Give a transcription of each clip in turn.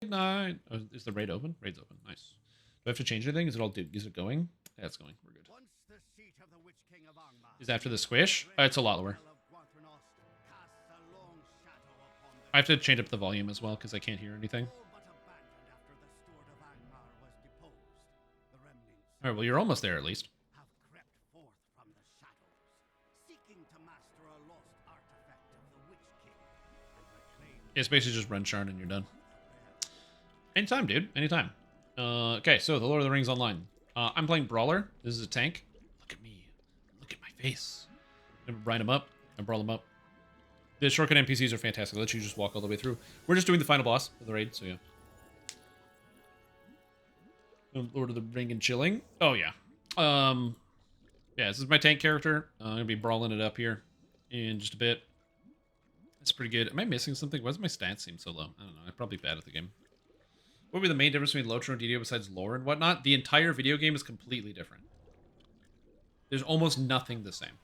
Good night. Oh, is the raid open? Raid's open. Nice. Do I have to change anything? Is it all? Is it going? Yeah, it's going. We're good. Is after the squish? It's a lot lower. I have to change up the volume as well because I can't hear anything. All right. Well, you're almost there at least. It's basically just run Sharn and you're done. Anytime, dude. Anytime. Okay, so the Lord of the Rings Online. I'm playing Brawler. This is a tank. Look at me. Look at my face. I grind him up. I brawl him up. The shortcut NPCs are fantastic. They let you just walk all the way through. We're just doing the final boss of the raid, so yeah. Lord of the Ring and chilling. Oh, yeah. Yeah, this is my tank character. I'm going to be brawling it up here in just a bit. That's pretty good. Am I missing something? Why does my stats seem so low? I don't know. I'm probably bad at the game. What would be the main difference between Lotro and DDO besides lore and whatnot? The entire video game is completely different. There's almost nothing the same.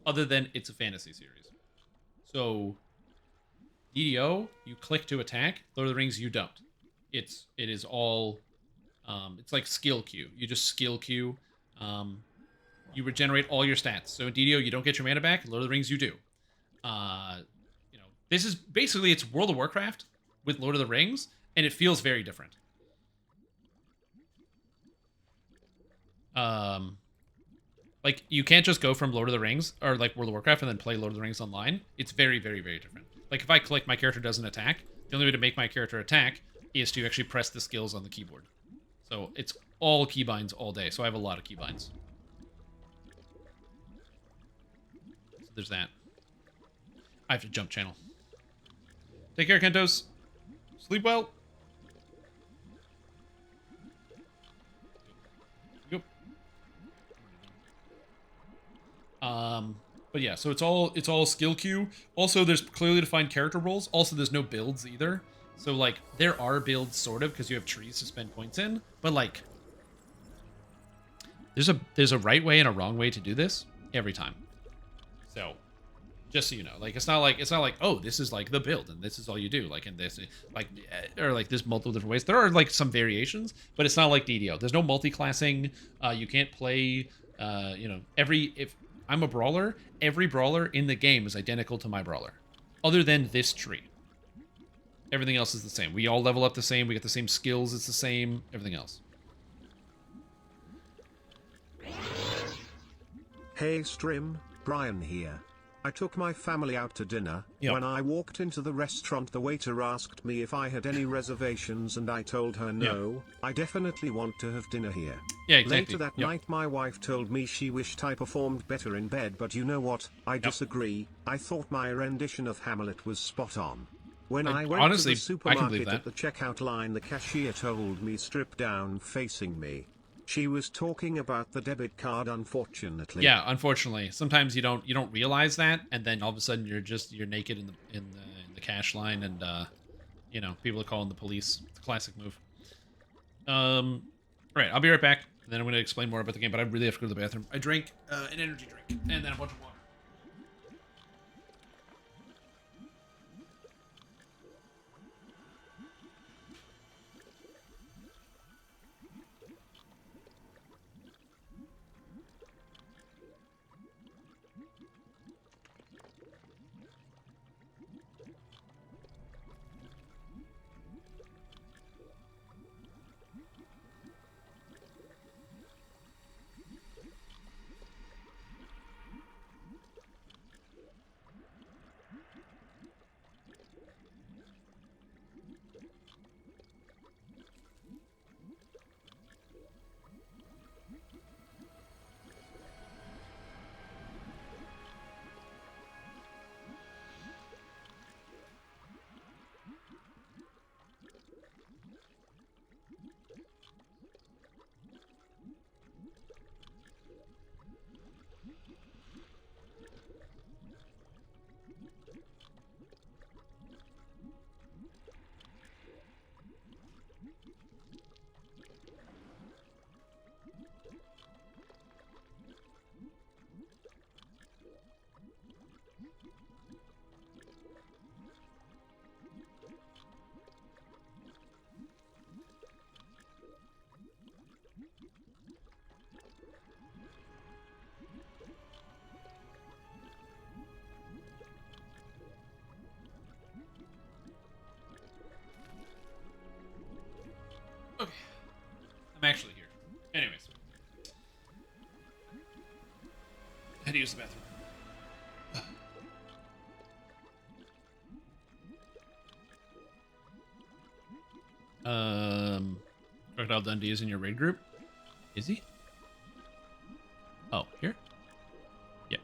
Other than it's a fantasy series. So, DDO, you click to attack. Lord of the Rings, you don't. It is all... it's like skill queue. You just skill queue. You regenerate all your stats. So in DDO, you don't get your mana back. In Lord of the Rings, you do. You know, this is basically, it's World of Warcraft with Lord of the Rings, and it feels very different. Like, you can't just go from Lord of the Rings, or like World of Warcraft, and then play Lord of the Rings online. It's very, very, very different. Like, if I click, my character doesn't attack. The only way to make my character attack is to actually press the skills on the keyboard. So it's all keybinds all day. So I have a lot of keybinds. So there's that. I have to jump channel. Take care, Kentos. Sleep well. Go. But yeah, so it's all skill queue. Also, there's clearly defined character roles. Also, there's no builds either. So like, there are builds sort of because you have trees to spend points in, but like, there's a right way and a wrong way to do this every time. So, just so you know, like it's not like oh, this is like the build and this is all you do, like in this, like, or like there's multiple different ways. There are like some variations, but it's not like DDO. There's no multi-classing. You can't play. You know, if I'm a brawler, every brawler in the game is identical to my brawler, other than this tree. Everything else is the same. We all level up the same. We get the same skills. It's the same. Everything else. Hey Strim, Brian here. I took my family out to dinner. Yep. When I walked into the restaurant, the waiter asked me if I had any reservations and I told her no. Yep. I definitely want to have dinner here. Yeah, exactly. Later that night my wife told me she wished I performed better in bed, but you know what? I disagree. I thought my rendition of Hamlet was spot on. When I went honestly, to the supermarket at the checkout line, the cashier told me strip down facing me. She was talking about the debit card, unfortunately. Yeah, unfortunately. Sometimes you don't realize that, and then all of a sudden you're naked in the cash line, and you know, people are calling the police. It's a classic move. All right, I'll be right back. And then I'm going to explain more about the game, but I really have to go to the bathroom. I drank an energy drink and then a bunch of water. use the bathroom. Crocodile Dundee is in your raid group. Is he? Oh, here? Yeah.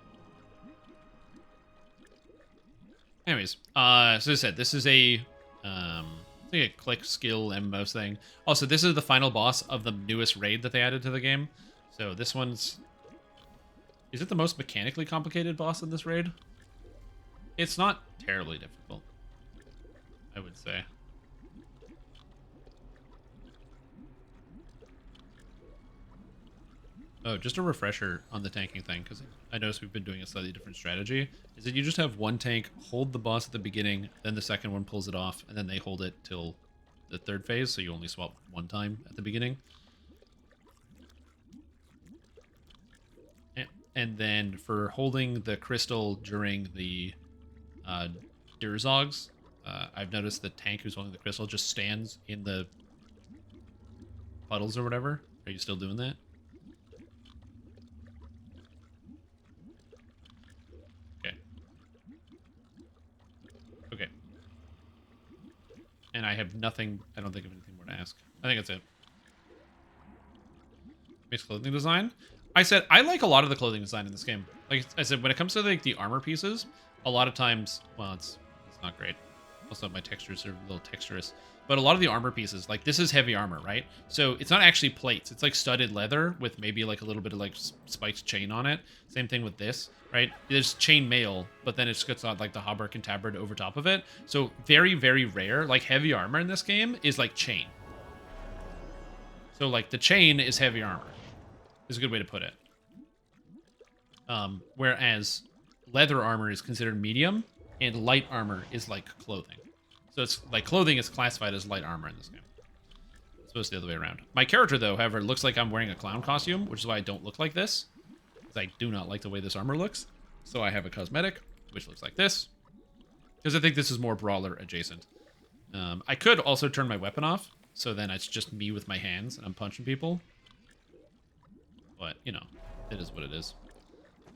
Anyways, so as I said, this is a I think a click skill MMO thing. Also, this is the final boss of the newest raid that they added to the game. So this one's... Is it the most mechanically complicated boss in this raid? It's not terribly difficult, I would say. Oh, just a refresher on the tanking thing, because I noticed we've been doing a slightly different strategy. Is that you just have one tank hold the boss at the beginning, then the second one pulls it off, and then they hold it till the third phase, so you only swap one time at the beginning. And then for holding the crystal during the Durzogs, I've noticed the tank who's holding the crystal just stands in the puddles or whatever. Are you still doing that? Okay. And I have nothing, I don't think of anything more to ask. I think that's it. Base clothing design. I said, I like a lot of the clothing design in this game. Like I said, when it comes to like the armor pieces, a lot of times, well, it's not great. Also, my textures are a little texturous. But a lot of the armor pieces, like this is heavy armor, right? So it's not actually plates. It's like studded leather with maybe like a little bit of like spiked chain on it. Same thing with this, right? There's chain mail, but then it's got like the hauberk and tabard over top of it. So very, very rare. Like heavy armor in this game is like chain. So like the chain is heavy armor. Is a good way to put it. Whereas leather armor is considered medium, and light armor is like clothing. So it's like clothing is classified as light armor in this game. It's supposed to be the other way around. My character, though, however, looks like I'm wearing a clown costume, which is why I don't look like this. Because I do not like the way this armor looks. So I have a cosmetic, which looks like this. Because I think this is more Brawler adjacent. I could also turn my weapon off, so then it's just me with my hands, and I'm punching people. But, you know, it is what it is.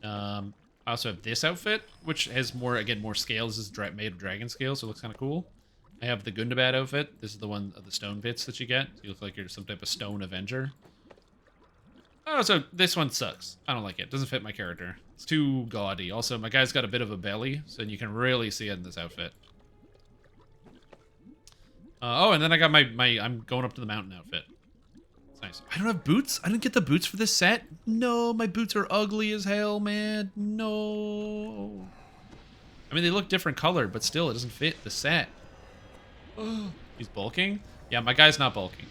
I also have this outfit, which has more, again, more scales. This is made of dragon scales, so it looks kind of cool. I have the Gundabad outfit. This is the one of the stone bits that you get. You look like you're some type of stone avenger. Oh, so this one sucks. I don't like it. It doesn't fit my character. It's too gaudy. Also, my guy's got a bit of a belly, so you can really see it in this outfit. Oh, and then I got my I'm going up to the mountain outfit. Nice. I don't have boots? I didn't get the boots for this set? No, my boots are ugly as hell, man. No. I mean, they look different colored, but still, it doesn't fit the set. Oh, he's bulking? Yeah, my guy's not bulking.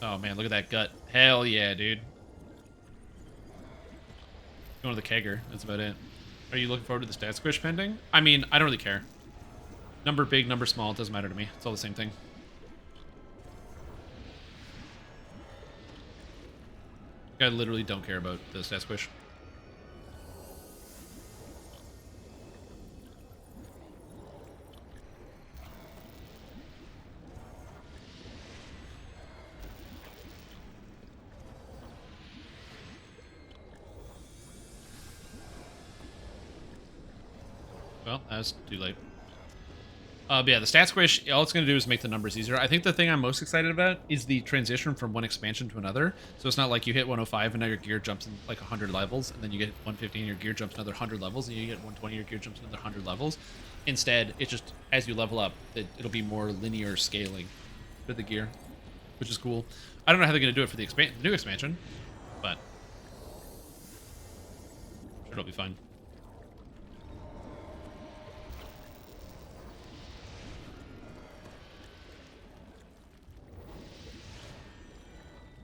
Oh, man, look at that gut. Hell yeah, dude. Going to the kegger. That's about it. Are you looking forward to the stat squish pending? I mean, I don't really care. Number big, number small, it doesn't matter to me. It's all the same thing. I literally don't care about the stat squish. Well, that's too late. But yeah, the stat squish, all it's going to do is make the numbers easier. I think the thing I'm most excited about is the transition from one expansion to another. So it's not like you hit 105 and now your gear jumps in like 100 levels, and then you get 150 and your gear jumps another 100 levels, and you get 120 and your gear jumps another 100 levels. Instead, it's just, as you level up, it'll be more linear scaling for the gear, which is cool. I don't know how they're going to do it for the new expansion, but I'm sure it'll be fine.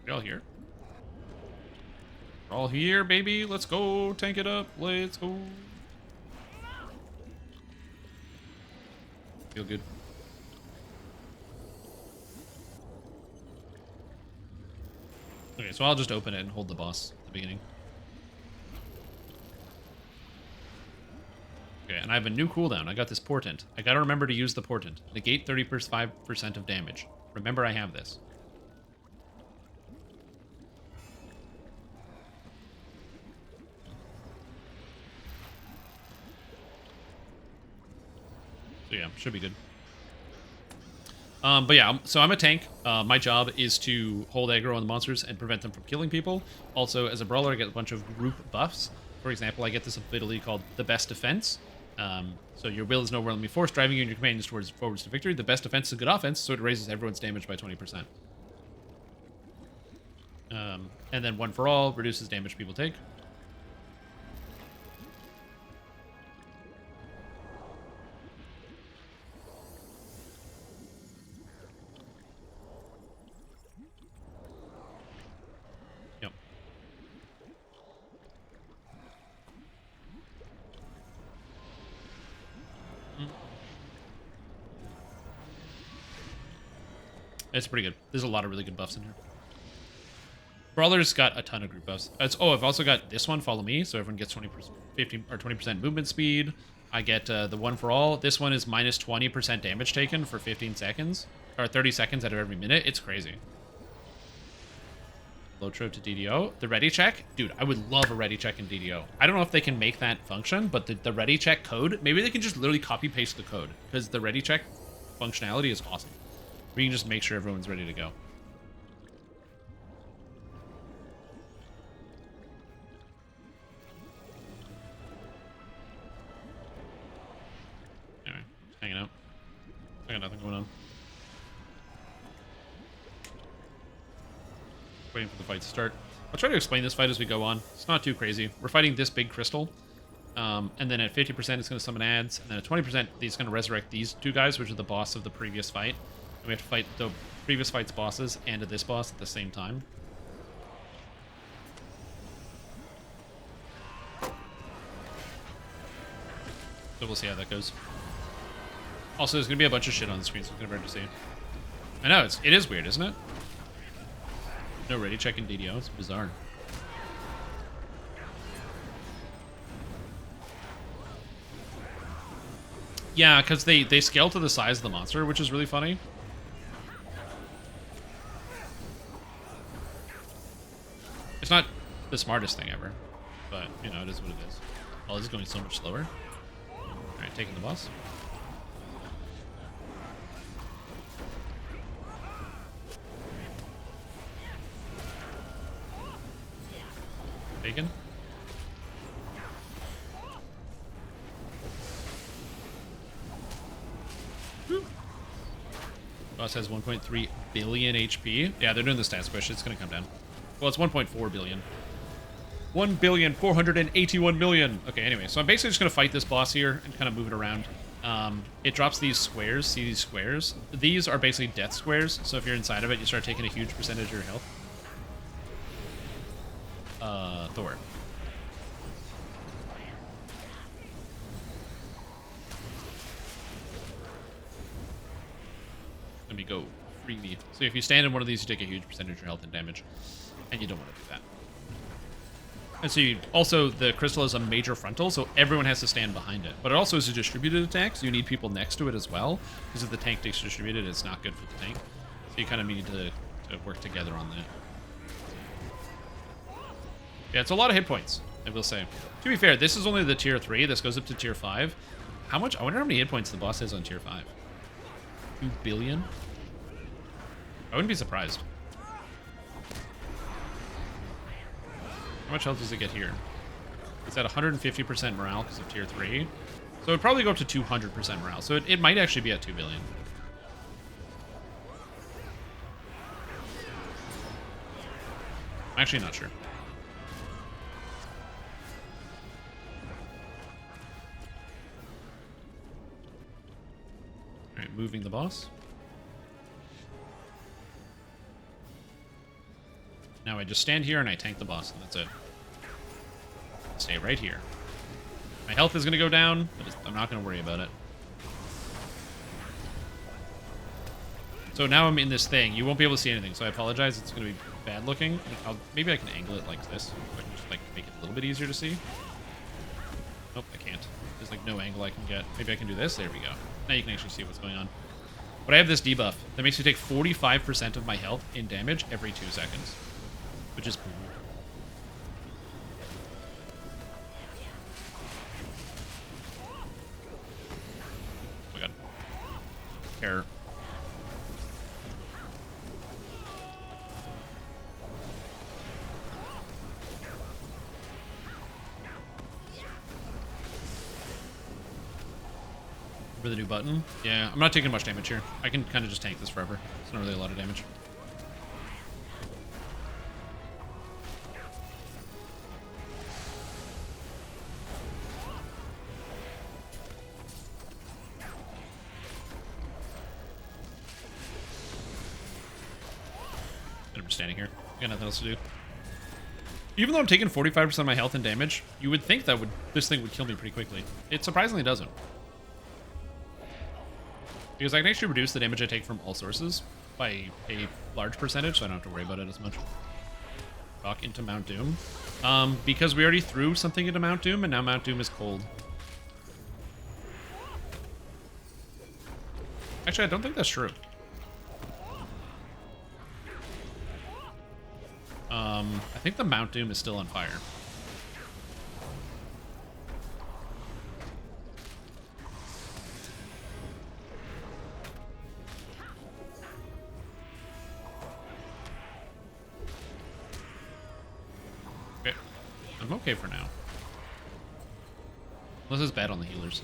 We're all here. We're all here, baby. Let's go. Tank it up. Let's go. Feel good. Okay, so I'll just open it and hold the boss at the beginning. Okay, and I have a new cooldown. I got this portent. I gotta remember to use the portent. Negate 35% of damage. Remember I have this. So yeah, should be good. But yeah, so I'm a tank. My job is to hold aggro on the monsters and prevent them from killing people. Also, as a brawler, I get a bunch of group buffs. For example, I get this ability called the Best Defense. So your will is nowhere let me force, driving you and your companions towards forwards to victory. The best defense is a good offense, so it raises everyone's damage by 20%. And then one for all reduces damage people take. Yep. It's pretty good. There's a lot of really good buffs in here. Brawler's got a ton of group buffs. I've also got this one, Follow Me, so everyone gets 20%, 15 or 20% movement speed. I get the one for all. This one is minus 20% damage taken for 15 seconds, or 30 seconds out of every minute. It's crazy. Lotro to DDO. The ready check? Dude, I would love a ready check in DDO. I don't know if they can make that function, but the ready check code, maybe they can just literally copy paste the code, because the ready check functionality is awesome. We can just make sure everyone's ready to go. Anyway, just hanging out. I got nothing going on. Waiting for the fight to start. I'll try to explain this fight as we go on. It's not too crazy. We're fighting this big crystal. And then at 50%, it's going to summon ads. And then at 20%, he's going to resurrect these two guys, which are the boss of the previous fight. And we have to fight the previous fight's bosses and this boss at the same time. So we'll see how that goes. Also, there's going to be a bunch of shit on the screen, so it's going to be hard to see. I know, it is weird, isn't it? No ready check in DDO. It's bizarre. Yeah, because they scale to the size of the monster, which is really funny. It's not the smartest thing ever, but, you know, it is what it is. Oh, this is going so much slower. Alright, taking the boss. Bacon. Boss has 1.3 billion HP. Yeah, they're doing the stats push. It's going to come down. Well, it's 1.4 billion. 1,481,000,000. Okay, anyway, so I'm basically just going to fight this boss here and kind of move it around. It drops these squares. See these squares? These are basically death squares. So if you're inside of it, you start taking a huge percentage of your health. Thor. Let me go. Free me. So if you stand in one of these, you take a huge percentage of your health and damage. And you don't want to do that. And so you, also, the crystal is a major frontal, so everyone has to stand behind it. But it also is a distributed attack, so you need people next to it as well. Because if the tank takes distributed, it's not good for the tank. So you kind of need to work together on that. Yeah, it's a lot of hit points, I will say. To be fair, this is only the tier 3. This goes up to tier 5. How much? I wonder how many hit points the boss has on tier 5. 2 billion? I wouldn't be surprised. How much health does it get here? It's at 150% morale because of tier 3. So it would probably go up to 200% morale. So it might actually be at 2 billion. I'm actually not sure. Alright, moving the boss. Now I just stand here and I tank the boss, and that's it. Stay right here. My health is going to go down, but I'm not going to worry about it. So now I'm in this thing. You won't be able to see anything, so I apologize. It's going to be bad looking. Maybe I can angle it like this. I can just like make it a little bit easier to see. Nope, I can't. There's like no angle I can get. Maybe I can do this. There we go. Now you can actually see what's going on. But I have this debuff that makes me take 45% of my health in damage every 2 seconds. Which is cool. Oh my god. care. For the new button? Yeah, I'm not taking much damage here. I can kind of just tank this forever. It's not really a lot of damage. I'm just standing here. I got nothing else to do. Even though I'm taking 45% of my health and damage, you would think that this thing would kill me pretty quickly. It surprisingly doesn't. Because I can actually reduce the damage I take from all sources by a large percentage, so I don't have to worry about it as much. Back into Mount Doom. Because we already threw something into Mount Doom, and now Mount Doom is cold. Actually, I don't think that's true. I think the Mount Doom is still on fire. Okay. I'm okay for now. Unless it's bad on the healers.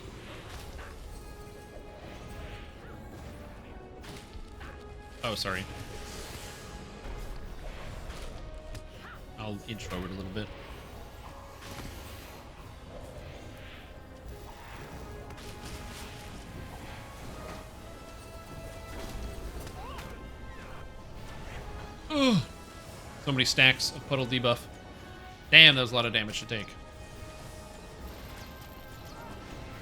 Oh, sorry. I'll inch forward a little bit. Ugh. So many stacks of puddle debuff. Damn, that was a lot of damage to take.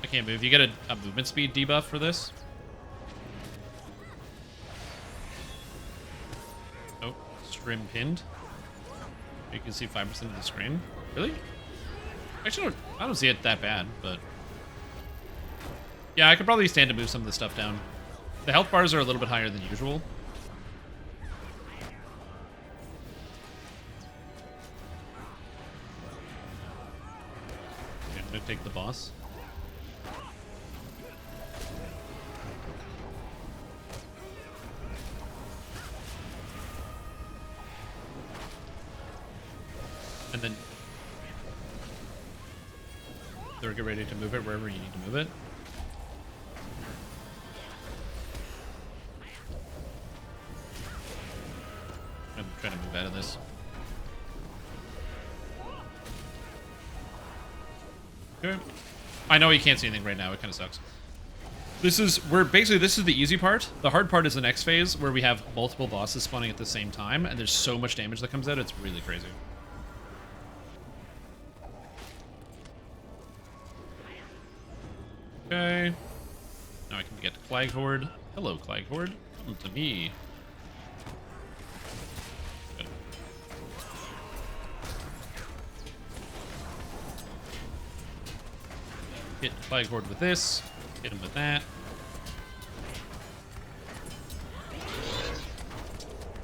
I can't move. You get a movement speed debuff for this? Oh, strim pinned. You can see 5% of the screen. Really? Actually, I don't see it that bad, but... Yeah, I could probably stand to move some of the stuff down. The health bars are a little bit higher than usual. Okay, I'm gonna take the boss. And then they'll get ready to move it wherever you need to move it. I'm trying to move out of this. Okay. I know you can't see anything right now. It kind of sucks. This is the easy part. The hard part is the next phase where we have multiple bosses spawning at the same time, and there's so much damage that comes out. It's really crazy. Okay. Now I can get to Clag Horde. Hello, Clag Horde. Come to me. Good. Hit Clag Horde with this. Hit him with that.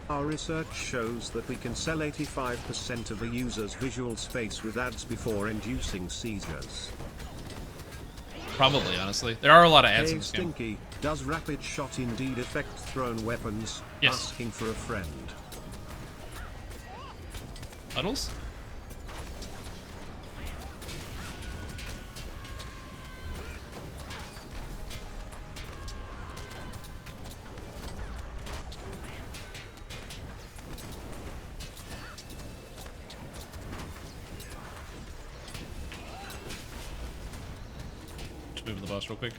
Our research shows that we can sell 85% of a user's visual space with ads before inducing seizures. Probably, honestly. There are a lot of ads in this game. Stinky, does rapid shot indeed affect thrown weapons? Yes. Asking for a friend. Puddles? Move the boss real quick.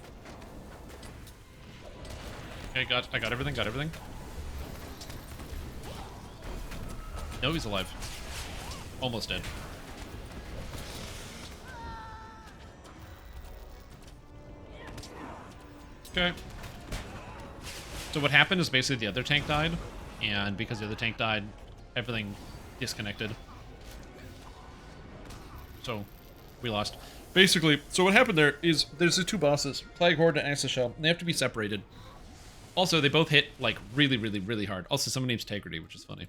Okay, I got everything. No, he's alive. Almost dead. Okay. So what happened is basically the other tank died, and because the other tank died, everything disconnected. So we lost. Basically, so what happened there is there's the two bosses, Plague Horde and Axis Shell, and they have to be separated. Also, they both hit, like, really, really, really hard. Also, someone named Integrity, which is funny.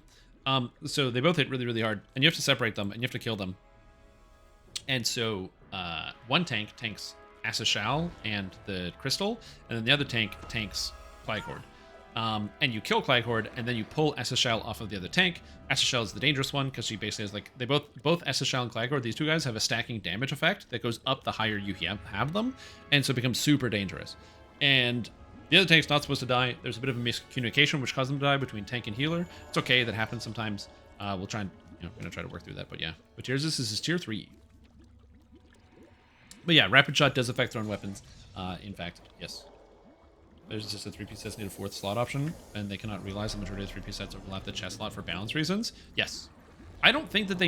So they both hit really, really hard, and you have to separate them, and you have to kill them. And so one tank tanks Axis Shell and the crystal, and then the other tank tanks Clycord. And you kill Clycord, and then you pull SSL off of the other tank. SSL is the dangerous one because she basically is like, they both SSL and Clycord, these two guys have a stacking damage effect that goes up the higher you have them, and so it becomes super dangerous. And the other tank's not supposed to die. There's a bit of a miscommunication which caused them to die between tank and healer. It's okay, that happens sometimes. We'll try and, we're gonna try to work through that, but yeah. But here's this is tier 3. But yeah, rapid shot does affect thrown weapons. In fact, yes. There's just a 3-piece sets need a 4th slot option, and they cannot realize the majority of 3-piece sets overlap the chest slot for balance reasons. Yes. I don't think that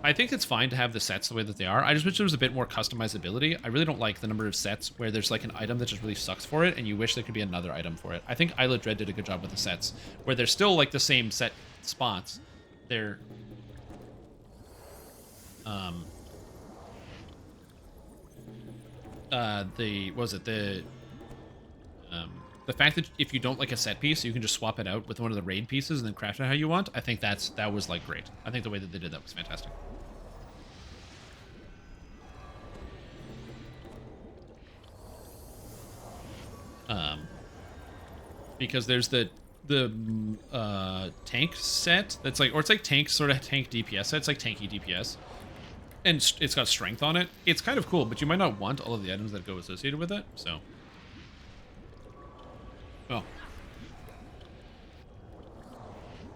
I think it's fine to have the sets the way that they are. I just wish there was a bit more customizability. I really don't like the number of sets where there's like an item that just really sucks for it, and you wish there could be another item for it. I think Isla Dread did a good job with the sets, where they're still like the same set spots. They're... The fact that if you don't like a set piece, you can just swap it out with one of the raid pieces and then craft it how you want. I think that was like great. I think the way that they did that was fantastic. Because there's the tank set that's like, or it's like tank sort of tank DPS set. It's like tanky DPS, and it's got strength on it. It's kind of cool, but you might not want all of the items that go associated with it. So. Oh.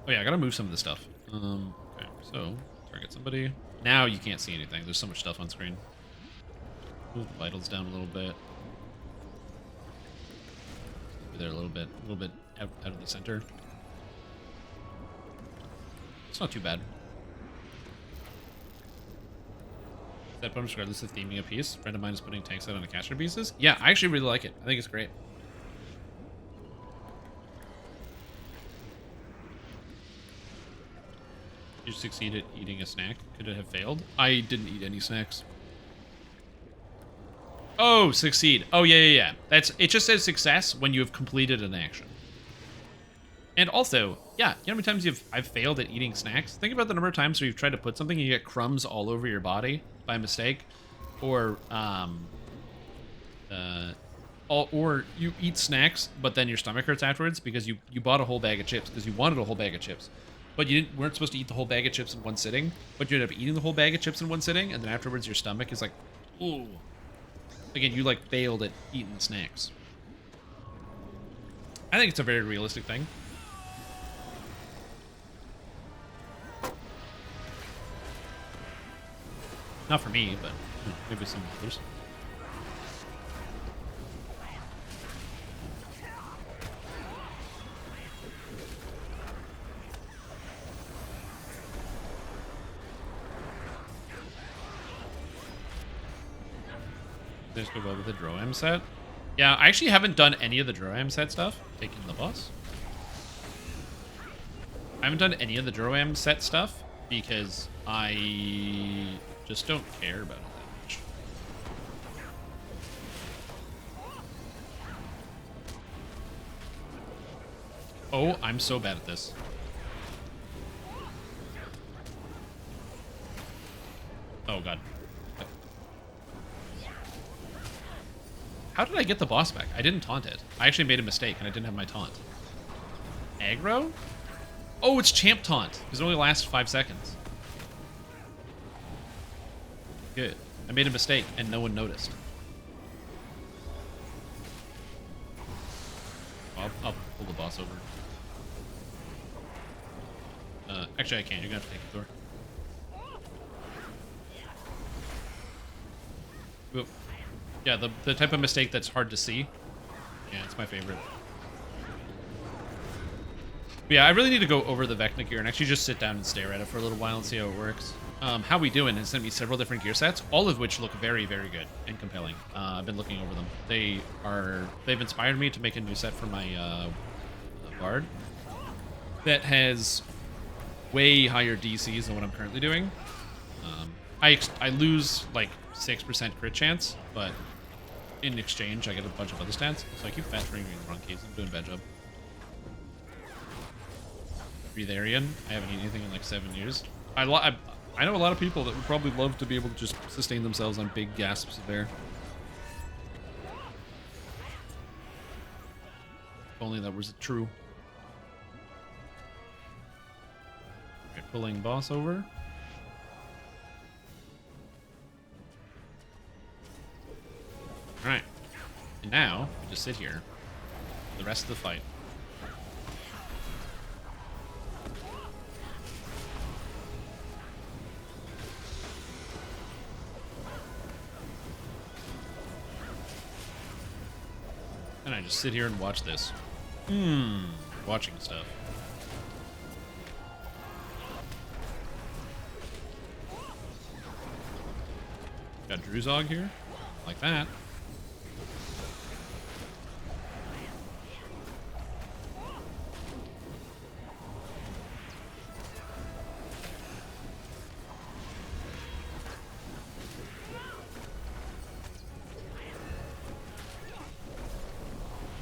Oh yeah, I gotta move some of this stuff. Okay, so target somebody. Now you can't see anything. There's so much stuff on screen. Move the vitals down a little bit. Over there a little bit out of the center. It's not too bad. That bonus regardless of theming a piece. Friend of mine is putting tanks out on the caster pieces. Yeah, I actually really like it. I think it's great. You succeed at eating a snack. Could it have failed? I didn't eat any snacks. Oh, succeed. Oh, yeah. It just says success when you have completed an action. And also, yeah, you know how many times I've failed at eating snacks? Think about the number of times where you've tried to put something and you get crumbs all over your body by mistake. Or you eat snacks, but then your stomach hurts afterwards because you bought a whole bag of chips because you wanted a whole bag of chips. But you weren't supposed to eat the whole bag of chips in one sitting, but you end up eating the whole bag of chips in one sitting, and then afterwards your stomach is like, ooh. Again, you like failed at eating snacks. I think it's a very realistic thing. Not for me, but maybe some others. There's go well with the Droam set. Yeah, I actually haven't done any of the Droam set stuff. Taking the boss. I haven't done any of the Droam set stuff because I just don't care about it that much. Oh, I'm so bad at this. Oh, God. How did I get the boss back? I didn't taunt it. I actually made a mistake and I didn't have my taunt. Aggro? Oh, it's champ taunt. Because it only lasts 5 seconds. Good. I made a mistake and no one noticed. I'll pull the boss over. Actually, I can't. You're going to have to take the door. Whoop. Yeah, the type of mistake that's hard to see. Yeah, it's my favorite. But yeah, I really need to go over the Vecna gear and actually just sit down and stare at it for a little while and see how it works. How we doing has sent me several different gear sets, all of which look very, very good and compelling. I've been looking over them. They've inspired me to make a new set for my Barb that has way higher DCs than what I'm currently doing. I lose like 6% crit chance, but in exchange, I get a bunch of other stats. So I keep fast ringing in the wrong keys. I'm doing a bad job. Breatharian. I haven't eaten anything in like 7 years. I know a lot of people that would probably love to be able to just sustain themselves on big gasps of air. only that was true. Okay, pulling boss over. Alright. And now, we just sit here for the rest of the fight. And I just sit here and watch this. Watching stuff. Got Druzog here. Like that.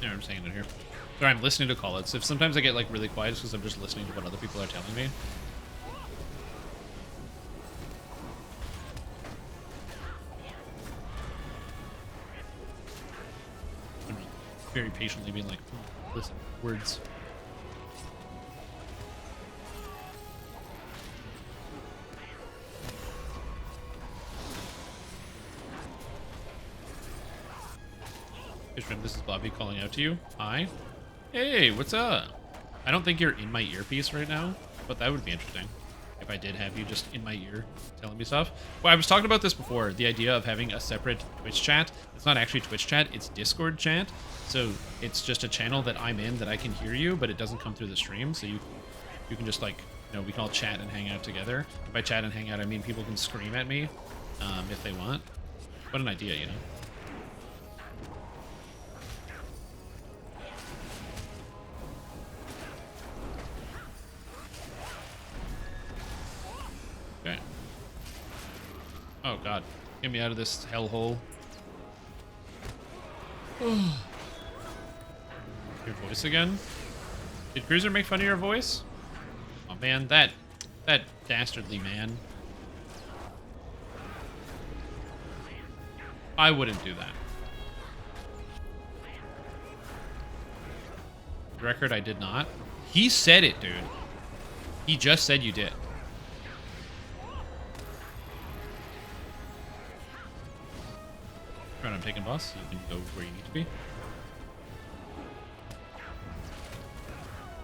Yeah, I'm saying it here. Sorry, I'm listening to call-outs. If sometimes I get like really quiet, it's because I'm just listening to what other people are telling me. I'm just very patiently being like, listen, words. This is Bobby calling out to you. Hi. Hey, what's up? I don't think you're in my earpiece right now, but that would be interesting if I did have you just in my ear telling me stuff. Well, I was talking about this before, the idea of having a separate Twitch chat. It's not actually Twitch chat, it's Discord chat. So it's just a channel that I'm in that I can hear you, but it doesn't come through the stream. So you can just like, you know, we can all chat and hang out together. And by chat and hang out, I mean people can scream at me if they want. What an idea, you know? Okay. Oh god. Get me out of this hellhole. Your voice again? Did Cruiser make fun of your voice? Oh man, that dastardly man. I wouldn't do that. Record, I did not. He said it, dude. He just said you did. Right, I'm taking boss. You can go where you need to be.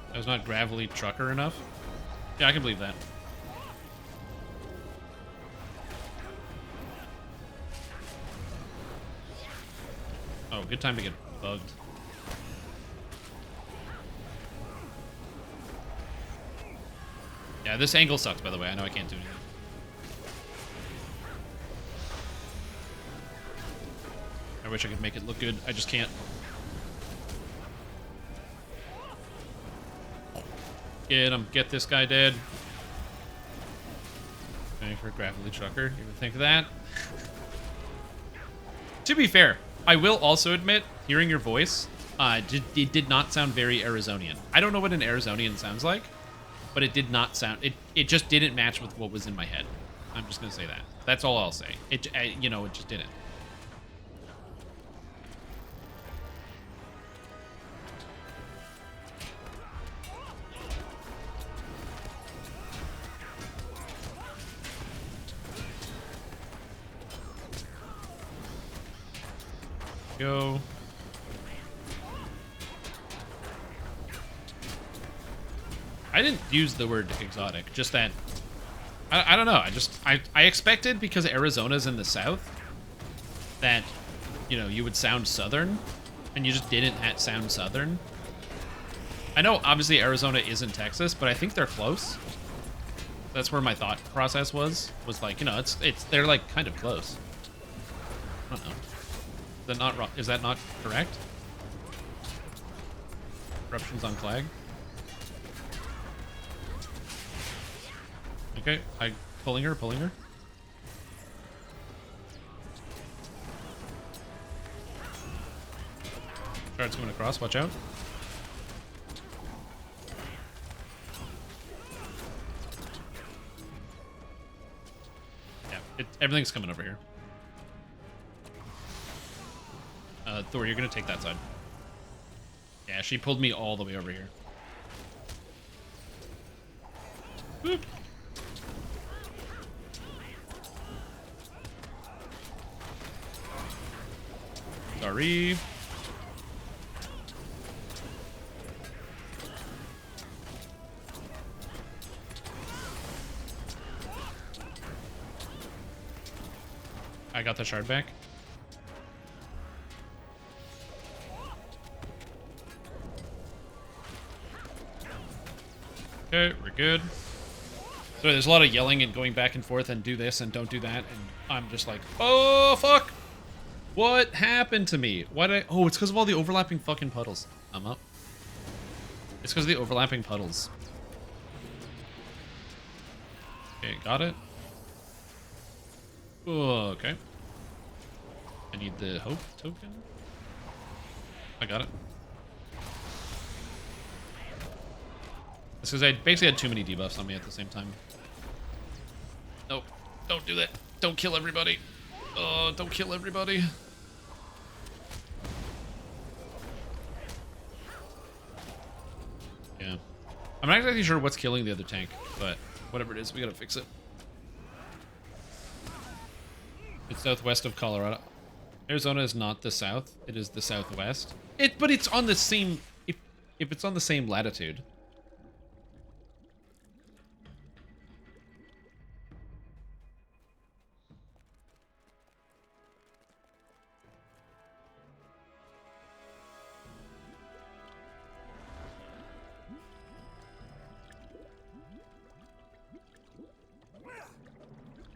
That was not gravelly trucker enough. Yeah, I can believe that. Oh, good time to get bugged. Yeah, this angle sucks, by the way. I know I can't do anything. I wish I could make it look good. I just can't. Get him. Get this guy dead. Going for a gravelly trucker. You would think of that. To be fair, I will also admit, hearing your voice, it did not sound very Arizonian. I don't know what an Arizonian sounds like, but it did not sound... It just didn't match with what was in my head. I'm just going to say that. That's all I'll say. You know, it just didn't. Go. I didn't use the word exotic, just that I don't know. I expected, because Arizona's in the south, that, you know, you would sound southern, and you just didn't sound southern. I know obviously Arizona isn't Texas, but I think they're close. That's where my thought process was like, you know, they're like kind of close. I don't know. Is that not wrong? Is that not correct? Eruptions on Clag. Okay, pulling her. Shard's coming across, watch out. Yeah, everything's coming over here. Thor, you're gonna take that side. Yeah, she pulled me all the way over here. Boop. Sorry. I got the shard back. Okay, we're good. So there's a lot of yelling and going back and forth and do this and don't do that, and I'm just like, oh fuck! What happened to me? Oh, it's because of all the overlapping fucking puddles. I'm up. It's because of the overlapping puddles. Okay, got it. Oh, okay. I need the hope token. I got it. It's because I basically had too many debuffs on me at the same time. Nope. Don't do that. Don't kill everybody. Oh, don't kill everybody. Yeah. I'm not exactly sure what's killing the other tank, but whatever it is, we gotta fix it. It's southwest of Colorado. Arizona is not the south. It is the southwest. But it's on the same... If it's on the same latitude...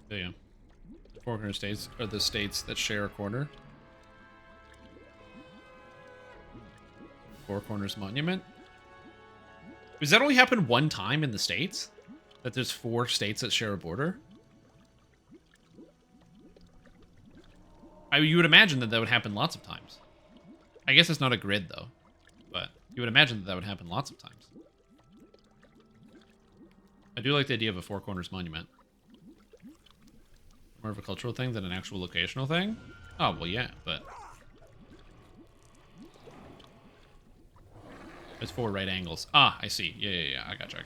So yeah, the Four Corner states are the states that share a corner. Four Corners Monument. Does that only happen one time in the states? That there's 4 states that share a border? You would imagine that that would happen lots of times. I guess it's not a grid though, but you would imagine that that would happen lots of times. I do like the idea of a Four Corners Monument. More of a cultural thing than an actual locational thing? Oh, well, yeah, but... There's 4 right angles. Ah, I see. Yeah. I gotcha.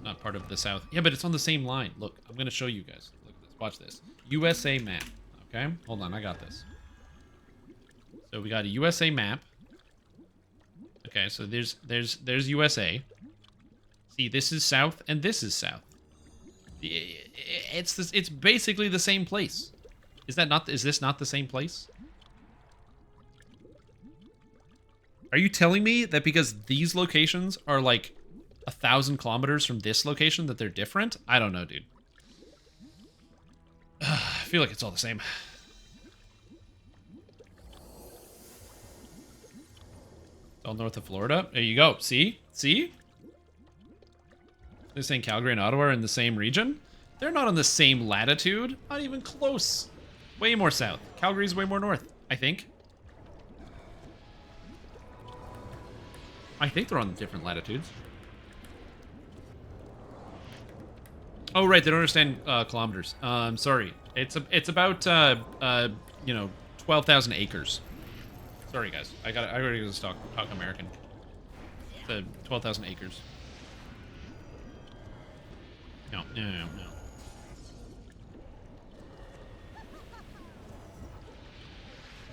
Not part of the South. Yeah, but it's on the same line. Look, I'm going to show you guys. Look at this. Watch this. USA map. Okay? Hold on, I got this. So we got a USA map. Okay, so there's USA. See, this is South, and this is South. It's basically the same place. Is this not the same place? Are you telling me that because these locations are like 1,000 kilometers from this location that they're different? I don't know, dude. I feel like it's all the same. It's all north of Florida. There you go. See? They're saying Calgary and Ottawa are in the same region? They're not on the same latitude. Not even close. Way more south. Calgary's way more north, I think. I think they're on different latitudes. Oh, right. They don't understand kilometers. Sorry. It's about, 12,000 acres. Sorry, guys. I gotta talk American. The 12,000 acres. No.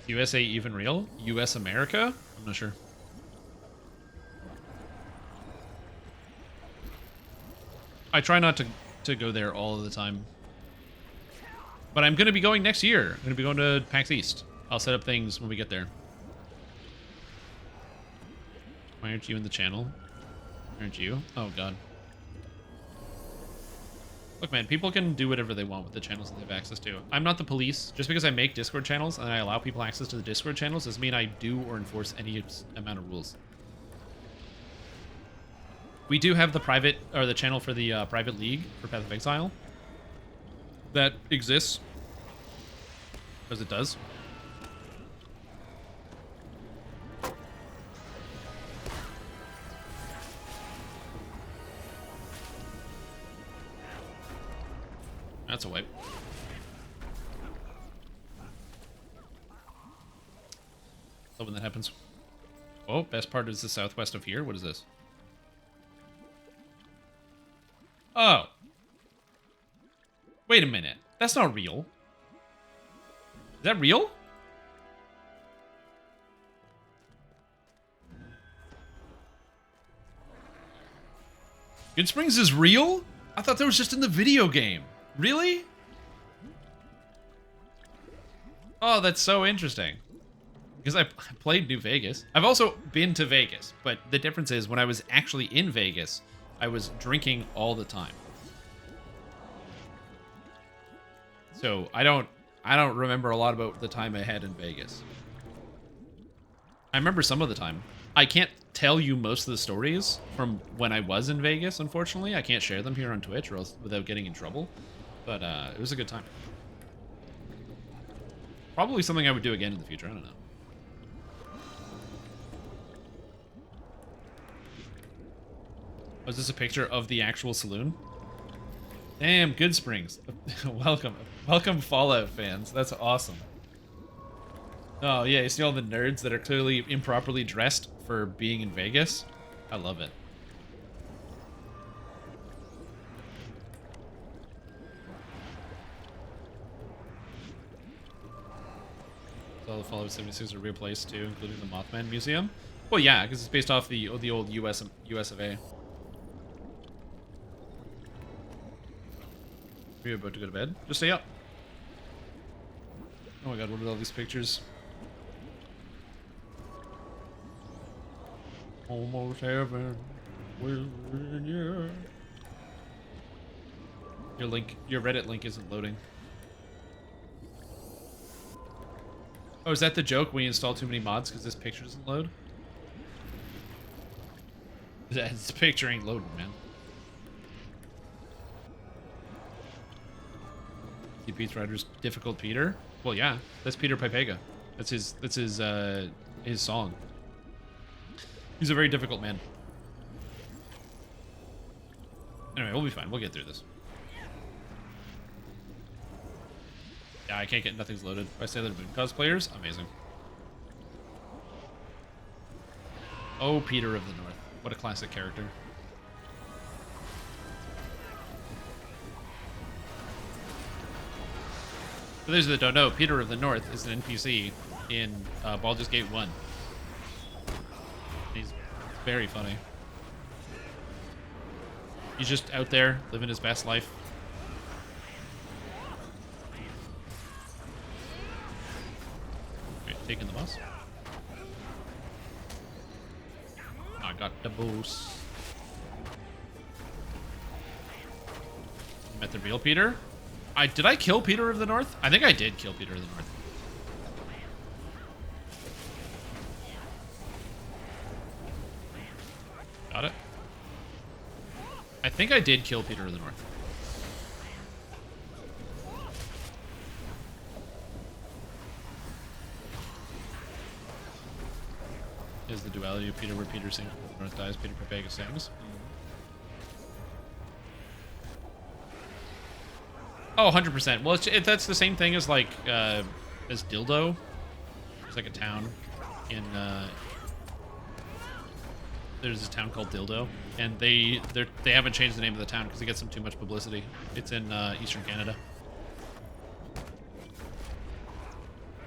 Is USA even real? US America? I'm not sure. I try not to go there all of the time. But I'm going to be going next year. I'm going to be going to PAX East. I'll set up things when we get there. Why aren't you in the channel? Aren't you? Oh, God. Look, man, people can do whatever they want with the channels that they have access to. I'm not the police. Just because I make Discord channels and I allow people access to the Discord channels doesn't mean I do or enforce any amount of rules. We do have the private, or the channel for the private league for Path of Exile. That exists. Because it does. That's a wipe. Love when that happens. Oh, best part is the southwest of here. What is this? Oh. Wait a minute. That's not real. Is that real? Good Springs is real? I thought that was just in the video game. Really? Oh, that's so interesting. Because I played New Vegas. I've also been to Vegas, but the difference is when I was actually in Vegas, I was drinking all the time. So I don't remember a lot about the time I had in Vegas. I remember some of the time. I can't tell you most of the stories from when I was in Vegas, unfortunately. I can't share them here on Twitch or else without getting in trouble. But it was a good time. Probably something I would do again in the future. I don't know. Was this a picture of the actual saloon? Damn, Good Springs. Welcome. Welcome, Fallout fans. That's awesome. Oh, yeah, you see all the nerds that are clearly improperly dressed for being in Vegas? I love it. So the Fallout 76 are real place too, including the Mothman Museum? Well, yeah, because it's based off the old US of A. Are you about to go to bed? Just stay up. Oh my god, what are all these pictures? Almost heaven. Your Reddit link isn't loading. Oh, is that the joke? We install too many mods because this picture doesn't load? This picture ain't loading, man. Pete's Rider's difficult Peter. Well, yeah, that's Peter Pipega. That's his song. He's a very difficult man. Anyway, we'll be fine. We'll get through this. Yeah, I can't get nothing's loaded. By Sailor Moon cosplayers, amazing. Oh, Peter of the North. What a classic character. For those that don't know, Peter of the North is an NPC in Baldur's Gate 1. He's very funny. He's just out there living his best life. Wait, taking the bus? I got the boost. Met the real Peter? Did I kill Peter of the North? I think I did kill Peter of the North. Got it. I think I did kill Peter of the North. Is the duality of Peter where Peter sings, the North dies, Peter Pipega sings? Oh, 100%. Well, that's the same thing as, like, as Dildo. There's, like, a town in, there's a town called Dildo, and they haven't changed the name of the town because it gets them too much publicity. It's in, Eastern Canada.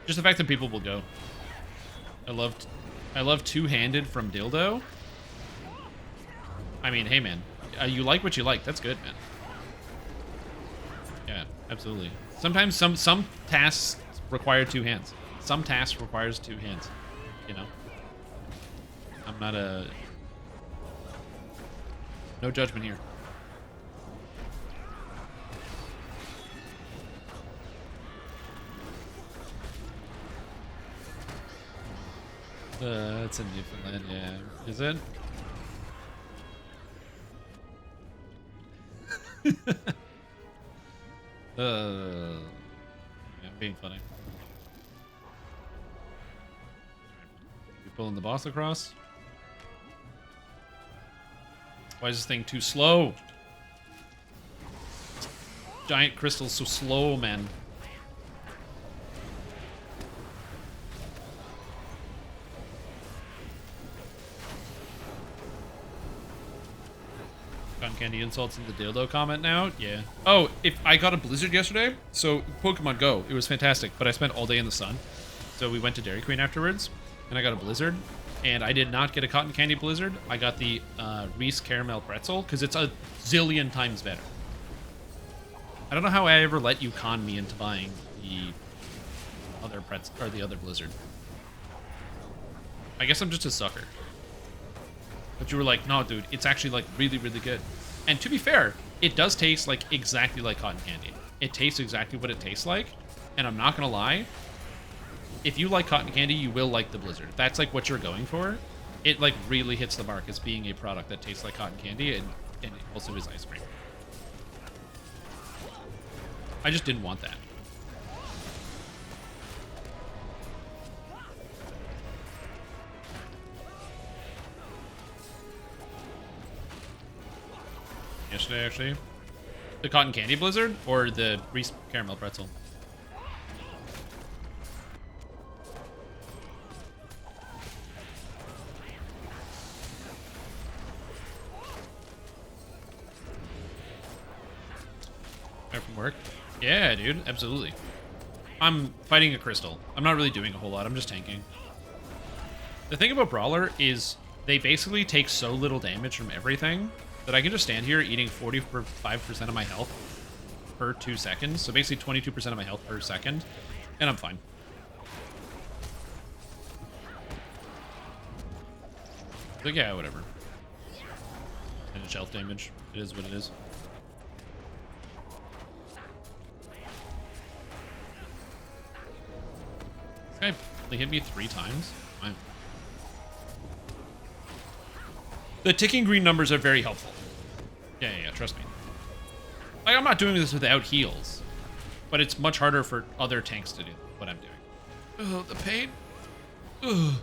Just the fact that people will go. I love Two-Handed from Dildo. I mean, hey, man. You like what you like. That's good, man. Yeah, absolutely. Sometimes some tasks require two hands. Some tasks requires two hands. You know? I'm not a... No judgment here. It's in Newfoundland, yeah. Is it? Yeah, I'm being funny. You pulling the boss across? Why is this thing too slow? Giant crystal's so slow, man. Cotton candy insults in the dildo comment now. Yeah. Oh, if I got a blizzard yesterday, so Pokemon Go, it was fantastic, but I spent all day in the sun. So we went to Dairy Queen afterwards, and I got a blizzard. And I did not get a cotton candy blizzard. I got the Reese caramel pretzel because it's a zillion times better. I don't know how I ever let you con me into buying the other pretzel or the other blizzard. I guess I'm just a sucker. But you were like, no, dude, it's actually like really, really good. And to be fair, it does taste like exactly like cotton candy. It tastes exactly what it tastes like. And I'm not gonna lie, if you like cotton candy, you will like the blizzard. If that's like what you're going for, it like really hits the mark as being a product that tastes like cotton candy and it also is ice cream. I just didn't want that. Yesterday, actually. The cotton candy blizzard or the Reese caramel pretzel? Back from work? Yeah, dude, absolutely. I'm fighting a crystal. I'm not really doing a whole lot. I'm just tanking. The thing about Brawler is they basically take so little damage from everything that I can just stand here eating 45% of my health per 2 seconds. So basically 22% of my health per second, and I'm fine. Like, yeah, whatever. And it's health damage. It is what it is. This guy only hit me 3 times. Fine. The ticking green numbers are very helpful. Yeah, trust me. Like, I'm not doing this without heals, but it's much harder for other tanks to do what I'm doing. Oh, the pain. Ugh.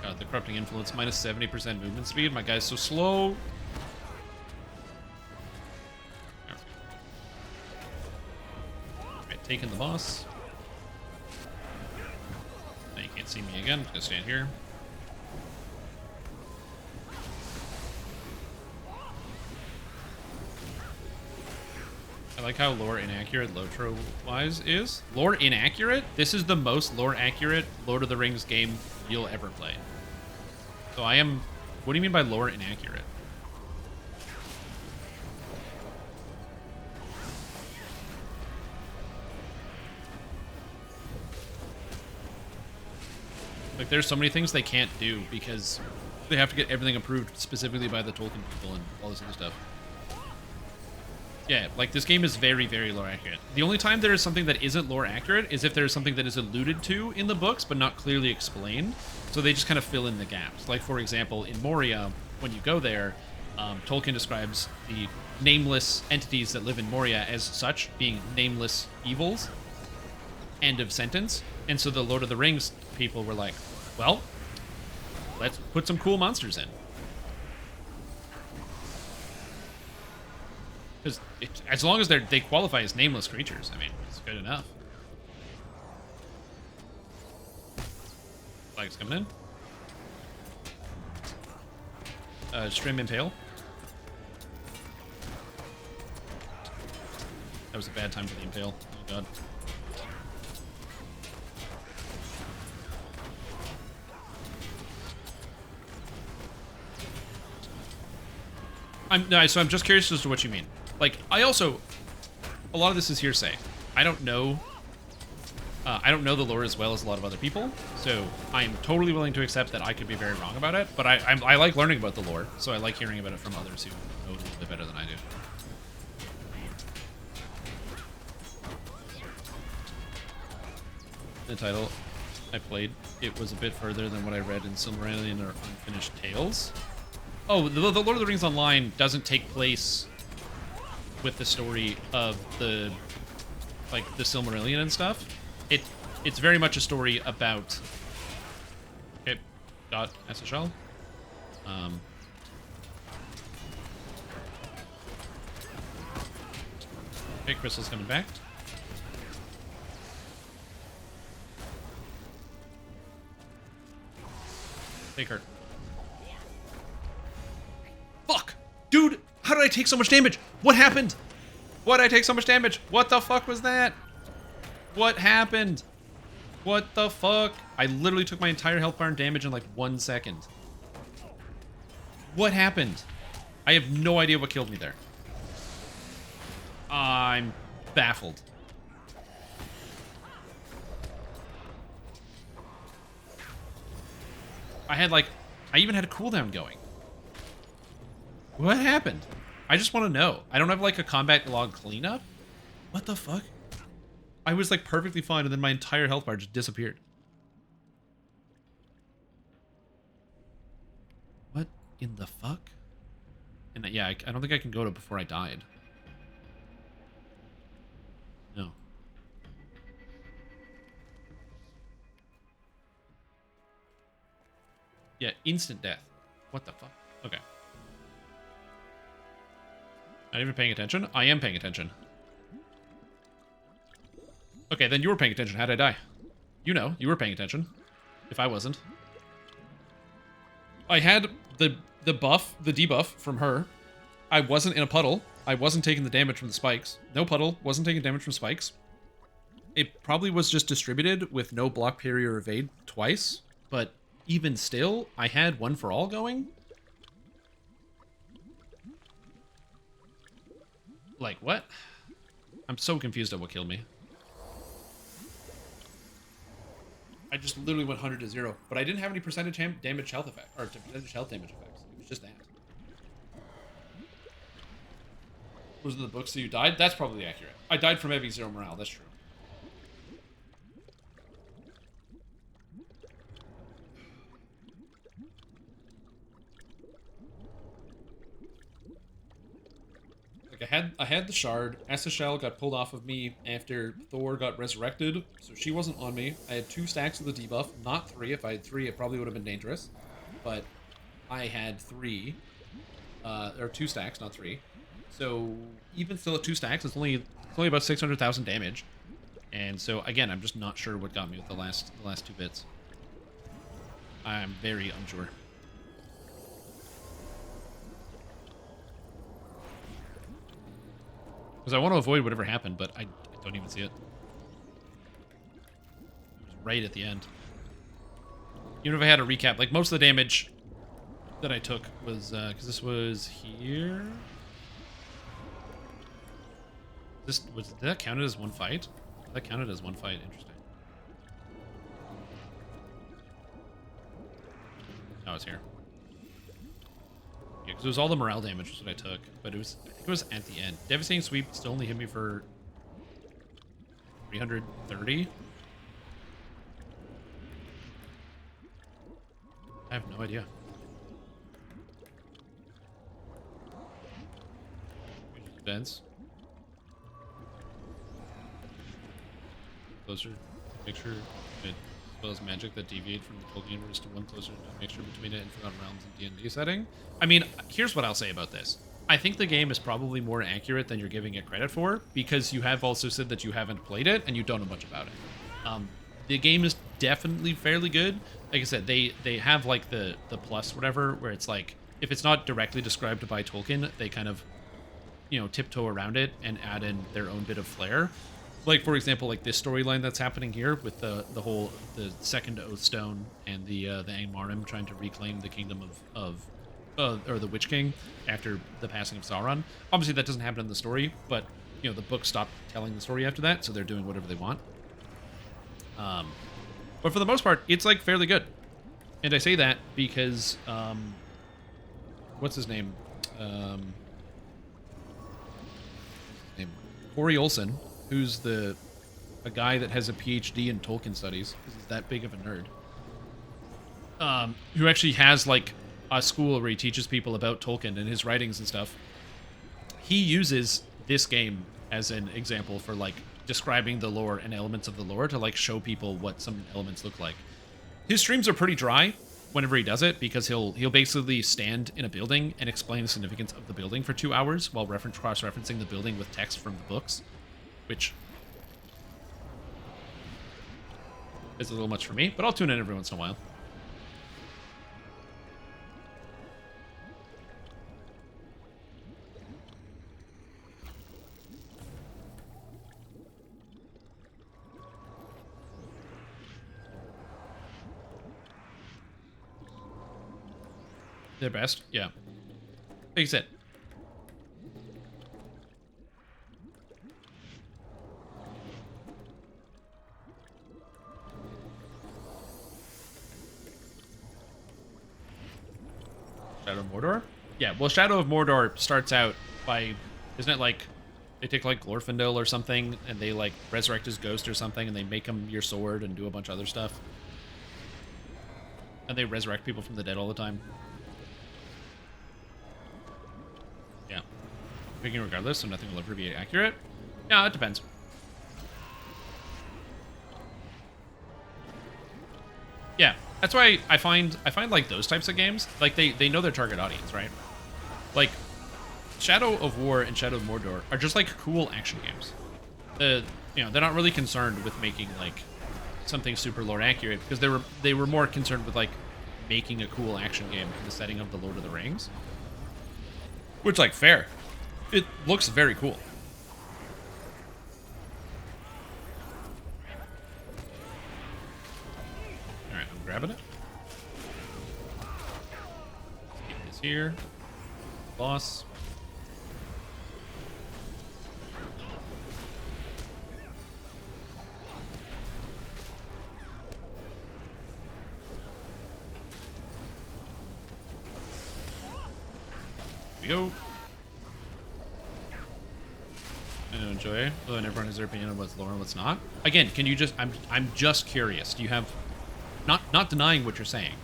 God, the corrupting influence, minus 70% movement speed. My guy's so slow. Alright, taking the boss. Now you can't see me again. I'm just gonna stand here. I like how lore inaccurate Lotro-wise is. Lore inaccurate? This is the most lore accurate Lord of the Rings game you'll ever play. So I am... What do you mean by lore inaccurate? Like, there's so many things they can't do because they have to get everything approved specifically by the Tolkien people and all this other stuff. Yeah, like, this game is very, very lore accurate. The only time there is something that isn't lore accurate is if there's something that is alluded to in the books but not clearly explained. So they just kind of fill in the gaps. Like, for example, in Moria, when you go there, Tolkien describes the nameless entities that live in Moria as such, being nameless evils. End of sentence. And so the Lord of the Rings people were like, well, let's put some cool monsters in. Because as long as they qualify as nameless creatures, I mean, it's good enough. Flag's coming in. Stream Impale. That was a bad time for the Impale. Oh god. So I'm just curious as to what you mean. Like, I also, a lot of this is hearsay. I don't know the lore as well as a lot of other people, so I'm totally willing to accept that I could be very wrong about it, but I like learning about the lore, so I like hearing about it from others who know it a little bit better than I do. The title I played, it was a bit further than what I read in Silmarillion or Unfinished Tales. Oh, the Lord of the Rings Online doesn't take place with the story of the Silmarillion and stuff. It's very much a story about... Okay, dot SSL. Okay, Crystal's coming back. Take her. Fuck! Dude, how did I take so much damage? What happened? Why did I take so much damage? What the fuck was that? What happened? What the fuck? I literally took my entire health bar and damage in like 1 second. What happened? I have no idea what killed me there. I'm baffled. I even had a cooldown going. What happened? I just want to know. I don't have like a combat log cleanup? What the fuck? I was like perfectly fine and then my entire health bar just disappeared. What in the fuck? And yeah, I don't think I can go to before I died. No. Yeah, instant death. What the fuck? Okay. Not even paying attention? I am paying attention. Okay, then you were paying attention. How'd I die? You know, you were paying attention. If I wasn't. I had the buff, the debuff from her. I wasn't in a puddle. I wasn't taking the damage from the spikes. No puddle. Wasn't taking damage from spikes. It probably was just distributed with no block, parry, or evade twice. But even still, I had one for all going. Like, what? I'm so confused at what killed me. I just literally went 100 to 0, but I didn't have any percentage damage health effect, or percentage health damage effects. It was just that. Was it the book so you died? That's probably accurate. I died from having 0 morale, that's true. I had the shard. Shell got pulled off of me after Thor got resurrected, so she wasn't on me. I had 2 stacks of the debuff, not 3. If I had 3, it probably would have been dangerous. But I had 3, or 2 stacks, not 3. So even still at 2 stacks, it's only about 600,000 damage. And so again, I'm just not sure what got me with the last 2 bits. I'm very unsure. Because I want to avoid whatever happened, but I don't even see it. It was right at the end. Even if I had a recap, like most of the damage that I took was, because this was here. Did that count as one fight? That counted as one fight, interesting. Oh, it's here. Yeah, because it was all the morale damage that I took, but I think it was at the end. Devastating Sweep still only hit me for 330. I have no idea. Vents. Closer. Make sure it spells magic that deviate from the Tolkien universe to one closer to a mixture between it and Forgotten Realms and D&D setting. I mean, here's what I'll say about this. I think the game is probably more accurate than you're giving it credit for, because you have also said that you haven't played it and you don't know much about it. The game is definitely fairly good. Like I said, they have like the plus whatever, where it's like, if it's not directly described by Tolkien, they kind of, you know, tiptoe around it and add in their own bit of flair. Like, for example, like this storyline that's happening here with the second Oathstone and the Angmarim trying to reclaim the kingdom or the Witch King after the passing of Sauron. Obviously, that doesn't happen in the story, but, you know, the book stopped telling the story after that, so they're doing whatever they want. But for the most part, it's, like, fairly good. And I say that because, what's his name? Corey Olsen, who's a guy that has a PhD in Tolkien studies, because he's that big of a nerd, who actually has, like, a school where he teaches people about Tolkien and his writings and stuff. He uses this game as an example for, like, describing the lore and elements of the lore to, like, show people what some elements look like. His streams are pretty dry whenever he does it, because he'll basically stand in a building and explain the significance of the building for 2 hours while cross-referencing the building with text from the books, which is a little much for me, but I'll tune in every once in a while. Their best, yeah. Like I said. Shadow of Mordor? Yeah, well, Shadow of Mordor starts out by, isn't it like, they take like Glorfindel or something, and they like resurrect his ghost or something, and they make him your sword and do a bunch of other stuff. And they resurrect people from the dead all the time. Yeah. Picking regardless, so nothing will ever be accurate. Yeah, it depends. Yeah, that's why I find like those types of games, like they know their target audience, right? Like Shadow of War and Shadow of Mordor are just like cool action games. You know, they're not really concerned with making like something super lore accurate because they were more concerned with like making a cool action game in the setting of the Lord of the Rings. Which, like, fair. It looks very cool. Alright, I'm grabbing it. Keep this here. Boss. Here we go. I enjoy. Oh, and everyone has their opinion on what's lore and what's not. Again, can you just? I'm just curious. Do you have, not denying what you're saying,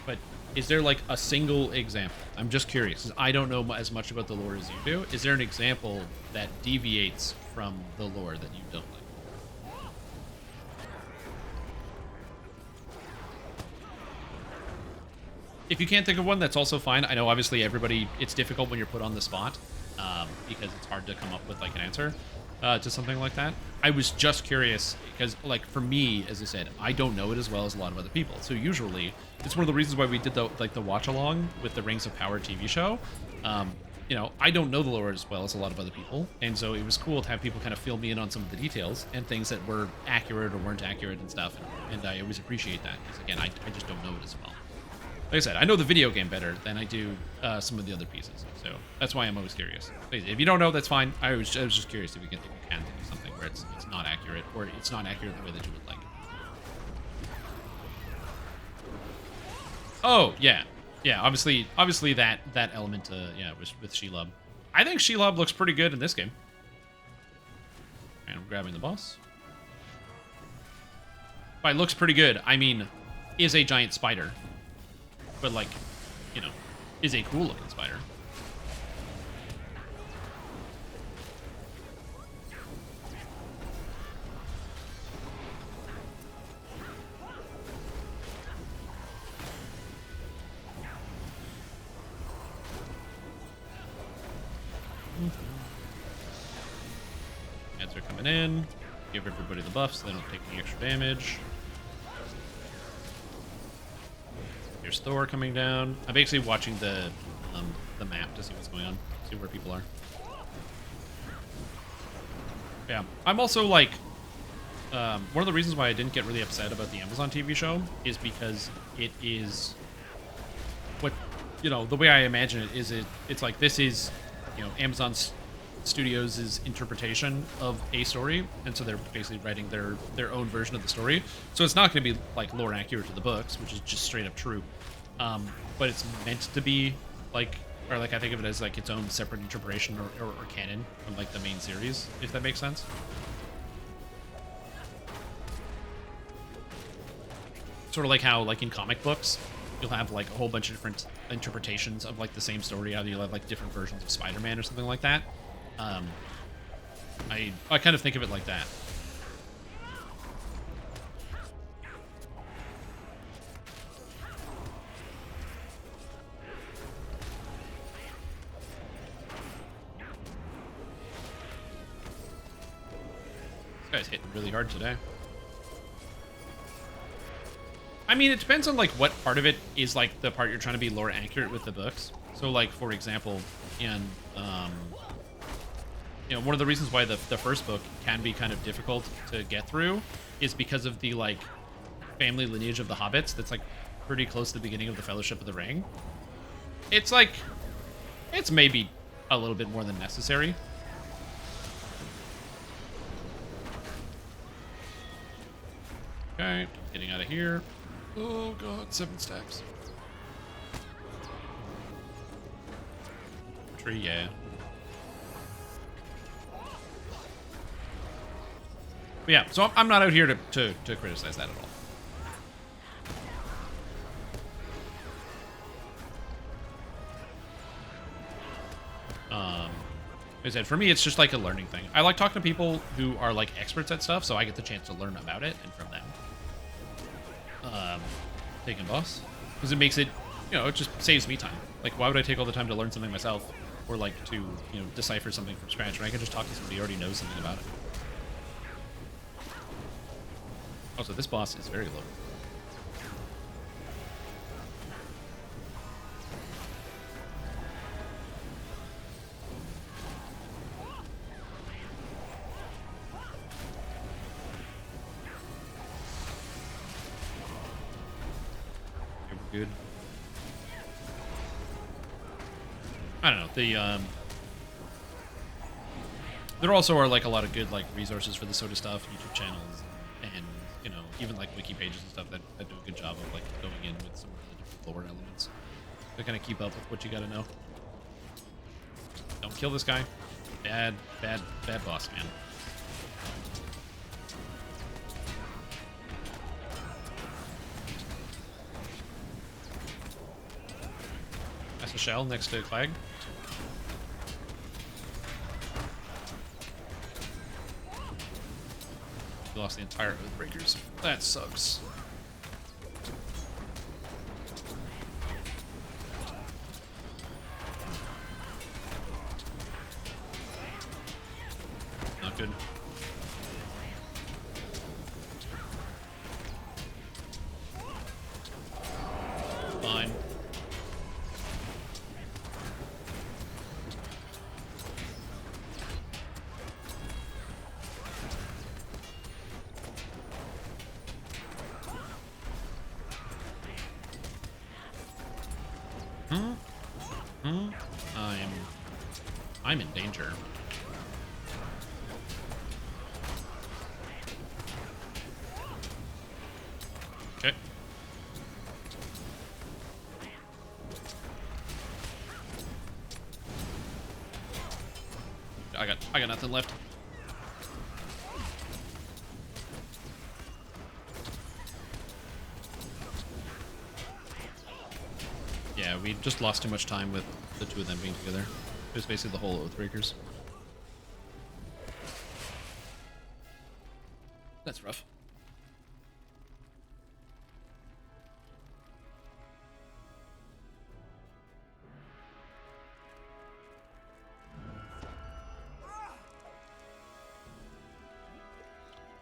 but is there like a single example? I'm just curious. I don't know as much about the lore as you do. Is there an example that deviates from the lore that you don't like? If you can't think of one, that's also fine. I know obviously everybody, it's difficult when you're put on the spot because it's hard to come up with like an answer to something like that. I was just curious because like for me, as I said, I don't know it as well as a lot of other people. So usually it's one of the reasons why we did the watch along with the Rings of Power TV show. You know, I don't know the lore as well as a lot of other people. And so it was cool to have people kind of fill me in on some of the details and things that were accurate or weren't accurate and stuff. And I always appreciate that because again, I just don't know it as well. Like I said, I know the video game better than I do some of the other pieces, so that's why I'm always curious. If you don't know, that's fine. I was just curious if you can think of something where it's not accurate, or it's not accurate the way that you would like. Oh yeah, yeah. Obviously that element, yeah, was with Shelob. I think Shelob looks pretty good in this game. And I'm grabbing the boss. By looks pretty good, I mean is a giant spider. But, like, you know, is a cool-looking spider. Ads are coming in. Give everybody the buffs so they don't take any extra damage. There's Thor coming down. I'm basically watching the map to see what's going on, see where people are. Yeah, I'm also like, one of the reasons why I didn't get really upset about the Amazon TV show is because it is what, you know, the way I imagine it is it's like this is, you know, Amazon Studios' interpretation of a story, and so they're basically writing their own version of the story. So it's not going to be like lore accurate to the books, which is just straight up true. But it's meant to be like, or like I think of it as like its own separate interpretation or canon from like the main series, if that makes sense. Sort of like how like in comic books, you'll have like a whole bunch of different interpretations of like the same story. Either you'll have like different versions of Spider-Man or something like that. I kind of think of it like that. This guy's hitting really hard today. I mean, it depends on like what part of it is like the part you're trying to be lore accurate with the books. So like, for example, in you know, one of the reasons why the first book can be kind of difficult to get through is because of the like family lineage of the hobbits that's like pretty close to the beginning of the Fellowship of the Ring. It's like, it's maybe a little bit more than necessary. Okay, getting out of here. Oh god, 7 stacks. Tree, yeah. But yeah, so I'm not out here to criticize that at all. As I said, for me, it's just like a learning thing. I like talking to people who are like experts at stuff, so I get the chance to learn about it and from them. Taking boss, because it makes it, you know, it just saves me time. Like, why would I take all the time to learn something myself, or like to, you know, decipher something from scratch when I can just talk to somebody who already knows something about it. Also, this boss is very low. Good. I don't know. There also are like a lot of good like resources for the Soda stuff, YouTube channels, and you know, even like wiki pages and stuff that do a good job of like going in with some of the different lore elements to kind of keep up with what you got to know. Don't kill this guy. Bad boss, man. That's a shell next to Clag. We lost the entire Oathbreakers. That sucks. Not good. Fine. I'm in danger. Okay. I got nothing left. Yeah, we just lost too much time with the two of them being together. It was basically the whole Oathbreakers. That's rough.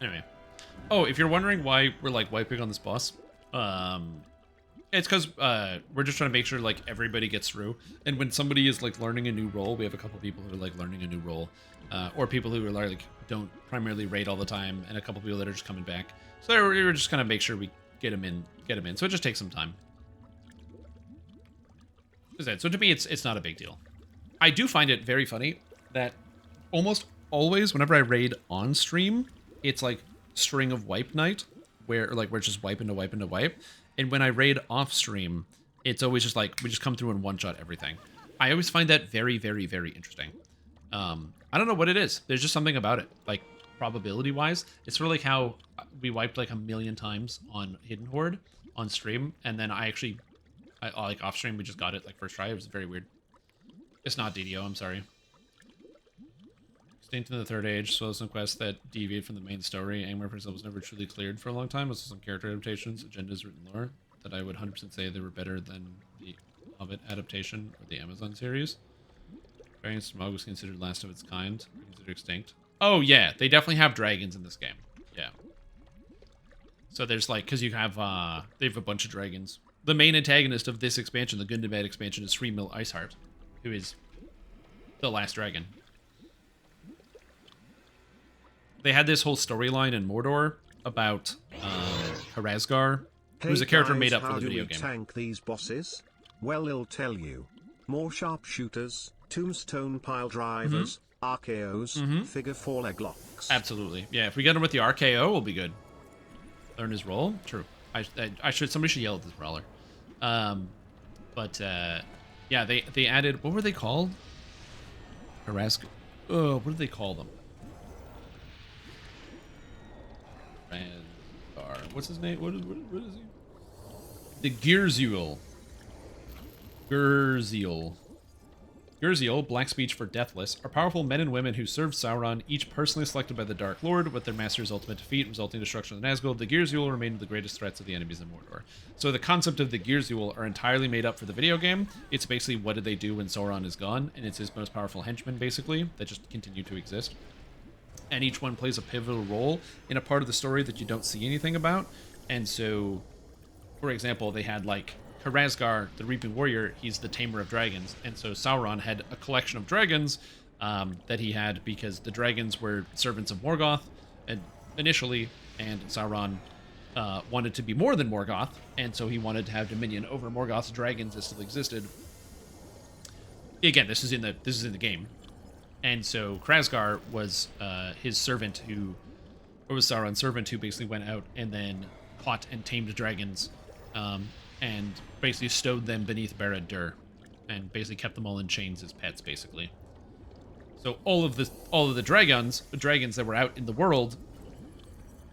Anyway. Oh, if you're wondering why we're like wiping on this boss, it's because we're just trying to make sure like everybody gets through. And when somebody is like learning a new role, we have a couple people who are like learning a new role, or people who are like don't primarily raid all the time, and a couple people that are just coming back. So we're just kind of make sure we get them in. So it just takes some time. So to me, it's not a big deal. I do find it very funny that almost always whenever I raid on stream, it's like string of wipe night, where like we're just wipe into wipe into wipe. And when I raid off stream, it's always just like we just come through and one shot everything. I always find that very, very, very interesting. I don't know what it is. There's just something about it. Like probability wise, it's sort of like how we wiped like 1,000,000 times on Hidden Horde on stream, and then I like off stream we just got it like first try. It was very weird. It's not DDO. I'm sorry. Extinct in the Third Age, so some quests that deviate from the main story. Angmar for example was never truly cleared for a long time. Also some character adaptations, agendas, written lore that I would 100% say they were better than the Hobbit adaptation or the Amazon series. Dragon Smog was considered last of its kind, considered extinct. Oh yeah, they definitely have dragons in this game. Yeah. So there's like, because you have, they have a bunch of dragons. The main antagonist of this expansion, the Gundabad expansion, is Freemill Iceheart, who is the last dragon. They had this whole storyline in Mordor about Harazgar, who's a character made up for the video game. How do we tank these bosses? Well, I'll tell you. more sharpshooters, tombstone pile drivers, RKOs, figure 4 leg locks. Absolutely. Yeah, if we get him with the RKO, we'll be good. Learn his role? True. Somebody should yell at this Brawler. Yeah, they added, what were they called? Harask. Oh, what did they call them? What's his name? What is he? The Gearzeal. Gurziel, black speech for deathless, are powerful men and women who served Sauron, each personally selected by the Dark Lord, with their master's ultimate defeat, resulting in destruction of Nazgul. The Gurziel remain the greatest threats of the enemies in Mordor. So the concept of the Gurziel are entirely made up for the video game. It's basically what did they do when Sauron is gone, and it's his most powerful henchmen, basically, that just continue to exist. And each one plays a pivotal role in a part of the story that you don't see anything about. And so, for example, they had, like, Hrazgar, the Reaping Warrior, he's the tamer of dragons, and so Sauron had a collection of dragons that he had because the dragons were servants of Morgoth initially, and Sauron wanted to be more than Morgoth, and so he wanted to have dominion over Morgoth's dragons that still existed. Again, this is in the game, and so Hrazgar was his servant was Sauron's servant who basically went out and then caught and tamed dragons. And basically stowed them beneath Barad-dûr, and basically kept them all in chains as pets, basically. So all of the dragons that were out in the world,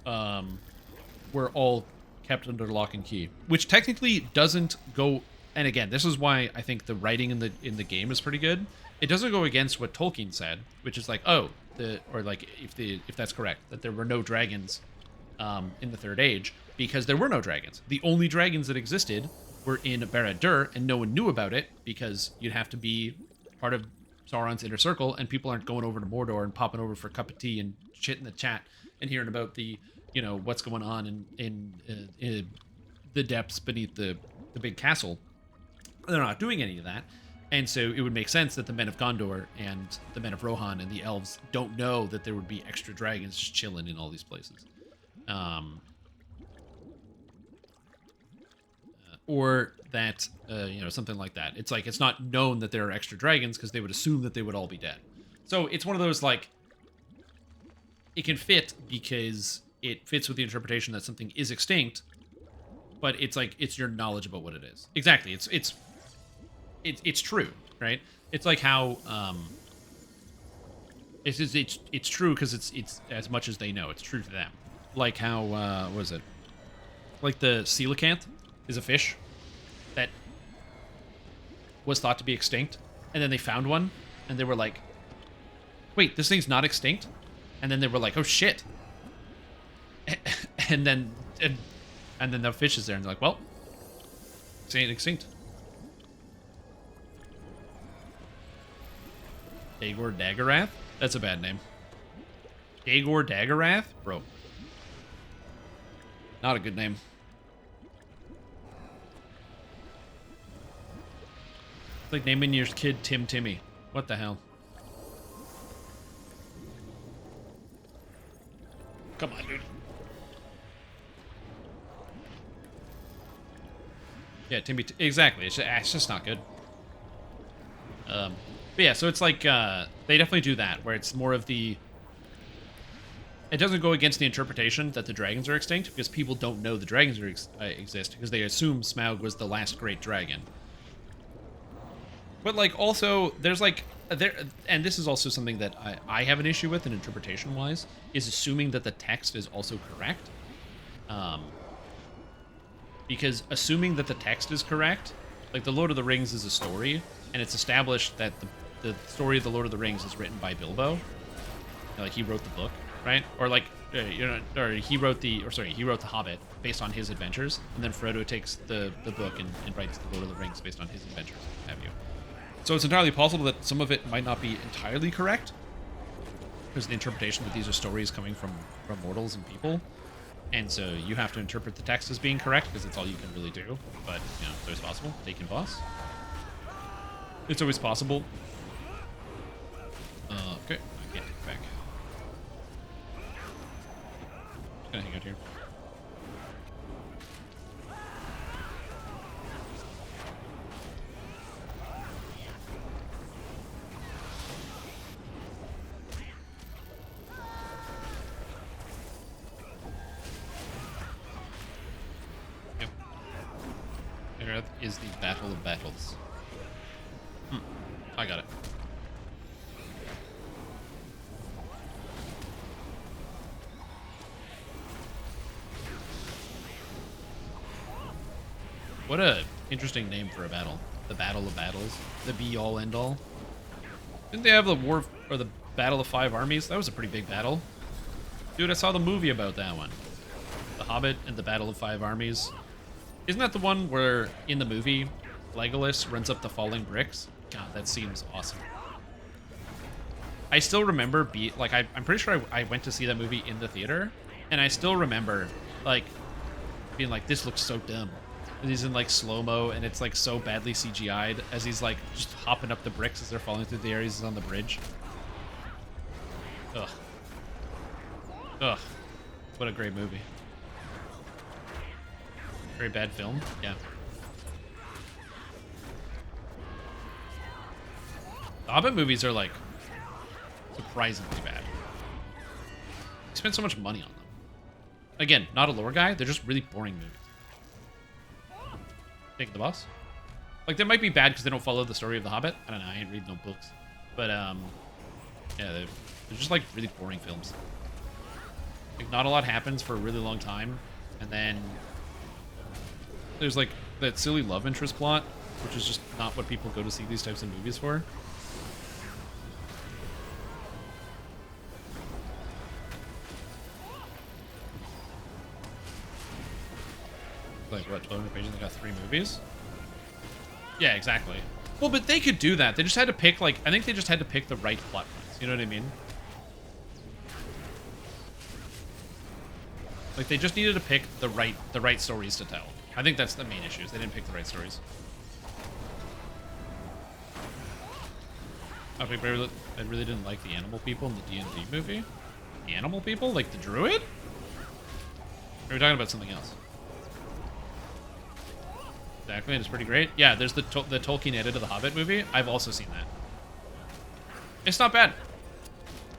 were all kept under lock and key, which technically doesn't go. And again, this is why I think the writing in the game is pretty good. It doesn't go against what Tolkien said, which is like, if that's correct, that there were no dragons in the Third Age. Because there were no dragons. The only dragons that existed were in Barad-dûr, and no one knew about it because you'd have to be part of Sauron's inner circle, and people aren't going over to Mordor and popping over for a cup of tea and shit in the chat and hearing about the, what's going on in the depths beneath the big castle. They're not doing any of that, and so it would make sense that the men of Gondor and the men of Rohan and the elves don't know that there would be extra dragons just chilling in all these places. Or that, something like that. It's like, it's not known that there are extra dragons because they would assume that they would all be dead. So it's one of those, like, it can fit because it fits with the interpretation that something is extinct, but it's like, it's your knowledge about what it is. Exactly. It's true, right? It's like how, it's true because it's as much as they know. It's true to them. Like how, what is it? Like the coelacanth is a fish that was thought to be extinct, and then they found one, and they were like, wait, this thing's not extinct? And then they were like, oh shit. And then the fish is there, and they're like, well, this ain't extinct. Dagor Daggerath? That's a bad name. Dagor Daggerath? Bro. Not a good name. It's like naming your kid Tim Timmy. What the hell? Come on, dude. Yeah, Timmy. Exactly. It's just not good. But yeah, so it's like they definitely do that, where it's more of the. It doesn't go against the interpretation that the dragons are extinct because people don't know the dragons exist because they assume Smaug was the last great dragon. But like also there's like and this is also something that I have an issue with, in interpretation wise, is assuming that the text is also correct. Because assuming that the text is correct, like the Lord of the Rings is a story, and it's established that the story of the Lord of the Rings is written by Bilbo. Like he wrote the book, right? Or like he wrote the Hobbit based on his adventures, and then Frodo takes the book and writes the Lord of the Rings based on his adventures. Have you? So it's entirely possible that some of it might not be entirely correct, because the interpretation that these are stories coming from mortals and people, and so you have to interpret the text as being correct because it's all you can really do. But it's always possible. Taken boss. It's always possible. Okay, I can't take it back. Just gonna hang out here. Where is the Battle of Battles? I got it. What a interesting name for a battle. The Battle of Battles. The be-all, end-all. Didn't they have the War or the Battle of Five Armies? That was a pretty big battle. Dude, I saw the movie about that one. The Hobbit and the Battle of Five Armies. Isn't that the one where, in the movie, Legolas runs up the falling bricks? God, that seems awesome. I still remember, I'm pretty sure I went to see that movie in the theater, and I still remember, like, being like, this looks so dumb. And he's in, like, slow-mo, and it's, like, so badly CGI'd as he's, like, just hopping up the bricks as they're falling through the air. He's on the bridge. Ugh. Ugh. What a great movie. Very bad film. Yeah. The Hobbit movies are, like, surprisingly bad. They spent so much money on them. Again, not a lore guy. They're just really boring movies. Take the boss. Like, they might be bad because they don't follow the story of the Hobbit. I don't know. I ain't read no books. But, yeah, they're just, like, really boring films. Like, not a lot happens for a really long time. And then there's, like, that silly love interest plot, which is just not what people go to see these types of movies for. Like, what, 12 pages? They got 3 movies? Yeah, exactly. Well, but they could do that. They just had to pick, like, I think they just had to pick the right plot points. You know what I mean? Like, they just needed to pick the right stories to tell. I think that's the main issue, is they didn't pick the right stories. I really didn't like the animal people in the D&D movie. The animal people? Like the druid? Or are we talking about something else? Exactly, and it's pretty great. Yeah, there's the Tolkien edit of the Hobbit movie. I've also seen that. It's not bad.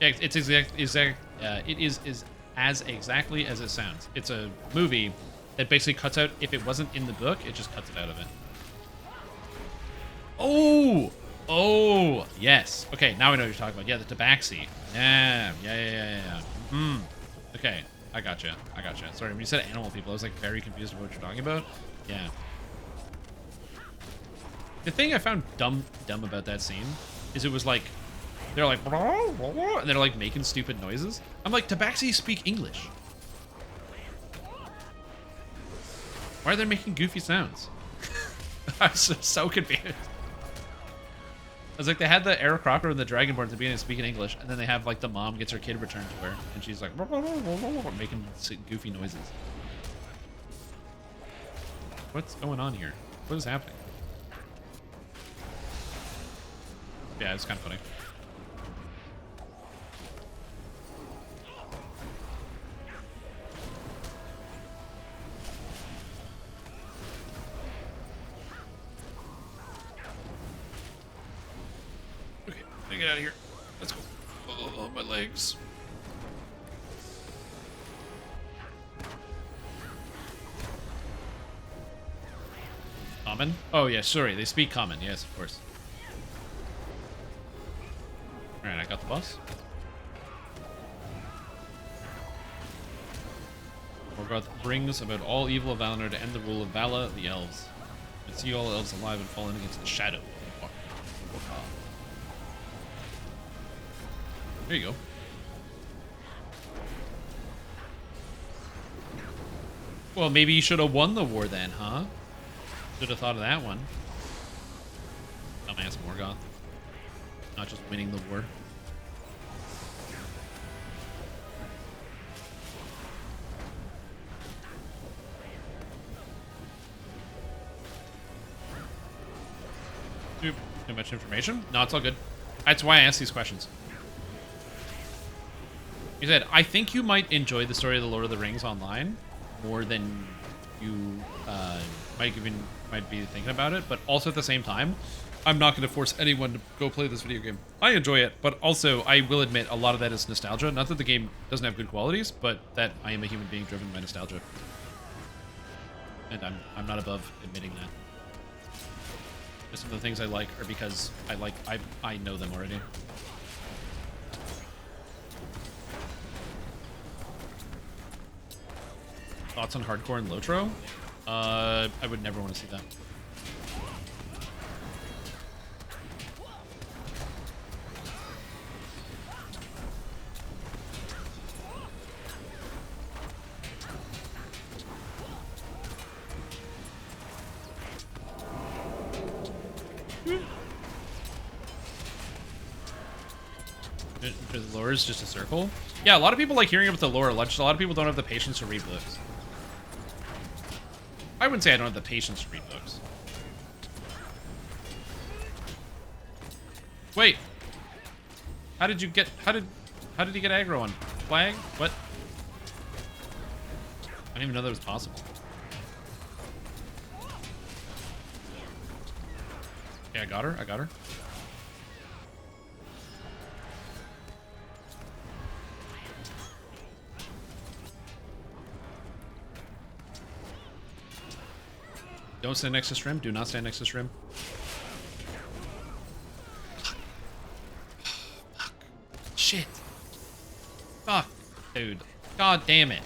It is as exactly as it sounds. It's a movie that basically cuts out, if it wasn't in the book, it just cuts it out of it. Oh, yes. Okay, now I know what you're talking about. Yeah, the Tabaxi. Yeah. Okay, I gotcha. Sorry, when you said animal people, I was like very confused about what you're talking about. Yeah. The thing I found dumb about that scene is it was like, they're like, and they're like making stupid noises. I'm like, Tabaxi speak English. Why are they making goofy sounds? I was so confused. I was like, they had the Aarakocra and the Dragonborn at the beginning speaking English, and then they have like the mom gets her kid returned to her, and she's like making goofy noises. What's going on here? What is happening? Yeah, it's kind of funny. Okay, let me get out of here. Let's go. Oh, my legs. Common? Oh, yeah, sorry. They speak common. Yes, of course. Alright, I got the boss. Gwath brings about all evil of Valinor to end the rule of Vala, the elves. And see all elves alive and fallen against the shadow. There you go. Well, maybe you should have won the war then, huh? Should have thought of that one. Dumbass Morgoth. Not just winning the war. Too much information? No, it's all good. That's why I asked these questions. You said, I think you might enjoy the story of the Lord of the Rings online more than you might be thinking about it, but also at the same time, I'm not going to force anyone to go play this video game. I enjoy it, but also I will admit a lot of that is nostalgia. Not that the game doesn't have good qualities, but that I am a human being driven by nostalgia. And I'm not above admitting that. Just some of the things I like are because I know them already. Thoughts on hardcore and Lotro? I would never want to see that. The lore is just a circle. Yeah, a lot of people like hearing about the lore. Just a lot of people don't have the patience to read books. I wouldn't say I don't have the patience to read books. Wait. How did he get aggro on flag? What? I didn't even know that was possible. Okay, I got her. Don't stand next to Shrimp. Do not stand next to Shrimp. Fuck. Shit. Fuck. Dude. God damn it.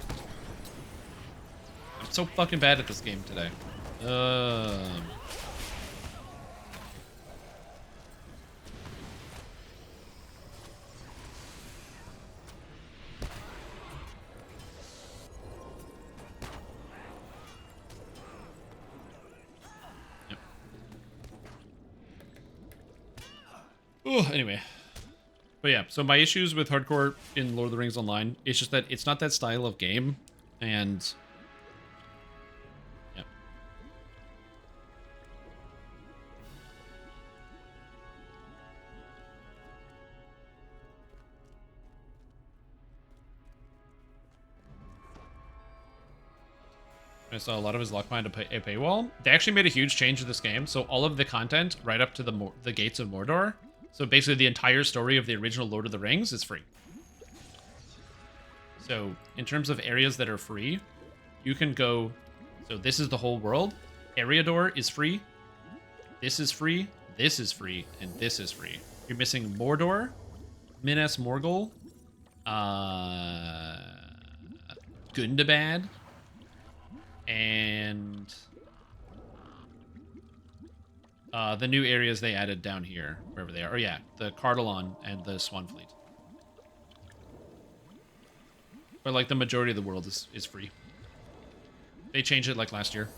I'm so fucking bad at this game today. Anyway. But yeah, so my issues with hardcore in Lord of the Rings Online, it's just that it's not that style of game, and... yeah. I saw a lot of his lock behind a paywall. They actually made a huge change to this game, so all of the content right up to the gates of Mordor, so basically the entire story of the original Lord of the Rings is free. So in terms of areas that are free, you can go, so this is the whole world. Eriador is free. This is free. This is free. And this is free. You're missing Mordor, Minas Morgul, Gundabad, and the new areas they added down here, wherever they are. Oh yeah, the Cardalon and the Swanfleet. But like the majority of the world is free. They changed it like last year.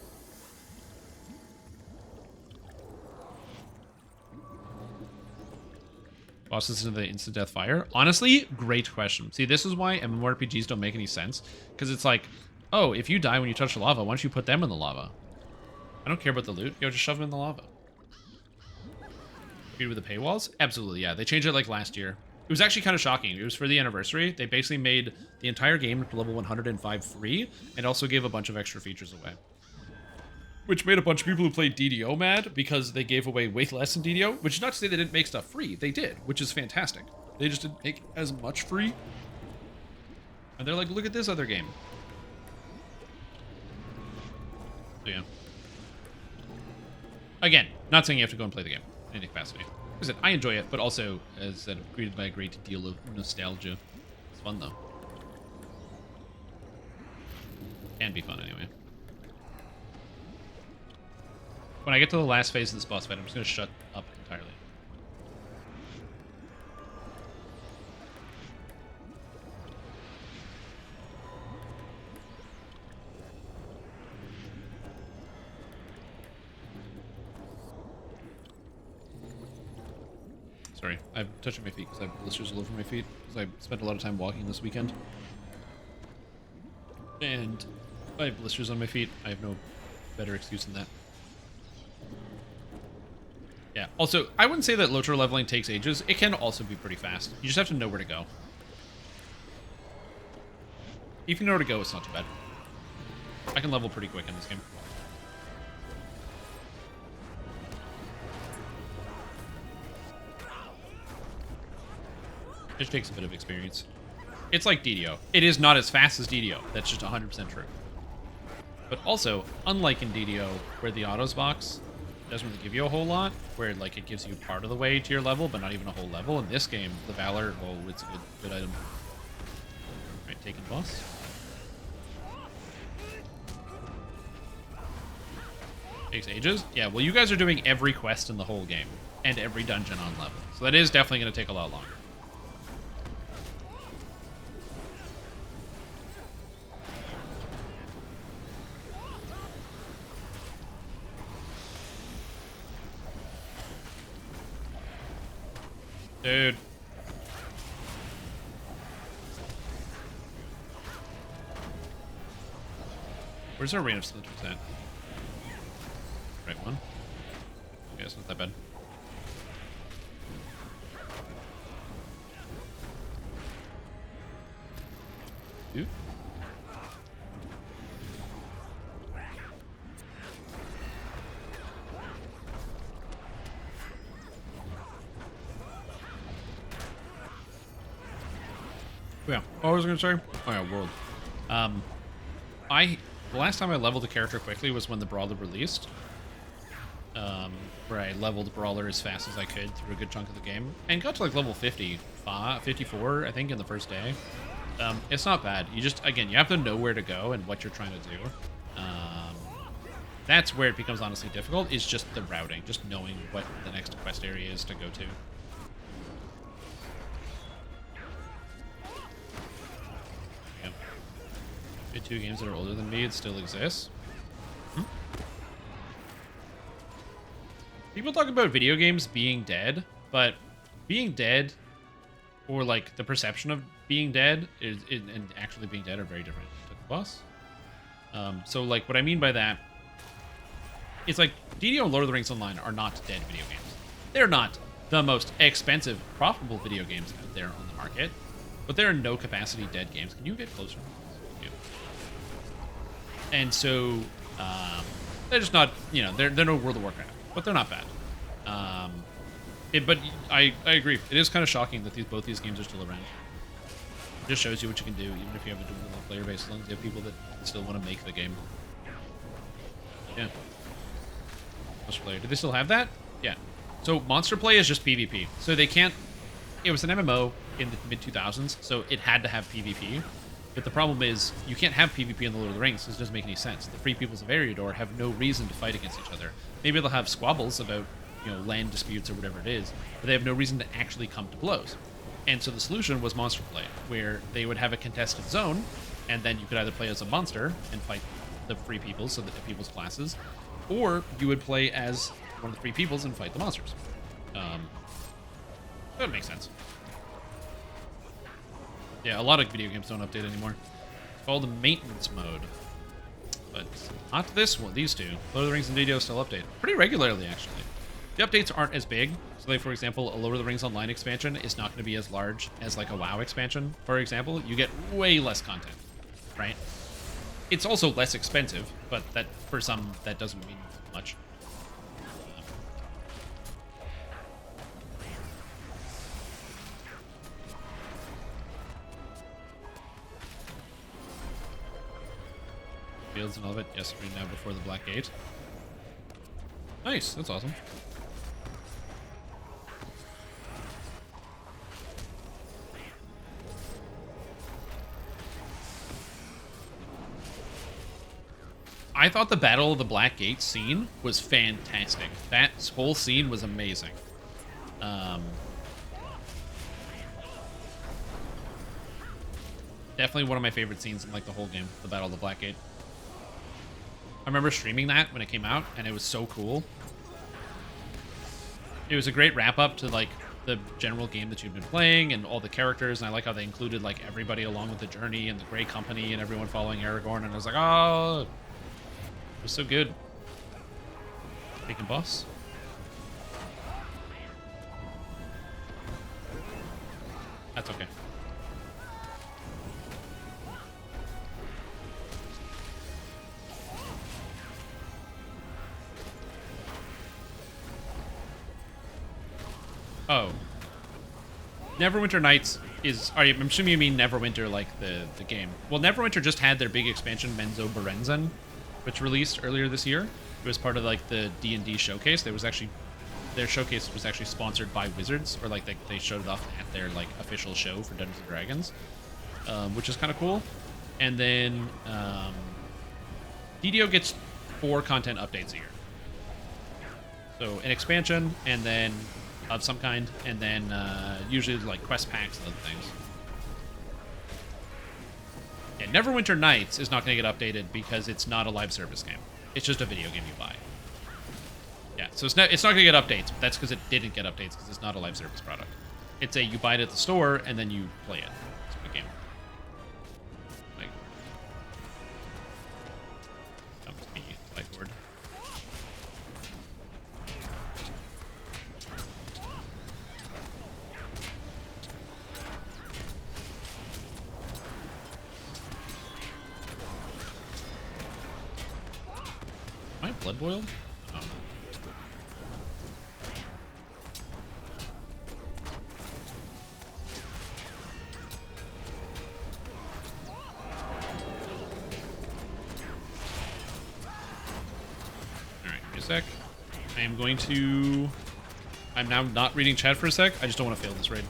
Bosses into the instant death fire? Honestly, great question. See, this is why MMORPGs don't make any sense. Because it's like, oh, if you die when you touch the lava, why don't you put them in the lava? I don't care about the loot. Yo, just shove them in the lava. Agree with the paywalls? Absolutely, yeah. They changed it like last year. It was actually kind of shocking. It was for the anniversary. They basically made the entire game to level 105 free, and also gave a bunch of extra features away. Which made a bunch of people who played DDO mad, because they gave away way less in DDO, which is not to say they didn't make stuff free. They did, which is fantastic. They just didn't make as much free. And they're like, look at this other game. So yeah. Again, not saying you have to go and play the game in any capacity. Like I said, I enjoy it, but also, as I said, greeted by a great deal of nostalgia. It's fun, though. Can be fun, anyway. When I get to the last phase of this boss fight, I'm just going to shut up entirely. Sorry, I'm touching my feet because I have blisters all over my feet because I spent a lot of time walking this weekend. And I have blisters on my feet. I have no better excuse than that. Yeah, also, I wouldn't say that Lotro leveling takes ages. It can also be pretty fast. You just have to know where to go. If you know where to go, it's not too bad. I can level pretty quick in this game. It just takes a bit of experience. It's like DDO. It is not as fast as DDO. That's just 100% true. But also, unlike in DDO, where the autos box, doesn't really give you a whole lot, where like it gives you part of the way to your level, but not even a whole level. In this game, the Valor, well, it's a good item. All right, taking boss. Takes ages. Yeah, well, you guys are doing every quest in the whole game and every dungeon on level, so that is definitely going to take a lot longer. Dude. Where's our Reign of Splinters at? Right one. Okay, it's not that bad. Dude. Yeah. What was I gonna say? Oh yeah, world. The last time I leveled a character quickly was when the Brawler released. Where I leveled Brawler as fast as I could through a good chunk of the game. And got to like level 54, I think, in the first day. It's not bad. You just, again, you have to know where to go and what you're trying to do. That's where it becomes honestly difficult, is just the routing. Just knowing what the next quest area is to go to. Two games that are older than me, it still exists. People talk about video games being dead, but being dead, or like the perception of being dead, and actually being dead are very different. Took the boss. So like what I mean by that, it's like DDO and Lord of the Rings Online are not dead video games. They're not the most expensive, profitable video games out there on the market, but they're no capacity dead games. Can you get closer? And so, they're just not, you know, they're no World of Warcraft, but they're not bad. But I agree. It is kind of shocking that both these games are still around. It just shows you what you can do, even if you have a dwindling player base, as long as you have people that still want to make the game. Yeah. Monster Player. Do they still have that? Yeah. So Monster Play is just PvP. So they can't... It was an MMO in the mid-2000s, so it had to have PvP. But the problem is, you can't have PvP in the Lord of the Rings, because it doesn't make any sense. The free peoples of Eriador have no reason to fight against each other. Maybe they'll have squabbles about, you know, land disputes or whatever it is, but they have no reason to actually come to blows. And so the solution was Monster Play, where they would have a contested zone, and then you could either play as a monster and fight the free peoples, so the people's classes, or you would play as one of the free peoples and fight the monsters. That would make sense. Yeah, a lot of video games don't update anymore. It's called the maintenance mode. But not this one, these two. Lord of the Rings and DDO still update. Pretty regularly, actually. The updates aren't as big. So, like, for example, a Lord of the Rings Online expansion is not going to be as large as, like, a WoW expansion, for example. You get way less content, right? It's also less expensive, but that for some, that doesn't mean much. Fields and all of it. Yes, green now before the Black Gate. Nice, that's awesome. I thought the Battle of the Black Gate scene was fantastic. That whole scene was amazing. Definitely one of my favorite scenes in like the whole game, the Battle of the Black Gate. I remember streaming that when it came out, and it was so cool. It was a great wrap-up to, like, the general game that you've been playing, and all the characters, and I like how they included, like, everybody along with the journey, and the Grey Company, and everyone following Aragorn, and I was like, oh! It was so good. Taking boss. That's okay. Oh. Neverwinter Nights is... I'm assuming you mean Neverwinter, like the game. Well, Neverwinter just had their big expansion, Menzo Berenzan, which released earlier this year. It was part of like the D&D showcase. There was actually their showcase was actually sponsored by Wizards, or like they showed it off at their like official show for Dungeons and Dragons, which is kind of cool. And then DDO gets 4 content updates a year. So an expansion, and then of some kind, and then usually like quest packs and other things. Yeah, Neverwinter Nights is not going to get updated because it's not a live service game. It's just a video game you buy. Yeah, so it's not going to get updates, but that's because it didn't get updates because it's not a live service product. It's a you buy it at the store and then you play it. It's a good game. Like, come to me, Whiteboard. Am I blood boiled? Oh. Alright, give me a sec. I am going to... I'm now not reading chat for a sec. I just don't want to fail this raid.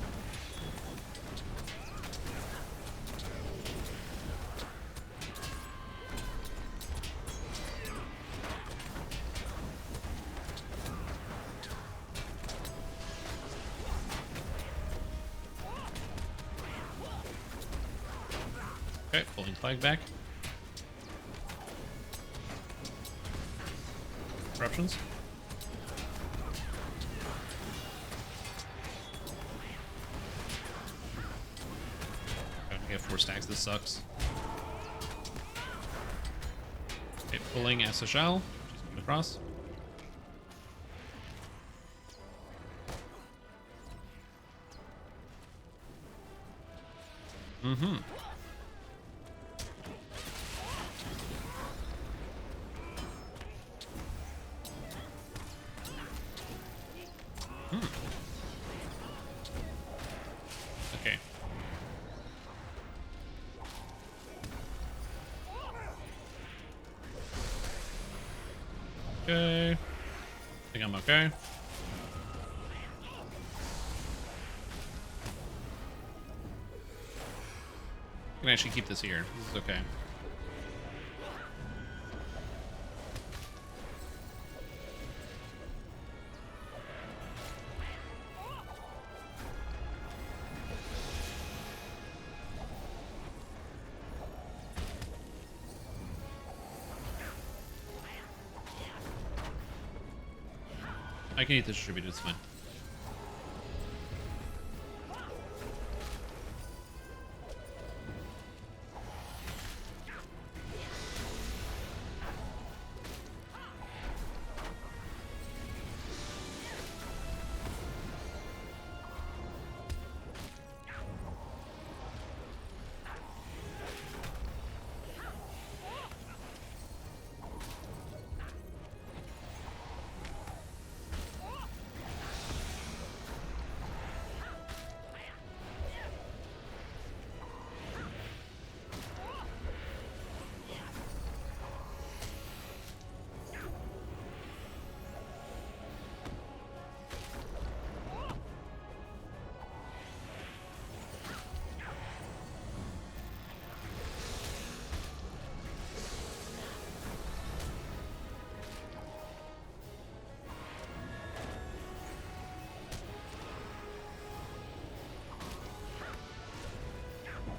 Okay, pulling flag back. Corruptions. Gotta get 4 stacks, this sucks. Okay, pulling SSL. She's coming across. Mm-hmm. Okay. Okay. I think I'm okay. I can actually keep this here. This is okay. I can eat this distributed, it's fine.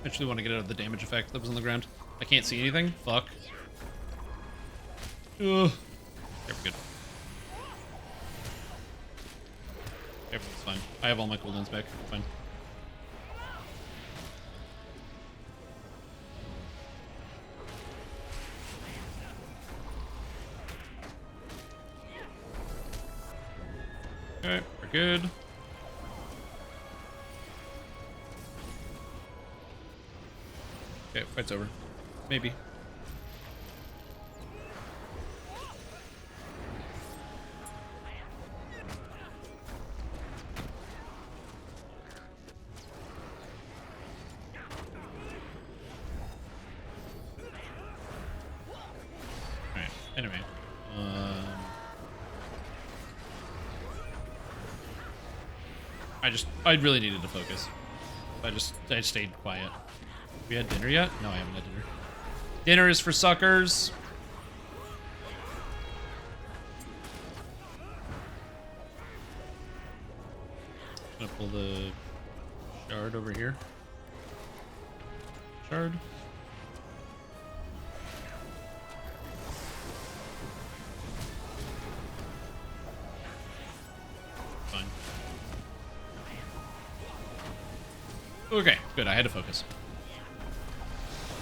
I actually want to get out of the damage effect that was on the ground. I can't see anything. Fuck. Ugh. Okay, we're good. Everything's fine. I have all my cooldowns back. Fine. Okay, we're good. Okay, fight's over. Maybe. Alright, anyway. Um, I really needed to focus. I stayed quiet. We had dinner yet? No, I haven't had dinner. Dinner is for suckers. Gonna pull the shard over here. Shard. Fine. Okay, good. I had to focus.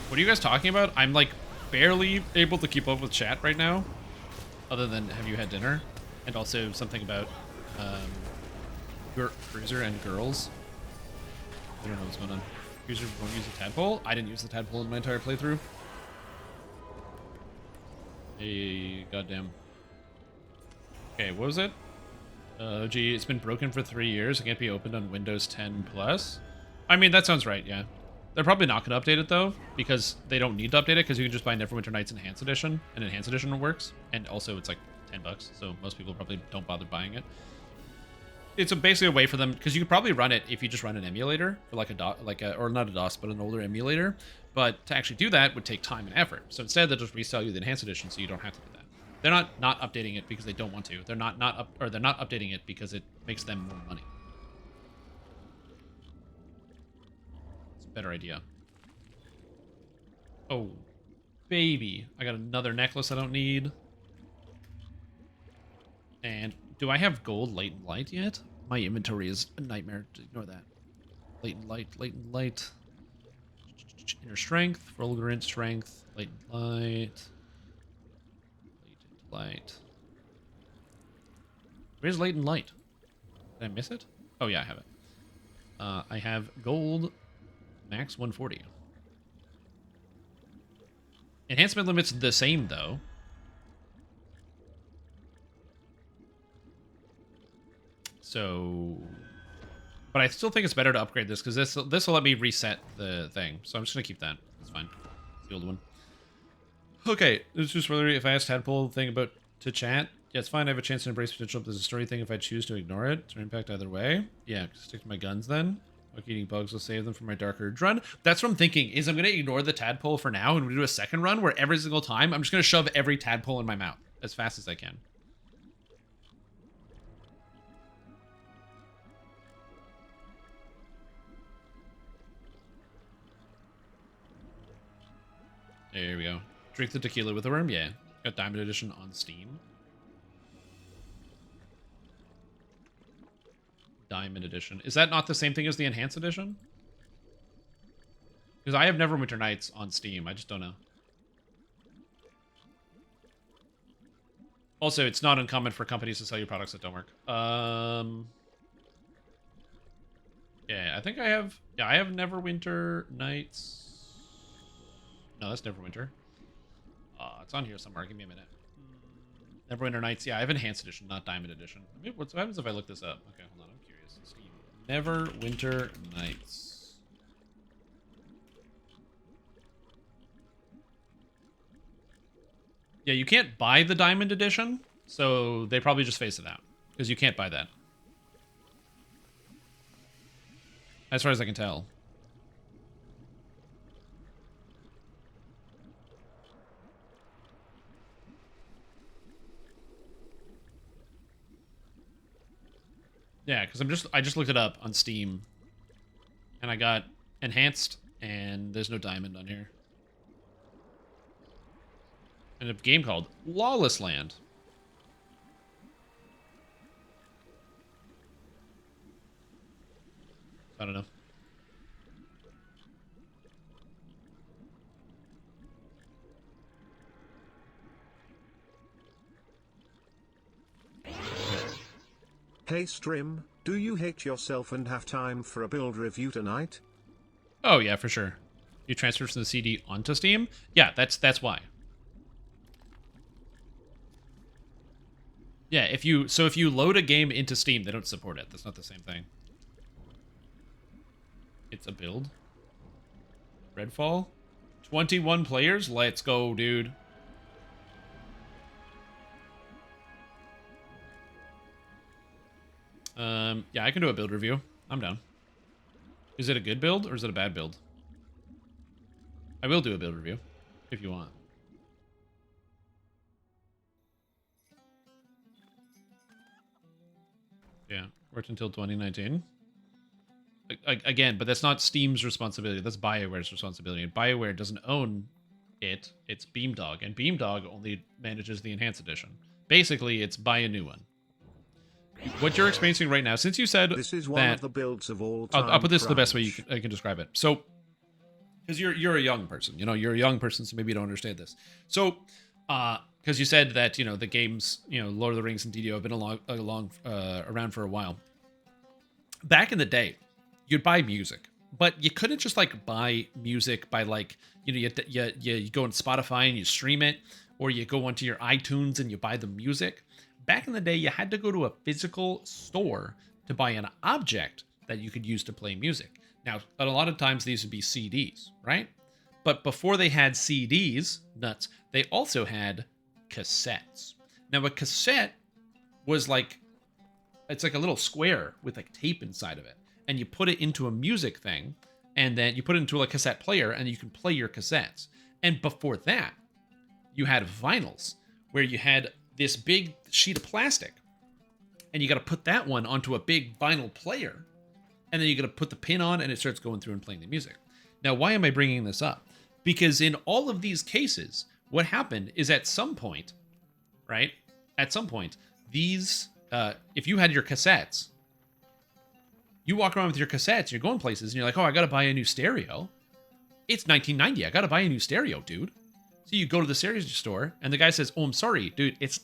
What are you guys talking about? I'm like barely able to keep up with chat right now. Other than have you had dinner? And also something about Cruiser and girls. I don't know what's going on. Cruiser won't use the tadpole? I didn't use the tadpole in my entire playthrough. Hey, goddamn. Okay, what was it? Gee, it's been broken for 3 years. It can't be opened on Windows 10 Plus. I mean, that sounds right, yeah. They're probably not going to update it, though, because they don't need to update it, because you can just buy Neverwinter Nights Enhanced Edition, and Enhanced Edition works, and also it's like $10, so most people probably don't bother buying it. It's basically a way for them, because you could probably run it if you just run an emulator, or or not a DOS, but an older emulator, but to actually do that would take time and effort. So instead, they'll just resell you the Enhanced Edition, so you don't have to do that. They're not updating it because they don't want to. They're not updating it because it makes them more money. It's a better idea. Oh, baby. I got another necklace I don't need. And do I have gold latent light yet? My inventory is a nightmare. Ignore that. Latent light. Inner strength, fulgurant strength, latent light. Where's latent light? Did I miss it? Oh yeah, I have it. I have gold, max 140. Enhancement limit's the same though. So, but I still think it's better to upgrade this because this will let me reset the thing. So I'm just gonna keep that. It's fine. It's the old one. Okay, it's just whether if I ask Tadpole thing about to chat, yeah, it's fine. I have a chance to embrace potential if there's a story thing if I choose to ignore it. It's an impact either way. Yeah, stick to my guns then. Like eating bugs will save them for my Dark Urge run. That's what I'm thinking, is I'm going to ignore the Tadpole for now and we do a second run where every single time I'm just going to shove every Tadpole in my mouth as fast as I can. There we go. Drink the tequila with a worm? Yeah. Got Diamond Edition on Steam. Diamond Edition. Is that not the same thing as the Enhanced Edition? Because I have Neverwinter Nights on Steam. I just don't know. Also, it's not uncommon for companies to sell you products that don't work. Yeah, I think I have... Yeah, I have Neverwinter Nights... No, that's Neverwinter. It's on here somewhere. Give me a minute. Neverwinter Nights. Yeah, I have Enhanced Edition, not Diamond Edition. I mean, what happens if I look this up? Okay, hold on. I'm curious. Steam. Neverwinter Nights. Yeah, you can't buy the Diamond Edition, so they probably just phased it out because you can't buy that. As far as I can tell. Yeah, because I just looked it up on Steam, and I got Enhanced, and there's no Diamond on here. And a game called Lawless Land. I don't know. Hey Strim, do you hate yourself and have time for a build review tonight? Oh yeah, for sure. You transfer from the CD onto Steam? Yeah, that's why. Yeah, if you load a game into Steam, they don't support it. That's not the same thing. It's a build. Redfall? 21 players? Let's go, dude. Yeah, I can do a build review. I'm down. Is it a good build or is it a bad build? I will do a build review if you want. Yeah, worked until 2019. Again, but that's not Steam's responsibility. That's BioWare's responsibility. And BioWare doesn't own it. It's Beamdog. And Beamdog only manages the Enhanced Edition. Basically, it's buy a new one. What you're experiencing right now, since you said this is one of the builds of all time. I'll put this the best way I can describe it. So, because you're a young person, you're a young person, so maybe you don't understand this. So, because you said that the games, Lord of the Rings and DDO have been around for a while. Back in the day, you'd buy music, but you couldn't just like buy music by like you go on Spotify and you stream it, or you go onto your iTunes and you buy the music. Back in the day, you had to go to a physical store to buy an object that you could use to play music. Now, a lot of times these would be CDs, right? But before they had CDs, nuts, they also had cassettes. Now, a cassette was it's like a little square with like tape inside of it. And you put it into a music thing, and then you put it into a cassette player, and you can play your cassettes. And before that, you had vinyls, where you had this big sheet of plastic, and you got to put that one onto a big vinyl player, and then you got to put the pin on, and it starts going through and playing the music. Now, why am I bringing this up? Because in all of these cases, what happened is at some point, right? At some point, these, if you had your cassettes, you walk around with your cassettes, you're going places, and you're like, oh, I got to buy a new stereo. It's 1990. I got to buy a new stereo, dude. So you go to the stereo store, and the guy says, oh, I'm sorry, dude, it's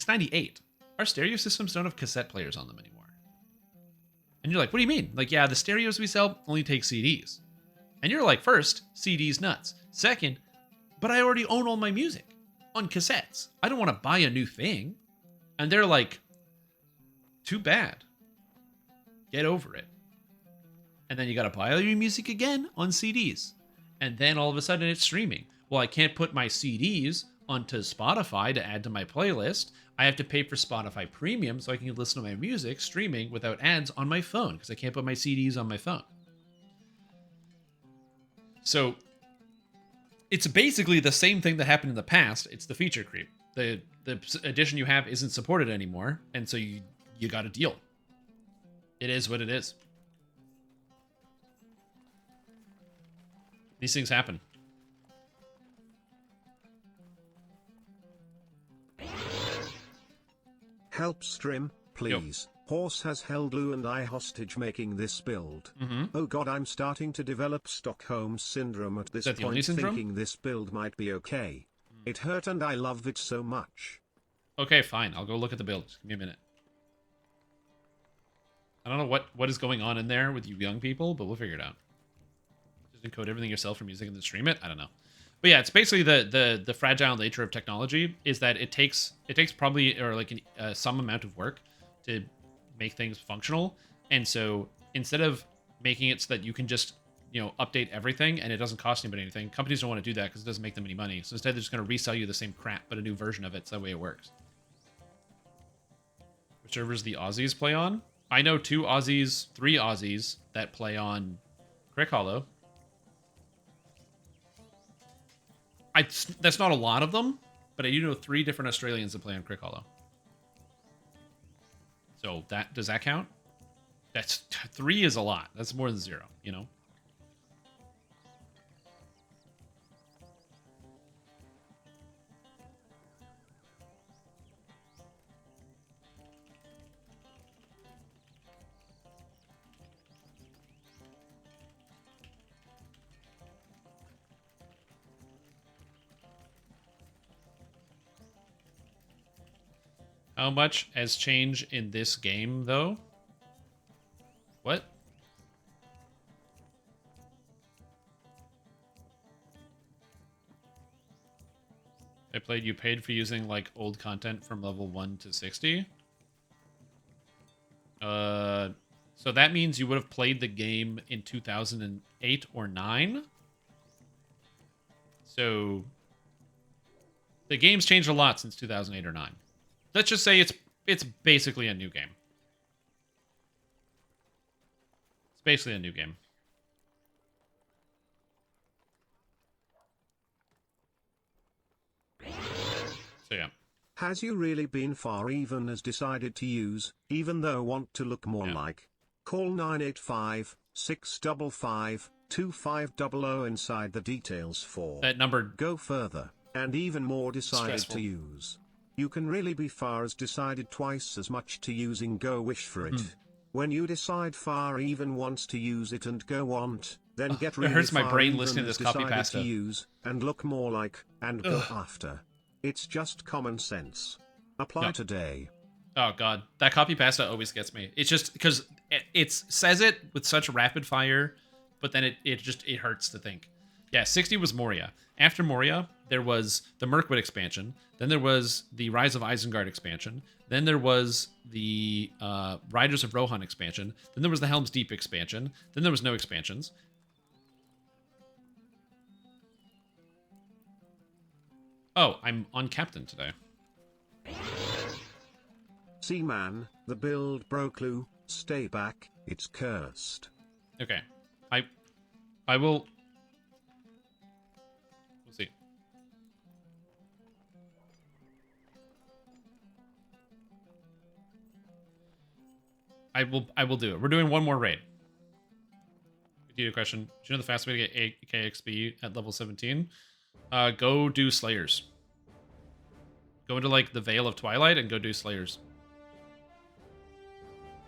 98. Our stereo systems don't have cassette players on them anymore. And you're like, what do you mean? Like, yeah, the stereos we sell only take CDs. And you're like, first, CDs nuts. Second, but I already own all my music on cassettes. I don't want to buy a new thing. And they're like, too bad. Get over it. And then you got to buy all your music again on CDs. And then all of a sudden it's streaming. Well, I can't put my CDs onto Spotify to add to my playlist. I have to pay for Spotify Premium so I can listen to my music streaming without ads on my phone because I can't put my CDs on my phone. So it's basically the same thing that happened in the past. It's the feature creep. The edition you have isn't supported anymore, and so you got to deal. It is what it is. These things happen. Help stream, please. Yo. Horse has held Lou and I hostage making this build. Oh god, I'm starting to develop Stockholm Syndrome at this point, thinking this build might be okay. It hurt and I love it so much. Okay, fine. I'll go look at the build. Just give me a minute. I don't know what is going on in there with you young people, but we'll figure it out. Just encode everything yourself for music and then stream it? I don't know. But yeah, it's basically the fragile nature of technology is that it takes probably some amount of work to make things functional. And so instead of making it so that you can just update everything and it doesn't cost anybody anything, companies don't want to do that because it doesn't make them any money. So instead they're just going to resell you the same crap but a new version of it. It's the way it works. Which servers the Aussies play on? I know 3 Aussies that play on Crick Hollow. That's not a lot of them, but I do know 3 different Australians that play on Crick Hollow. So does that count? That's 3 is a lot. That's more than 0, How much has changed in this game, though? What? You paid for using, old content from level 1 to 60? So that means you would have played the game in 2008 or 9? So the game's changed a lot since 2008 or 9. Let's just say it's basically a new game. basically a new game. So yeah. Has you really been far even as decided to use, even though want to look more like? Call 985-655-2500 inside the details for that number. Go further, and even more decided to use. You can really be far as decided twice as much to using Go wish for it. When you decide far even wants to use it and Go want, then get really it hurts my far brain even listening to as this copy decided pasta. to use, and look more like, and go after. It's just common sense. Apply today. Oh god, that copy pasta always gets me. It's just because it says it with such rapid fire, but then it hurts to think. Yeah, 60 was Moria. After Moria, there was the Mirkwood expansion. Then there was the Rise of Isengard expansion. Then there was the Riders of Rohan expansion. Then there was the Helm's Deep expansion. Then there was no expansions. Oh, I'm on Captain today. See man, the build broke Lou, stay back, it's cursed. Okay. I will... We'll see. I will do it. We're doing one more raid. Do you a question? Do you know the fastest way to get 8k XP at level 17? Go do Slayers. Go into like the Veil of Twilight and go do Slayers.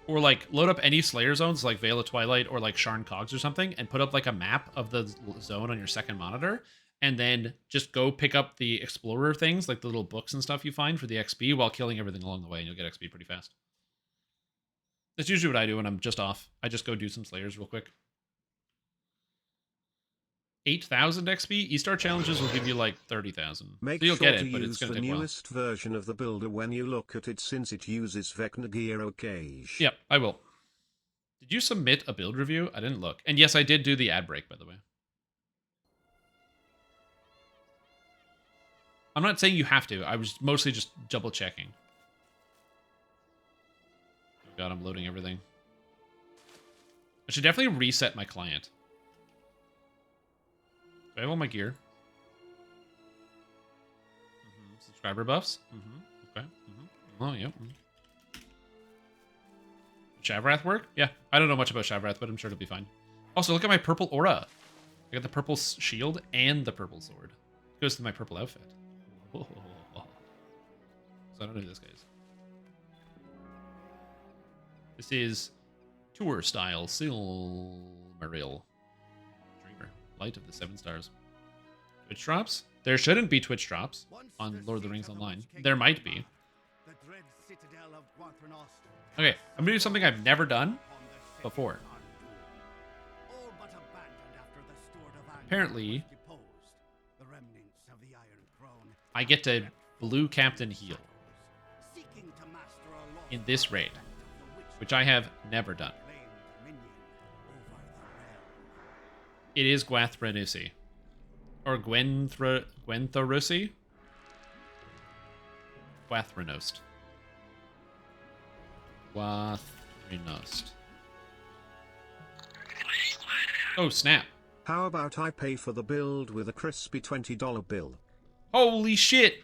Or like load up any Slayer zones like Veil of Twilight or like Sharn Cogs or something and put up like a map of the zone on your second monitor. And then just go pick up the Explorer things, like the little books and stuff you find for the XP while killing everything along the way, and you'll get XP pretty fast. That's usually what I do when I'm just off. I just go do some Slayers real quick. 8,000 XP? E-Star challenges will give you like 30,000. Make so you'll sure get to it, but use it's going the to take a while. newest version of the builder when you look at it since it uses Vecnagiro Cage. Yep, I will. Did you submit a build review? I didn't look. And yes, I did do the ad break, by the way. I'm not saying you have to. I was mostly just double checking. Oh god, I'm loading everything. I should definitely reset my client. Do I have all my gear? Subscriber buffs? Okay. Oh, yeah. Shavrath work? Yeah. I don't know much about Shavrath, but I'm sure it'll be fine. Also, look at my purple aura. I got the purple shield and the purple sword. It goes to my purple outfit. So I don't know who this guy is. This is Tour Style Silmaril. Dreamer. Light of the 7 stars. Twitch drops? There shouldn't be Twitch drops on Lord of the Rings Online. There might be. Okay, I'm gonna do something I've never done before. Apparently, I get to blue captain heal in this raid, which I have never done. It is Gwathrenost. Or Gwentherusi? Gwathrenost. Gwathrenost. Oh, snap. How about I pay for the build with a crispy $20 bill? Holy shit!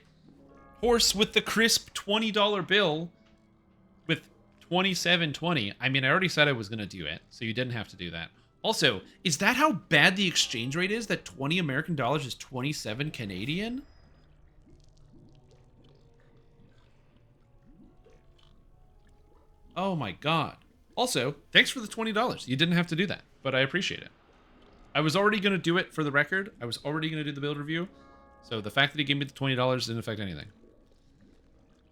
Horse with the crisp $20 bill with 2720. I mean, I already said I was going to do it, so you didn't have to do that. Also, is that how bad the exchange rate is? That 20 American dollars is 27 Canadian? Oh my god. Also, thanks for the $20. You didn't have to do that, but I appreciate it. I was already going to do it for the record. I was already going to do the build review. So the fact that he gave me the $20 didn't affect anything.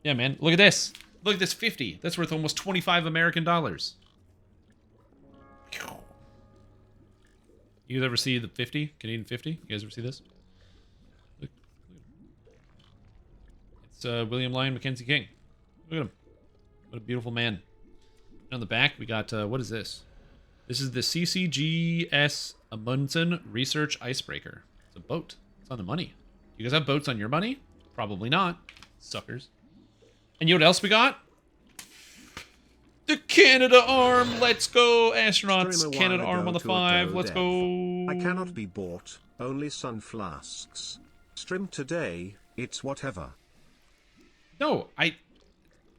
Yeah, man. Look at this. Look at this 50. That's worth almost 25 American dollars. You guys ever see the 50? Canadian 50? You guys ever see this? Look. It's William Lyon Mackenzie King. Look at him. What a beautiful man. And on the back, we got, what is this? This is the CCGS Amundsen Research Icebreaker. It's a boat. It's on the money. You guys have boats on your money? Probably not. Suckers. And you know what else we got? The Canada arm. Let's go, astronauts. Canada arm on the 5. Let's go. I cannot be bought. Only sun flasks. Stream today. It's whatever. No, I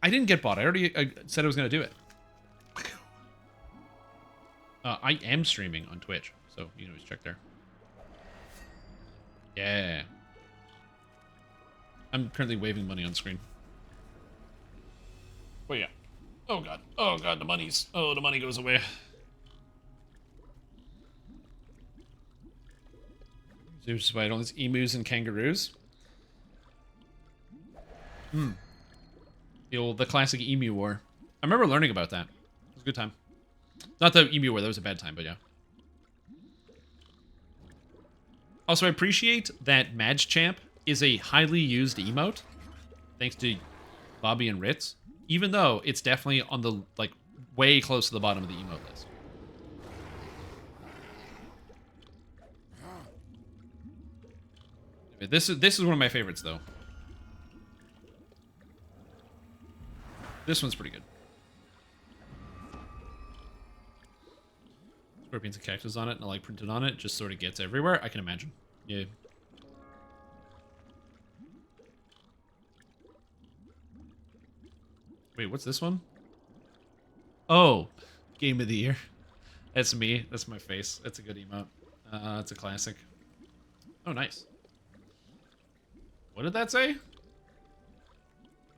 didn't get bought. I said I was gonna do it. I am streaming on Twitch, so you can always check there. Yeah. I'm currently waving money on screen. Oh yeah. Oh god. Oh god, the money's... Oh, the money goes away. Zeus fight all these emus and kangaroos. The classic emu war. I remember learning about that. It was a good time. Not the emu war, that was a bad time, but yeah. Also, I appreciate that Madge Champ is a highly used emote, thanks to Bobby and Ritz, even though it's definitely on the, like, way close to the bottom of the emote list. This is one of my favorites, though. This one's pretty good. Scorpions and cactus on it, and I like printed on it. Just sort of gets everywhere. I can imagine. Yeah. Wait, what's this one? Oh, game of the year. That's me. That's my face. That's a good emote. It's a classic. Oh, nice. What did that say? I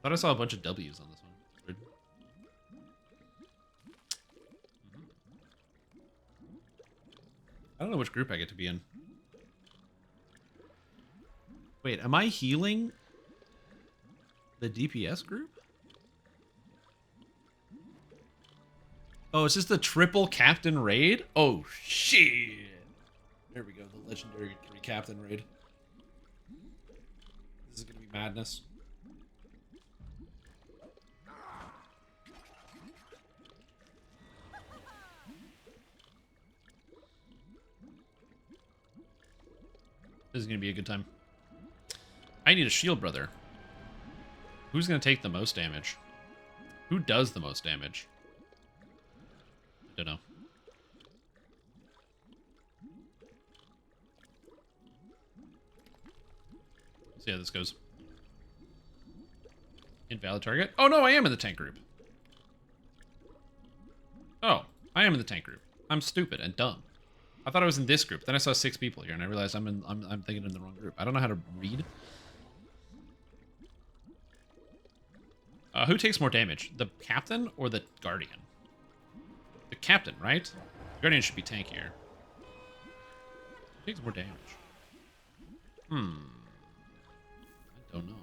thought I saw a bunch of W's on this one. Weird. I don't know which group I get to be in. Wait, am I healing the DPS group? Oh, it's just the triple captain raid? Oh, shit. There we go, the legendary 3 captain raid. This is gonna be madness. This is gonna be a good time. I need a shield brother. Who's gonna take the most damage? Who does the most damage? I don't know. See how this goes. Invalid target. Oh no, I am in the tank group. Oh, I am in the tank group. I'm stupid and dumb. I thought I was in this group. Then I saw 6 people here, and I realized I'm thinking in the wrong group. I don't know how to read. Who takes more damage, the captain or the guardian? The captain, right? The guardian should be tankier. Who takes more damage? I don't know.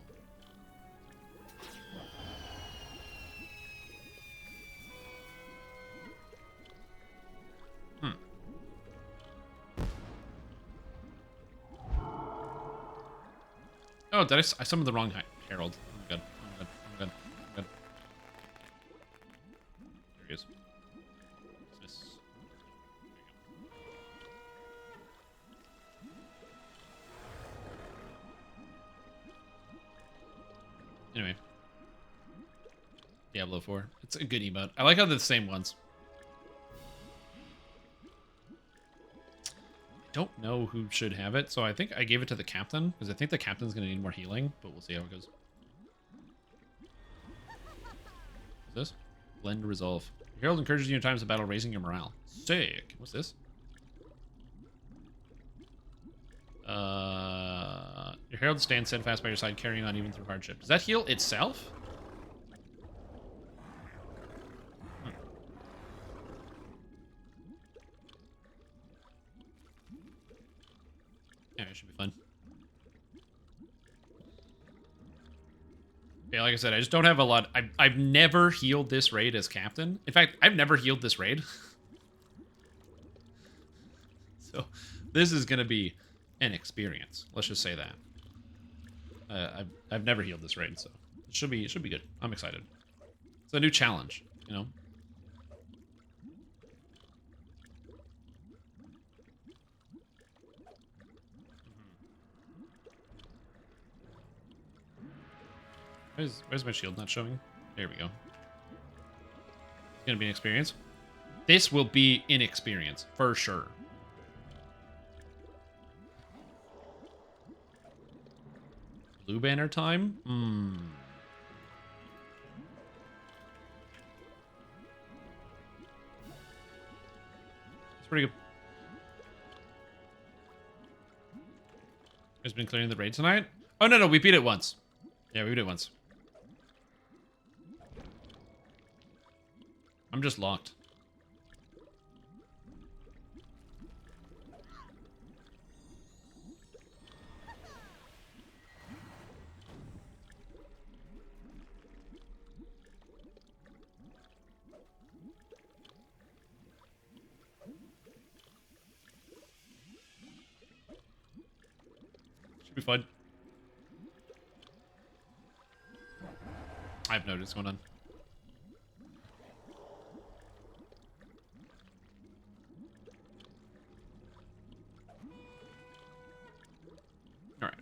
Oh, did I summoned the wrong herald? I'm good. I'm good. I'm good. I'm good. There he is. What's this? There you go. Anyway. Diablo 4. It's a good emote. I like how they're the same ones. Don't know who should have it, so I think I gave it to the captain, because I think the captain's going to need more healing, but we'll see how it goes. What's this? Blend Resolve. Your herald encourages you in times of battle, raising your morale. Sick. What's this? Your herald stands steadfast by your side, carrying on even through hardship. Does that heal itself? Yeah, it should be fun. Yeah, like I said, I just don't have a lot. I've never healed this raid as captain. In fact, I've never healed this raid. So this is going to be an experience. Let's just say that. I've never healed this raid, so it should be good. I'm excited. It's a new challenge, you know. Why is my shield not showing? There we go. gonna be an experience. This will be an experience for sure. Blue banner time? It's pretty good. Has been clearing the raid tonight? Oh, no, we beat it once. Yeah, we beat it once. I'm just locked. Should be fun. I have no idea what's going on. All right.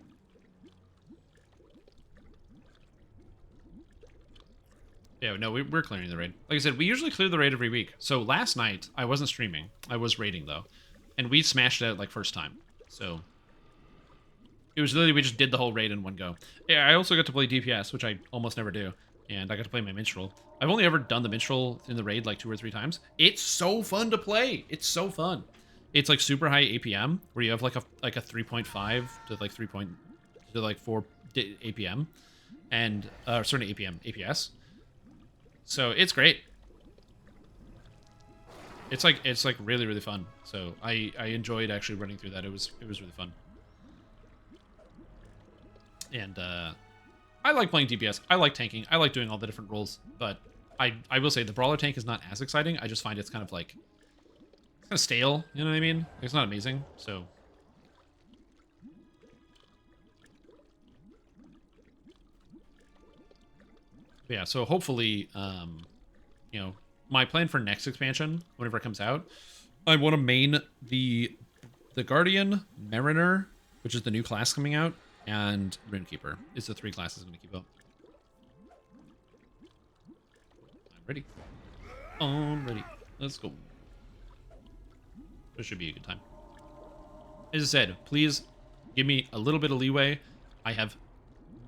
Yeah, no, we're clearing the raid. Like I said, we usually clear the raid every week. So last night, I wasn't streaming. I was raiding, though. And we smashed it out, like, first time. So it was literally, we just did the whole raid in one go. Yeah, I also got to play DPS, which I almost never do. And I got to play my minstrel. I've only ever done the minstrel in the raid like 2 or 3 times. It's so fun to play. It's so fun. It's like super high APM, where you have like a 3.5 to like 4 APM, and sorry, APM APS. So it's great. It's like really fun. So I enjoyed actually running through that. It was really fun. And I like playing DPS. I like tanking. I like doing all the different roles. But I will say the Brawler tank is not as exciting. I just find it's kind of like, it's kind of stale. You know what I mean? It's not amazing. So but yeah. So hopefully, you know, my plan for next expansion, whenever it comes out, I want to main the Guardian, Mariner, which is the new class coming out, and Runekeeper is the 3 classes I'm going to keep up. I'm ready. I'm ready. Let's go. This should be a good time. As I said, please give me a little bit of leeway. I have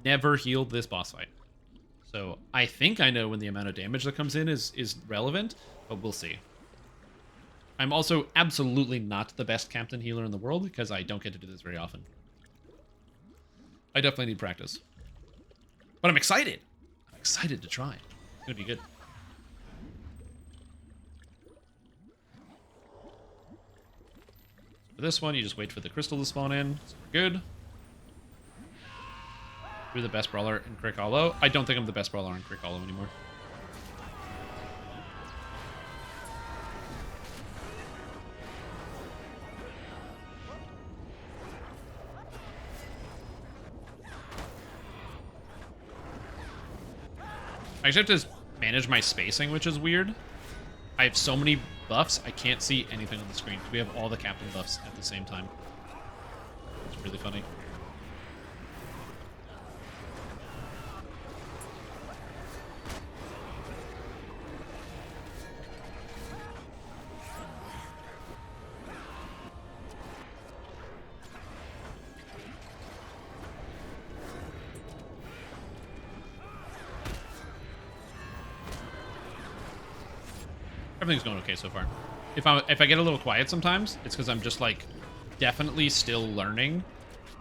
never healed this boss fight. So I think I know when the amount of damage that comes in is relevant, but we'll see. I'm also absolutely not the best captain healer in the world because I don't get to do this very often. I definitely need practice. But I'm excited. I'm excited to try. It's going to be good. For this one, you just wait for the crystal to spawn in. So we're good. You're the best brawler in Crick Hollow. I don't think I'm the best brawler in Crick Hollow anymore. I actually have to manage my spacing, which is weird. I have so many buffs, I can't see anything on the screen. We have all the captain buffs at the same time. It's really funny. Everything's going okay so far. If I get a little quiet sometimes, it's because I'm just like definitely still learning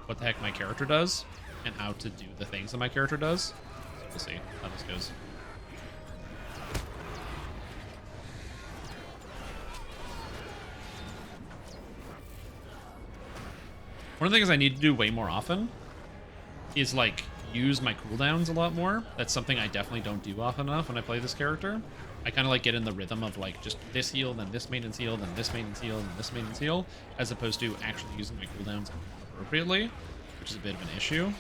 what the heck my character does and how to do the things that my character does. So we'll see how this goes. One of the things I need to do way more often is like use my cooldowns a lot more. That's something I definitely don't do often enough when I play this character. I kind of like get in the rhythm of like just this heal, then this maintenance heal, then this maintenance heal, then this maintenance heal, as opposed to actually using my cooldowns appropriately, which is a bit of an issue.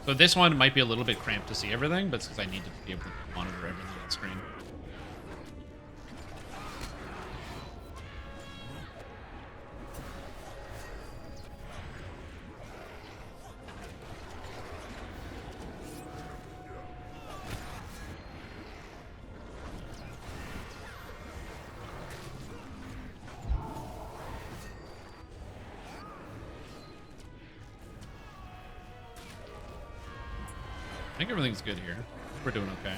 So this one might be a little bit cramped to see everything, but it's because I need to be able to monitor everything on screen. think everything's good here. We're doing okay.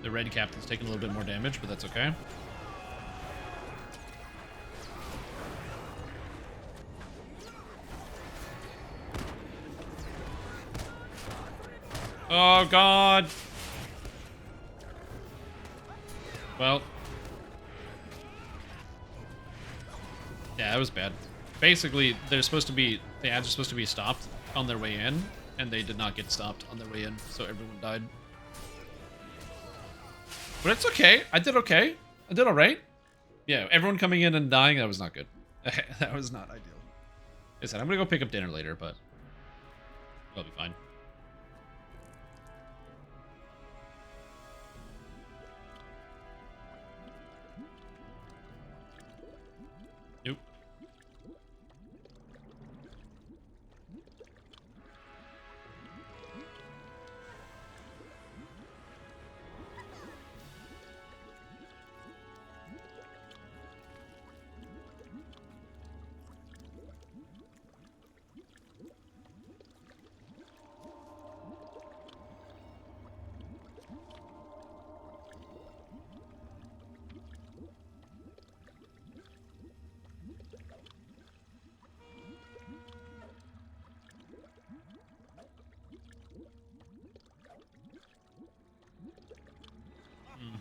The red captain's taking a little bit more damage, but that's okay. Oh, God. Well. Yeah, that was bad. Basically, they're supposed to be, the ads are supposed to be stopped on their way in, and they did not get stopped on their way in, so everyone died. But it's okay. I did okay. I did all right. Yeah, everyone coming in and dying, that was not good. That was not ideal. Like I said, I'm going to go pick up dinner later, but I'll be fine. Nope.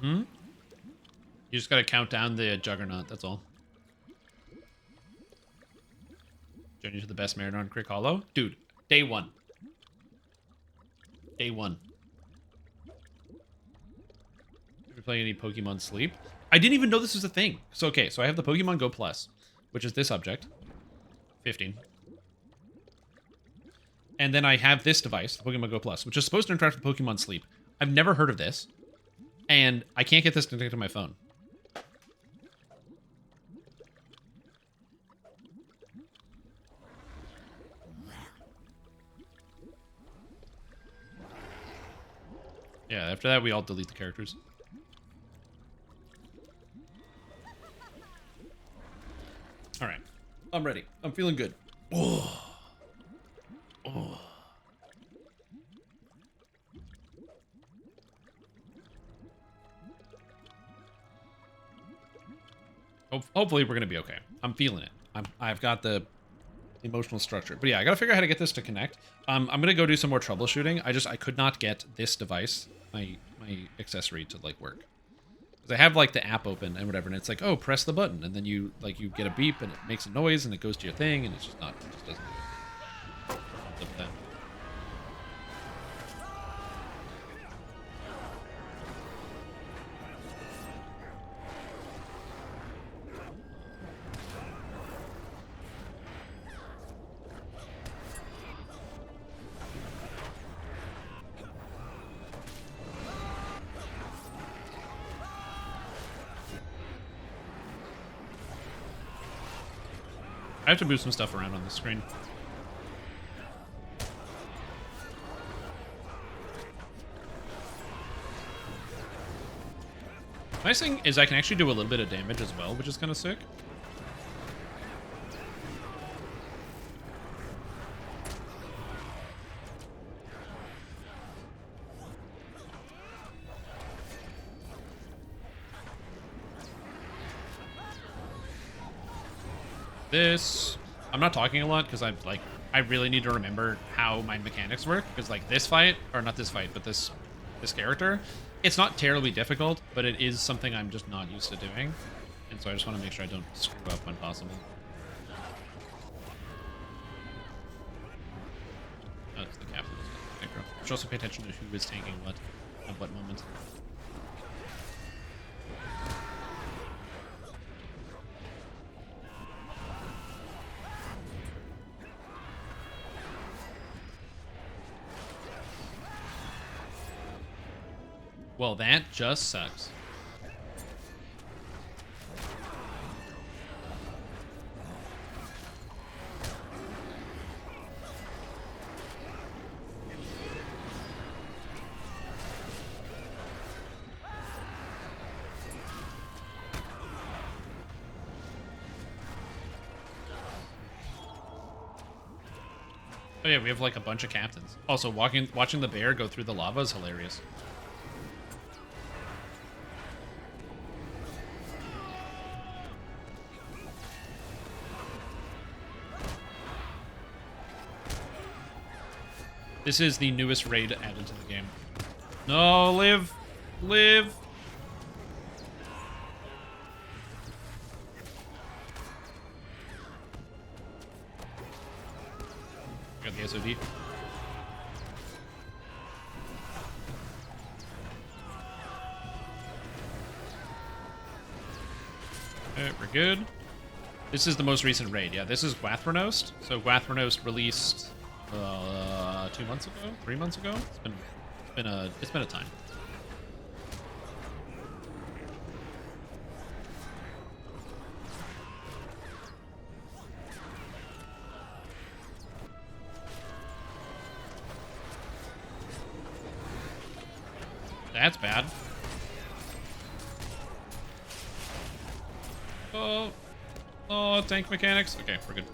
Mm-hmm. You just gotta count down the Juggernaut, that's all. Journey to the best Mariner on Crick Hollow? Dude, day one. Day one. Ever play any Pokemon Sleep? I didn't even know this was a thing. So, okay, so I have the Pokemon Go Plus, which is this object. 15. And then I have this device, the Pokemon Go Plus, which is supposed to interact with Pokemon Sleep. I've never heard of this. And I can't get this connected to my phone. Yeah, after that, we all delete the characters. All right. I'm ready. I'm feeling good. Oh. Oh. Hopefully we're going to be okay. I'm feeling it. I've got the emotional structure. But yeah, I got to figure out how to get this to connect. I'm going to go do some more troubleshooting. I could not get this device, my accessory, to like work. Because I have like the app open and whatever, and it's like, oh, press the button, and then you get a beep and it makes a noise and it goes to your thing, and it's just not, it just doesn't do it. Flip that. I have to move some stuff around on the screen. Nice thing is I can actually do a little bit of damage as well, which is kind of sick. This, I'm not talking a lot because I really need to remember how my mechanics work, because like this fight, or not this fight, but this character, it's not terribly difficult, but it is something I'm just not used to doing, and so I just want to make sure I don't screw up when possible. Oh, it's the captain. Should also pay attention to who is tanking what at what moment. Well, that just sucks. Oh yeah, we have like a bunch of captains. Also, watching the bear go through the lava is hilarious. This is the newest raid added to the game. No, live! Live! Got the SOD. Alright, we're good. This is the most recent raid. Yeah, this is Gwathrenost. So Gwathrenost released 2 months ago, 3 months ago. It's been a time. That's bad. Oh, tank mechanics. Okay, we're good.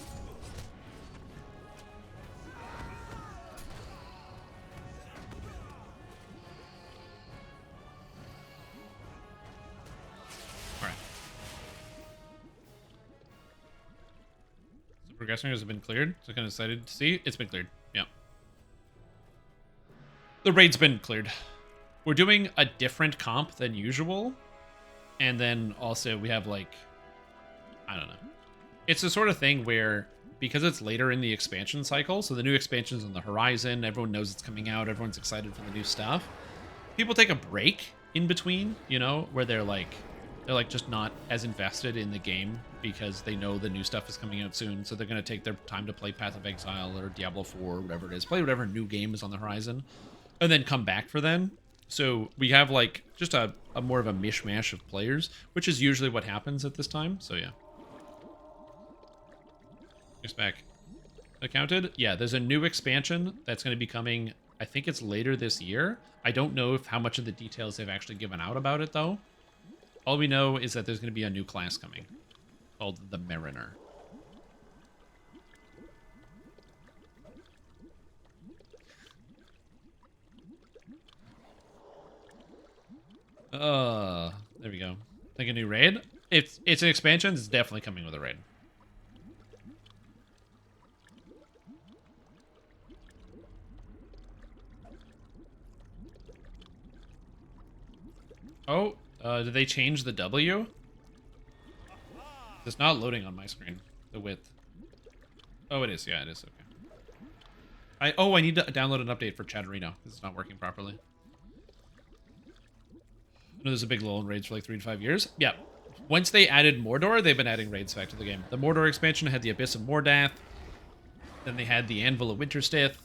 All right. So progressing has been cleared. So kind of excited to see. It's been cleared. Yeah. The raid's been cleared. We're doing a different comp than usual. And then also we have like, I don't know. It's the sort of thing where, because it's later in the expansion cycle, so the new expansion's on the horizon, everyone knows it's coming out, everyone's excited for the new stuff. People take a break in between, you know, where they're like just not as invested in the game because they know the new stuff is coming out soon, so they're going to take their time to play Path of Exile or Diablo 4 or whatever it is, play whatever new game is on the horizon, and then come back for then. So we have like just a more of a mishmash of players, which is usually what happens at this time. So yeah. Just back accounted. Yeah, there's a new expansion that's going to be coming. I think it's later this year. I don't know how much of the details they've actually given out about it though. All we know is that there's going to be a new class coming called the Mariner. There we go. Think a new raid? It's an expansion. It's definitely coming with a raid. Oh, did they change the W? It's not loading on my screen. The width. Oh, it is. Yeah, it is. Okay. I need to download an update for Chatterino. This is not working properly. I know there's a big lull in raids for like 3 to 5 years. Yeah. Once they added Mordor, they've been adding raids back to the game. The Mordor expansion had the Abyss of Mordath. Then they had the Anvil of Winterstith.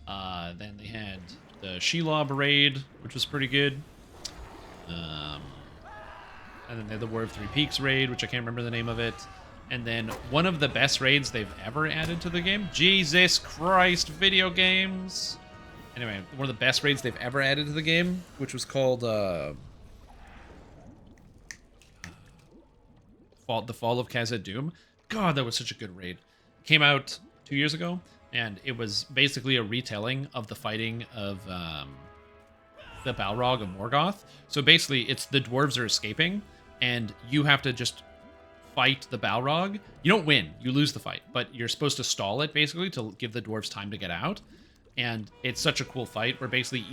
Then they had the Shelob raid, which was pretty good. And then they had the War of Three Peaks raid, which I can't remember the name of it. And then one of the best raids they've ever added to the game. Jesus Christ, video games. Anyway, one of the best raids they've ever added to the game, which was called The Fall of Khazad-dûm. God, that was such a good raid. Came out 2 years ago, and it was basically a retelling of the fighting of the Balrog of Morgoth. So basically, it's the dwarves are escaping, and you have to just fight the Balrog. You don't win, you lose the fight, but you're supposed to stall it, basically, to give the dwarves time to get out. And it's such a cool fight, where basically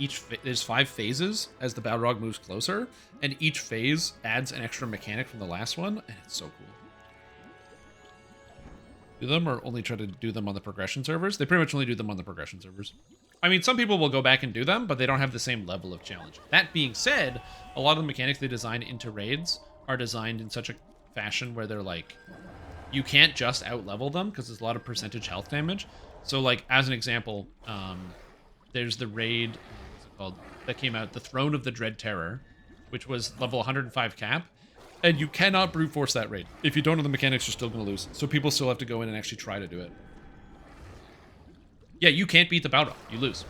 there's 5 phases as the Balrog moves closer, and each phase adds an extra mechanic from the last one, and it's so cool. Do them, or only try to do them on the progression servers? They pretty much only do them on the progression servers. I mean, some people will go back and do them, but they don't have the same level of challenge. That being said, a lot of the mechanics they design into raids are designed in such a fashion where they're like, you can't just out-level them, because there's a lot of percentage health damage. So, like, as an example, there's the raid, what's it called, that came out, the Throne of the Dread Terror, which was level 105 cap, and you cannot brute force that raid. If you don't know the mechanics, you're still going to lose. So people still have to go in and actually try to do it. Yeah, you can't beat the Balrog. You lose.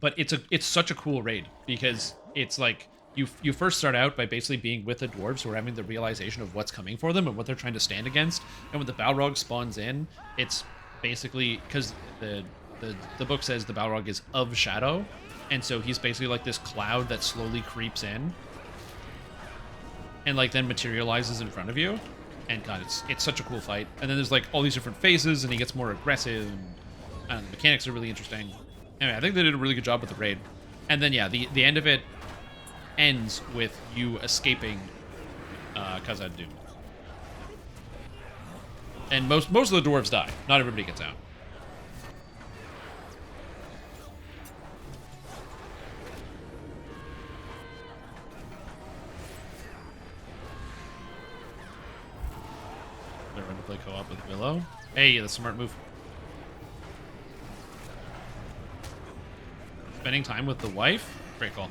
But it's such a cool raid, because it's like, you first start out by basically being with the dwarves who are having the realization of what's coming for them and what they're trying to stand against. And when the Balrog spawns in, it's basically, because the book says the Balrog is of shadow, and so he's basically like this cloud that slowly creeps in and like then materializes in front of you. And God, it's such a cool fight. And then there's like all these different phases, and he gets more aggressive. And the mechanics are really interesting. Anyway, I think they did a really good job with the raid. And then yeah, the end of it ends with you escaping Khazad Dûm. And most of the dwarves die. Not everybody gets out. They're going to play co-op with Willow. Hey, that's a smart move. Spending time with the wife? Great call.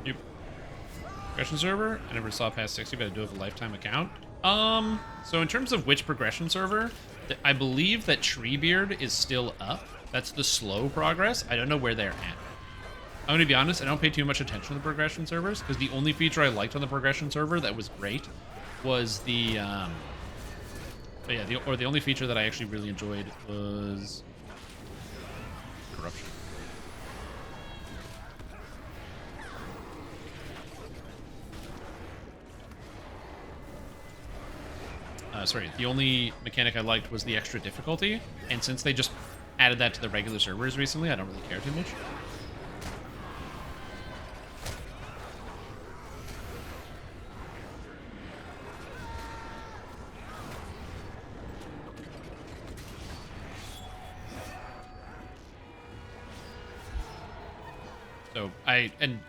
Yep. Progression server? I never saw past 60, but I do have a lifetime account. So in terms of which progression server, I believe that Treebeard is still up. That's the slow progress. I don't know where they're at. I'm going to be honest, I don't pay too much attention to the progression servers, because the only feature I liked on the progression server that was great was the only feature that I actually really enjoyed was corruption. Sorry, the only mechanic I liked was the extra difficulty, and since they just added that to the regular servers recently, I don't really care too much.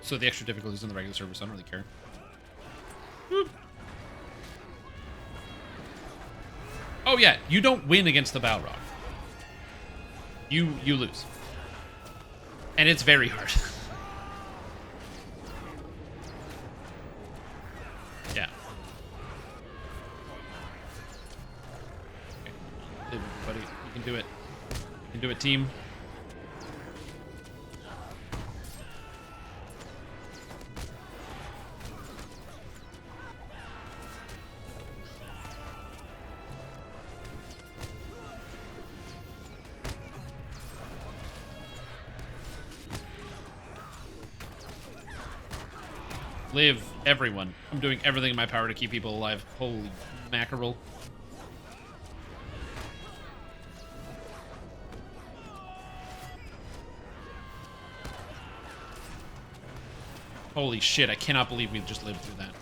So the extra difficulties in the regular servers, I don't really care. Woo. Oh yeah, you don't win against the Balrog. You lose. And it's very hard. Yeah. Okay. Everybody, you can do it. You can do it, team. Live, everyone. I'm doing everything in my power to keep people alive. Holy mackerel. Holy shit, I cannot believe we just lived through that.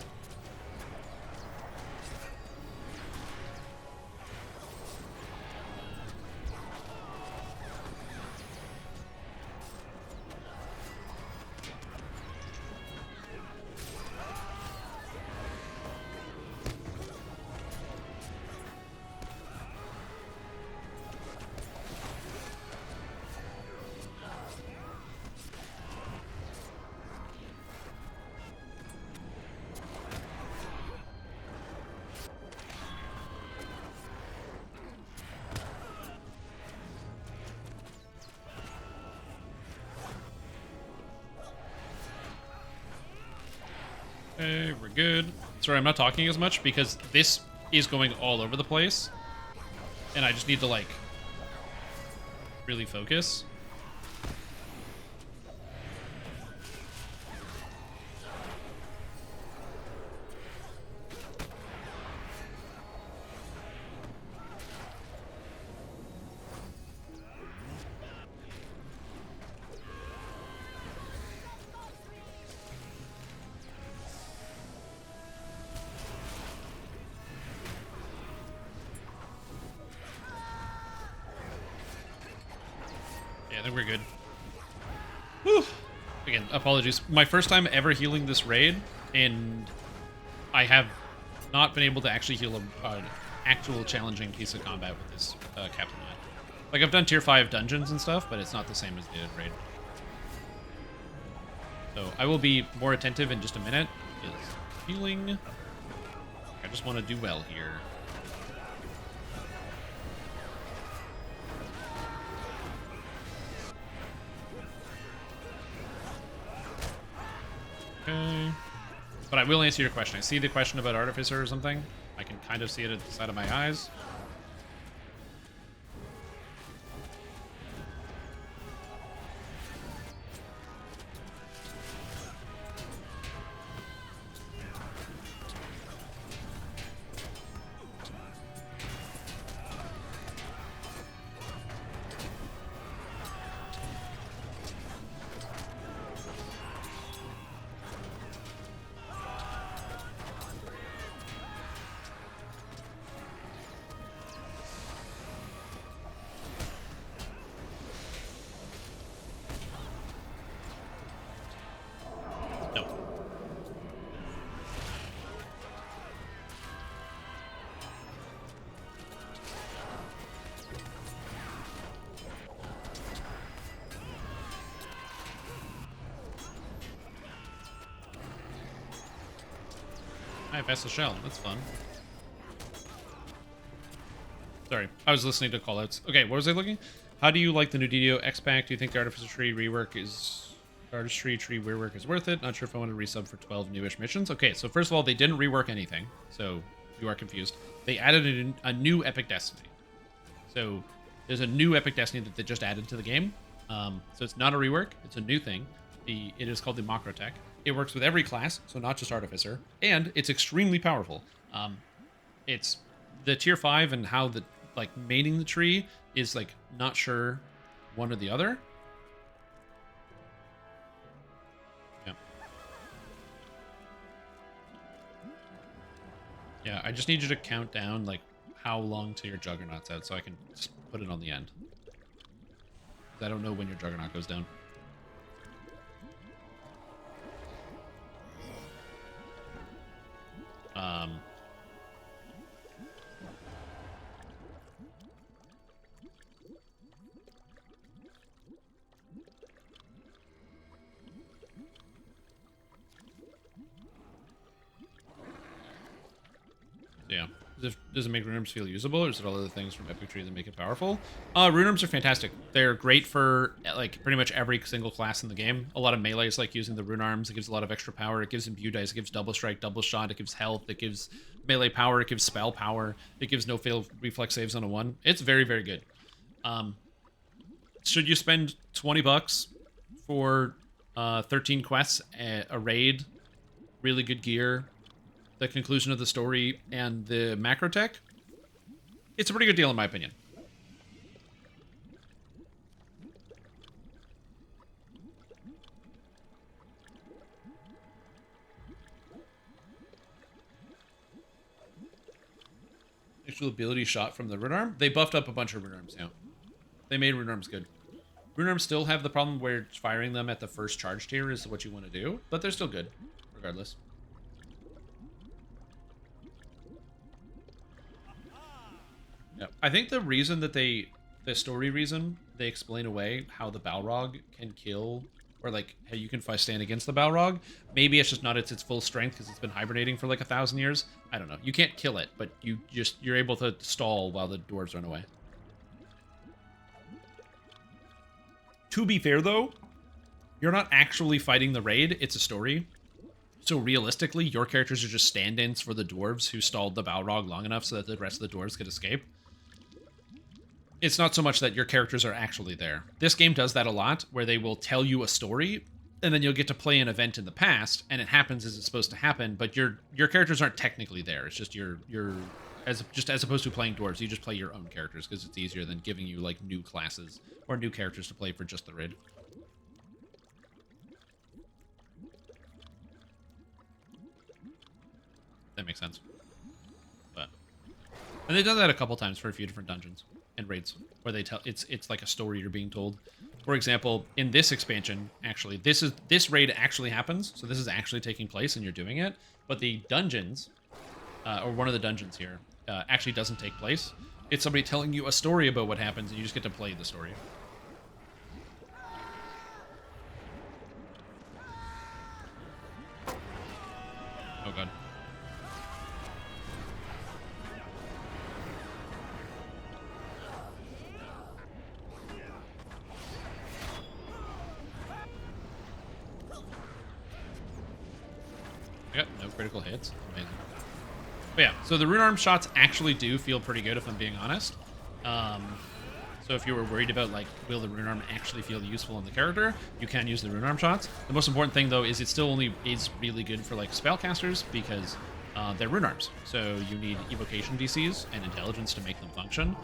Okay, we're good. Sorry, I'm not talking as much because this is going all over the place. And I just need to, like, really focus. Yeah, I think we're good. Whew. Again, apologies. My first time ever healing this raid, and I have not been able to actually heal an actual challenging piece of combat with this Captain Knight. Like, I've done tier 5 dungeons and stuff, but it's not the same as the raid. So I will be more attentive in just a minute. Is healing. I just want to do well here. Okay. But I will answer your question. I see the question about Artificer or something. I can kind of see it at the side of my eyes. I have Vessel Shell. That's fun. Sorry, I was listening to callouts. Okay, what was I looking? How do you like the new DDO X-Pack? Do you think the Artificer Tree rework is... Artistry Tree rework is worth it? Not sure if I want to resub for 12 newish missions. Okay, so first of all, they didn't rework anything. So, you are confused. They added a new Epic Destiny. So, there's a new Epic Destiny that they just added to the game. So it's not a rework. It's a new thing. It is called the Macro Tech. It works with every class, so not just Artificer, and it's extremely powerful. It's the tier 5 and how the mating the tree is not sure one or the other. Yeah. Yeah, I just need you to count down how long till your Juggernaut's out, so I can just put it on the end. I don't know when your Juggernaut goes down. Yeah. Does it make Rune feel usable, or is it all other things from Epic Tree that make it powerful? Rune are fantastic. They're great for pretty much every single class in the game. A lot of melees like using the Rune Arms. It gives a lot of extra power. It gives imbue dice. It gives double strike, double shot. It gives health. It gives melee power. It gives spell power. It gives no fail reflex saves on a 1. It's very, very good. Should you spend 20 bucks for 13 quests, a raid, really good gear, the conclusion of the story, and the macro tech? It's a pretty good deal in my opinion. Actual ability shot from the Rune Arm? They buffed up a bunch of Rune Arms now. They made Rune Arms good. Rune Arms still have the problem where firing them at the first charge tier is what you want to do, but they're still good, regardless. Yeah, I think the reason that the story reason they explain away how the Balrog can kill, or how you can stand against the Balrog, maybe it's just not at its full strength because it's been hibernating for 1,000 years. I don't know. You can't kill it, but you're able to stall while the dwarves run away. To be fair though, you're not actually fighting the raid, it's a story. So realistically, your characters are just stand-ins for the dwarves who stalled the Balrog long enough so that the rest of the dwarves could escape. It's not so much that your characters are actually there. This game does that a lot, where they will tell you a story, and then you'll get to play an event in the past, and it happens as it's supposed to happen, but your characters aren't technically there. It's just as opposed to playing dwarves, you just play your own characters, because it's easier than giving you, new classes, or new characters to play for just the raid. That makes sense. And they've done that a couple times for a few different dungeons and raids, where they tell it's like a story you're being told. For example, in this expansion, actually, this raid actually happens, so this is actually taking place and you're doing it. But the dungeons, or one of the dungeons here, actually doesn't take place. It's somebody telling you a story about what happens, and you just get to play the story. Oh god. Yep, no critical hits. Amazing. But yeah, so the rune arm shots actually do feel pretty good if I'm being honest. So if you were worried about, like, will the rune arm actually feel useful on the character, you can use the rune arm shots. The most important thing, though, is it still only is really good for, like, spellcasters because they're rune arms. So you need evocation DCs and intelligence to make them function.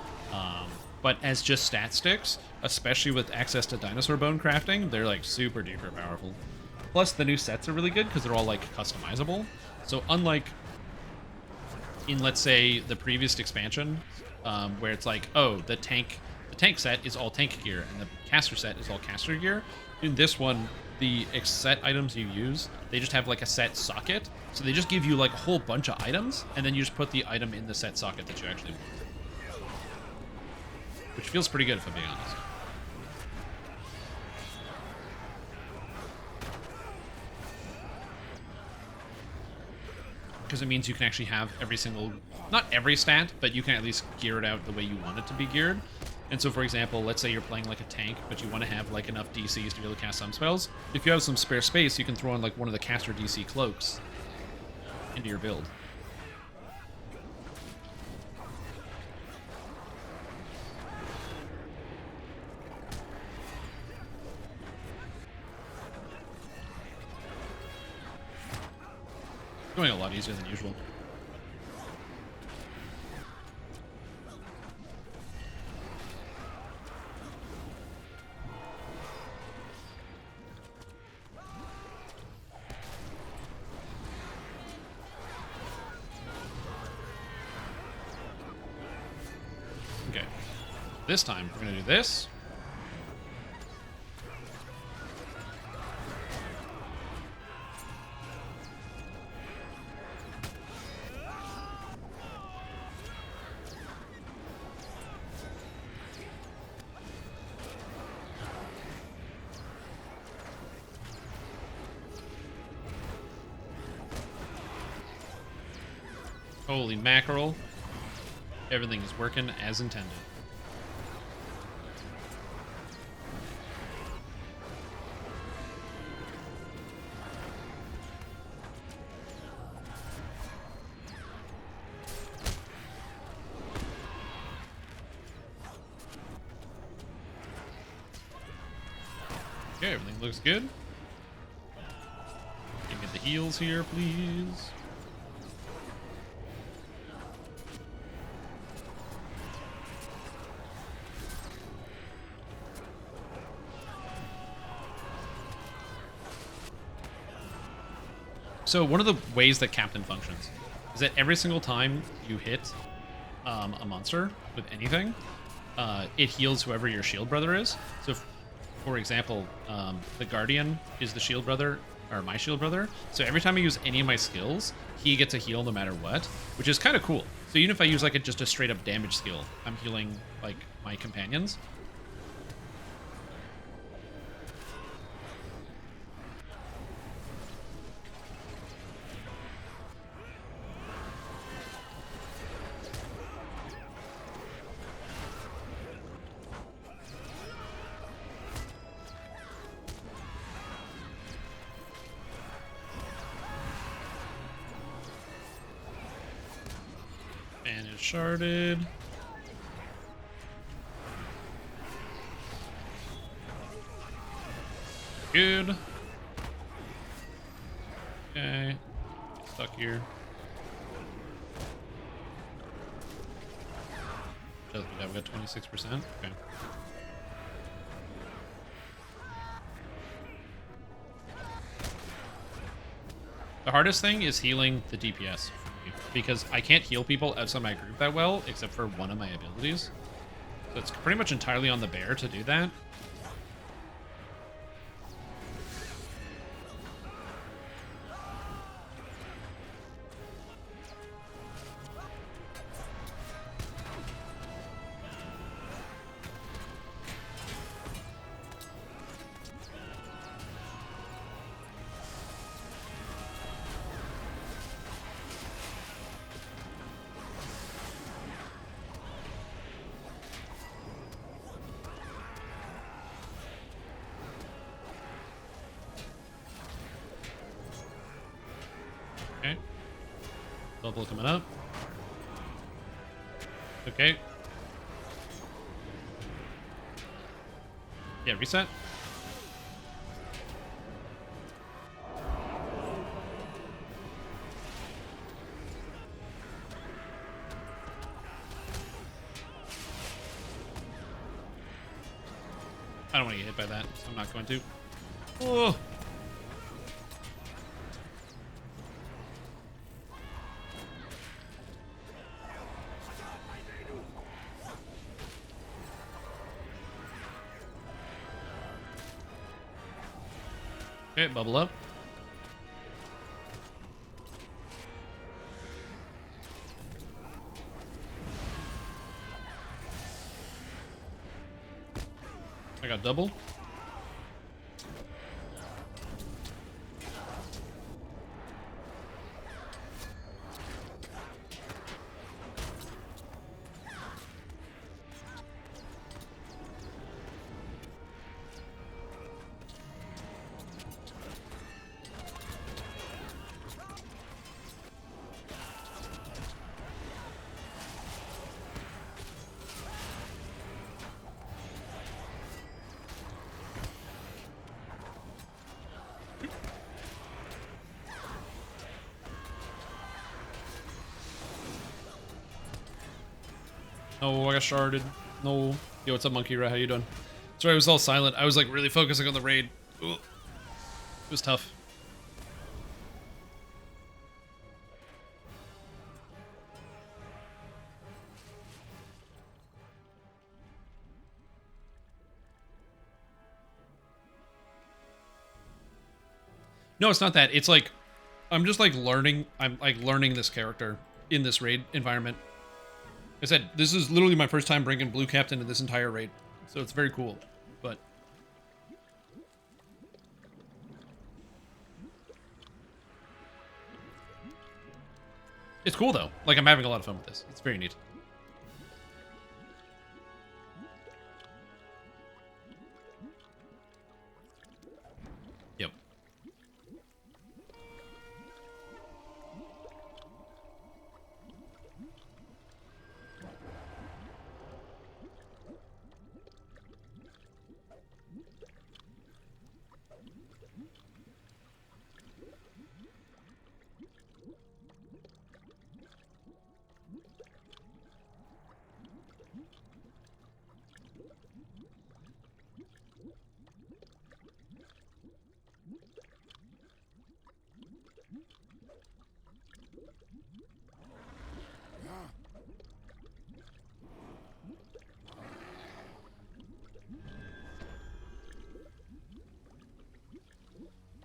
But as just stat sticks, especially with access to dinosaur bone crafting, they're, like, super duper powerful. Plus, the new sets are really good because they're all, like, customizable. So unlike in, let's say, the previous expansion, where it's like, oh, the tank set is all tank gear and the caster set is all caster gear. In this one, the set items you use, they just have like a set socket. So they just give you like a whole bunch of items, and then you just put the item in the set socket that you actually want. Which feels pretty good if I'm being honest. Because it means you can actually have every single, not every stat, but you can at least gear it out the way you want it to be geared. And so, for example, let's say you're playing like a tank, but you want to have like enough DCs to be able to cast some spells. If you have some spare space, you can throw in like one of the caster DC cloaks into your build. Going a lot easier than usual. Okay. This time, we're going to do this. Holy mackerel. Everything is working as intended. Okay, everything looks good. Give me the heals here, please. So one of the ways that Captain functions is that every single time you hit a monster with anything, it heals whoever your shield brother is. So, for example, the Guardian is the shield brother, or my shield brother. So every time I use any of my skills, he gets a heal no matter what, which is kind of cool. So even if I use like just a straight up damage skill, I'm healing like my companions. And it's sharded. Good. Okay. Stuck here. I've got 26%. Okay. The hardest thing is healing the DPS. Because I can't heal people outside my group that well, except for one of my abilities. So it's pretty much entirely on the bear to do that. Bubble coming up. Okay. Yeah, reset. I don't want to get hit by that, so I'm not going to. Oh. Okay, bubble up. I got double. No, I got sharded. No. Yo, what's up, Monkey Rat? How you doing? Sorry, I was all silent. I was like really focusing on the raid. Ugh. It was tough. No, it's not that. It's like, I'm just like learning. I'm like learning this character in this raid environment. I said, this is literally my first time bringing Blue Captain to this entire raid. So it's very cool, but... It's cool though. Like, I'm having a lot of fun with this. It's very neat. Yep.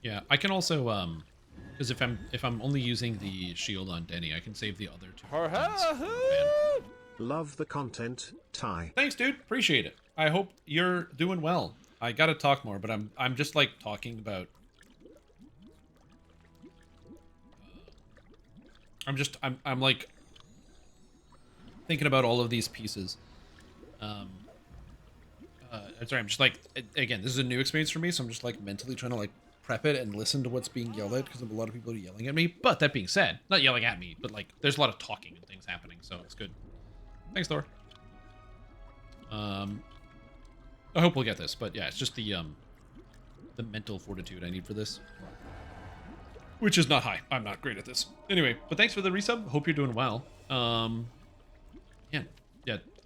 Yeah, I can also because if I'm only using the shield on Denny, I can save the other two. Love the content, Ty. Thanks, dude. Appreciate it. I hope you're doing well. I gotta talk more, but I'm just like talking about. I'm like thinking about all of these pieces. Sorry, I'm just like, again, this is a new experience for me, so I'm just like mentally trying to like prep it and listen to what's being yelled at because a lot of people are yelling at me. But that being said, not yelling at me, but like there's a lot of talking and things happening, so it's good. Thanks, Thor. I hope we'll get this, but yeah, it's just the mental fortitude I need for this, which is not high. I'm not great at this. Anyway, but thanks for the resub. Hope you're doing well. Yeah.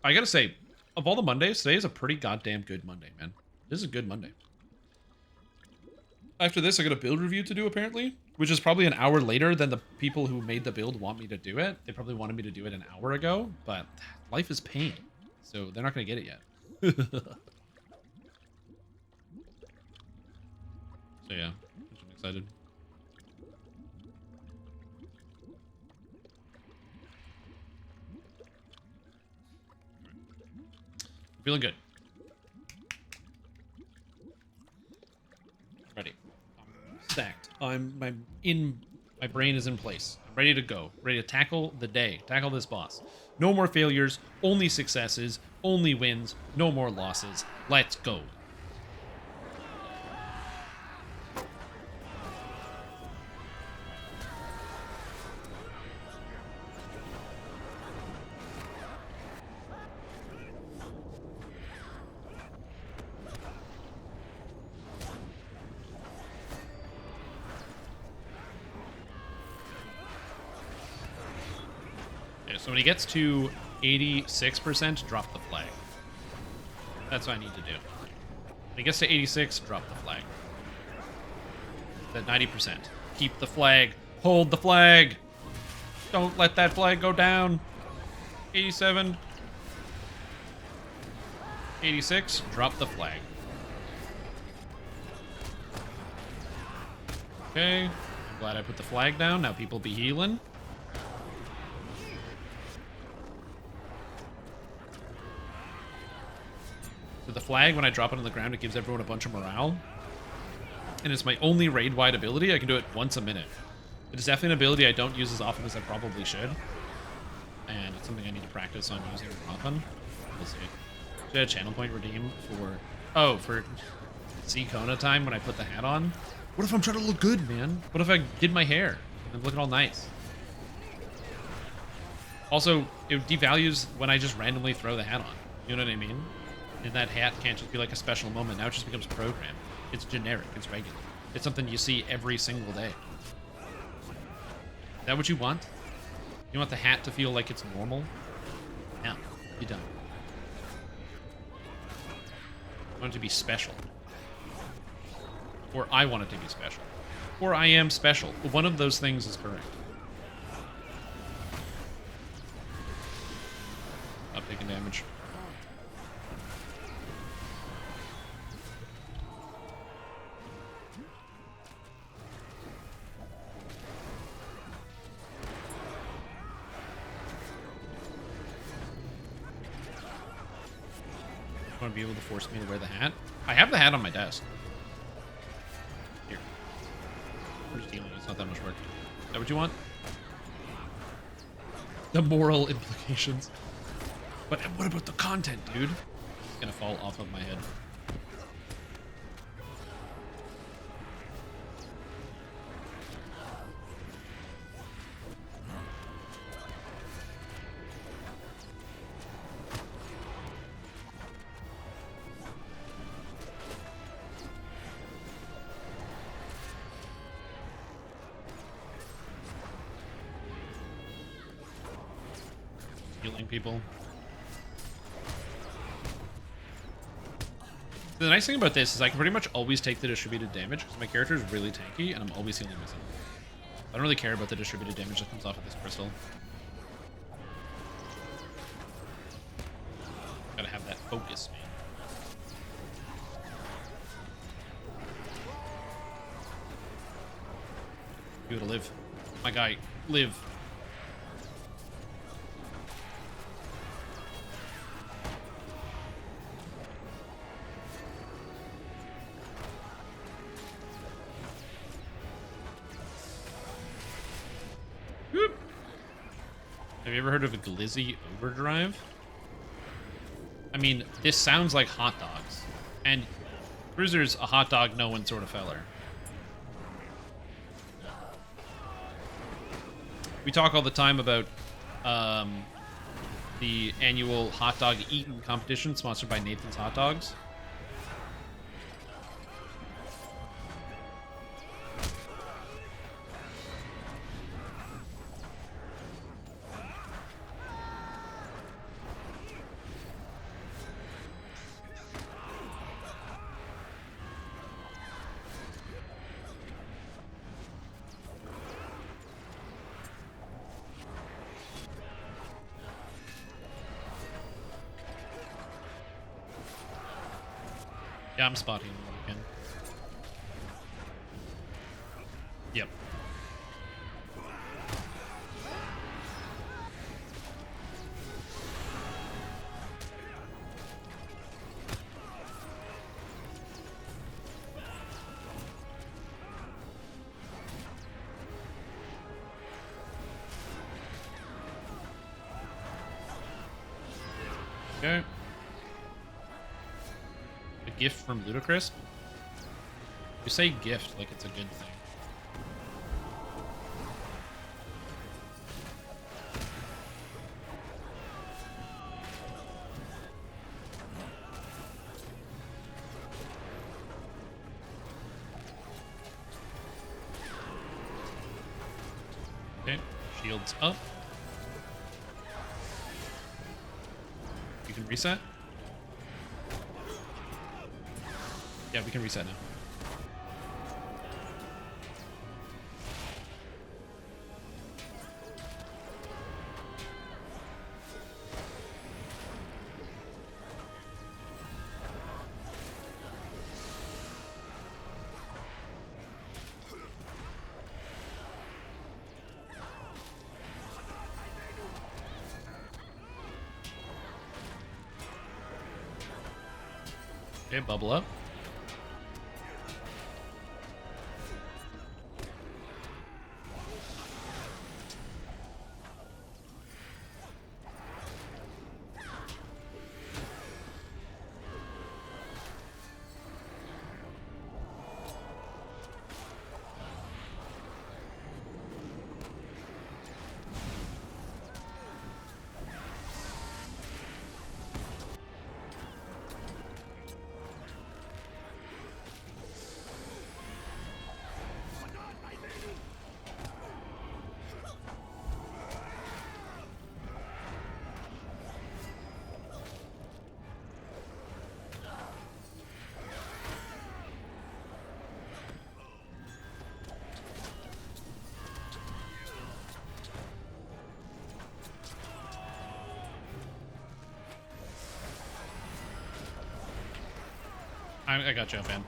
I gotta say, of all the Mondays, today is a pretty goddamn good Monday, man. This is a good Monday. After this, I got a build review to do, apparently, which is probably an hour later than the people who made the build want me to do it. They probably wanted me to do it an hour ago, but life is pain, so they're not going to get it yet. So yeah, I'm excited. I'm feeling good. Ready. I'm stacked. My brain is in place. I'm ready to go. Ready to tackle the day. Tackle this boss. No more failures. Only successes. Only wins. No more losses. Let's go. So when he gets to 86%, drop the flag. That's what I need to do. When he gets to 86, drop the flag. At 90%. Keep the flag. Hold the flag. Don't let that flag go down. 87. 86, drop the flag. Okay, I'm glad I put the flag down. Now people be healing. So the flag, when I drop it on the ground, it gives everyone a bunch of morale. And it's my only raid-wide ability. I can do it once a minute. It is definitely an ability I don't use as often as I probably should. And it's something I need to practice on using more often. We'll see. Should I channel point redeem for... Oh, for C Kona time when I put the hat on? What if I'm trying to look good, man? What if I did my hair? I'm looking all nice. Also, it devalues when I just randomly throw the hat on. You know what I mean? And that hat can't just be like a special moment. Now it just becomes programmed. It's generic. It's regular. It's something you see every single day. Is that what you want? You want the hat to feel like it's normal? No, you don't. I want it to be special. Or I want it to be special. Or I am special. One of those things is correct. Stop taking damage. Want to be able to force me to wear the hat? I have the hat on my desk. Here. I'm just dealing. It's not that much work. Is that what you want? The moral implications. But what about the content, dude? It's gonna fall off of my head. Healing people. The nice thing about this is I can pretty much always take the distributed damage because my character is really tanky and I'm always healing myself. I don't really care about the distributed damage that comes off of this crystal. Gotta have that focus, man. You gotta live. My guy, live. Have you ever heard of a glizzy overdrive? I mean, this sounds like hot dogs. And Cruiser's a hot dog no one sort of feller. We talk all the time about the annual hot dog eating competition sponsored by Nathan's Hot Dogs. Yeah, I'm spotting them again. Yep. Okay. A gift from Ludacris? You say gift like it's a good thing. Okay, shields up. reset? Yeah, we can reset now. Okay, bubble up. I got you, fan.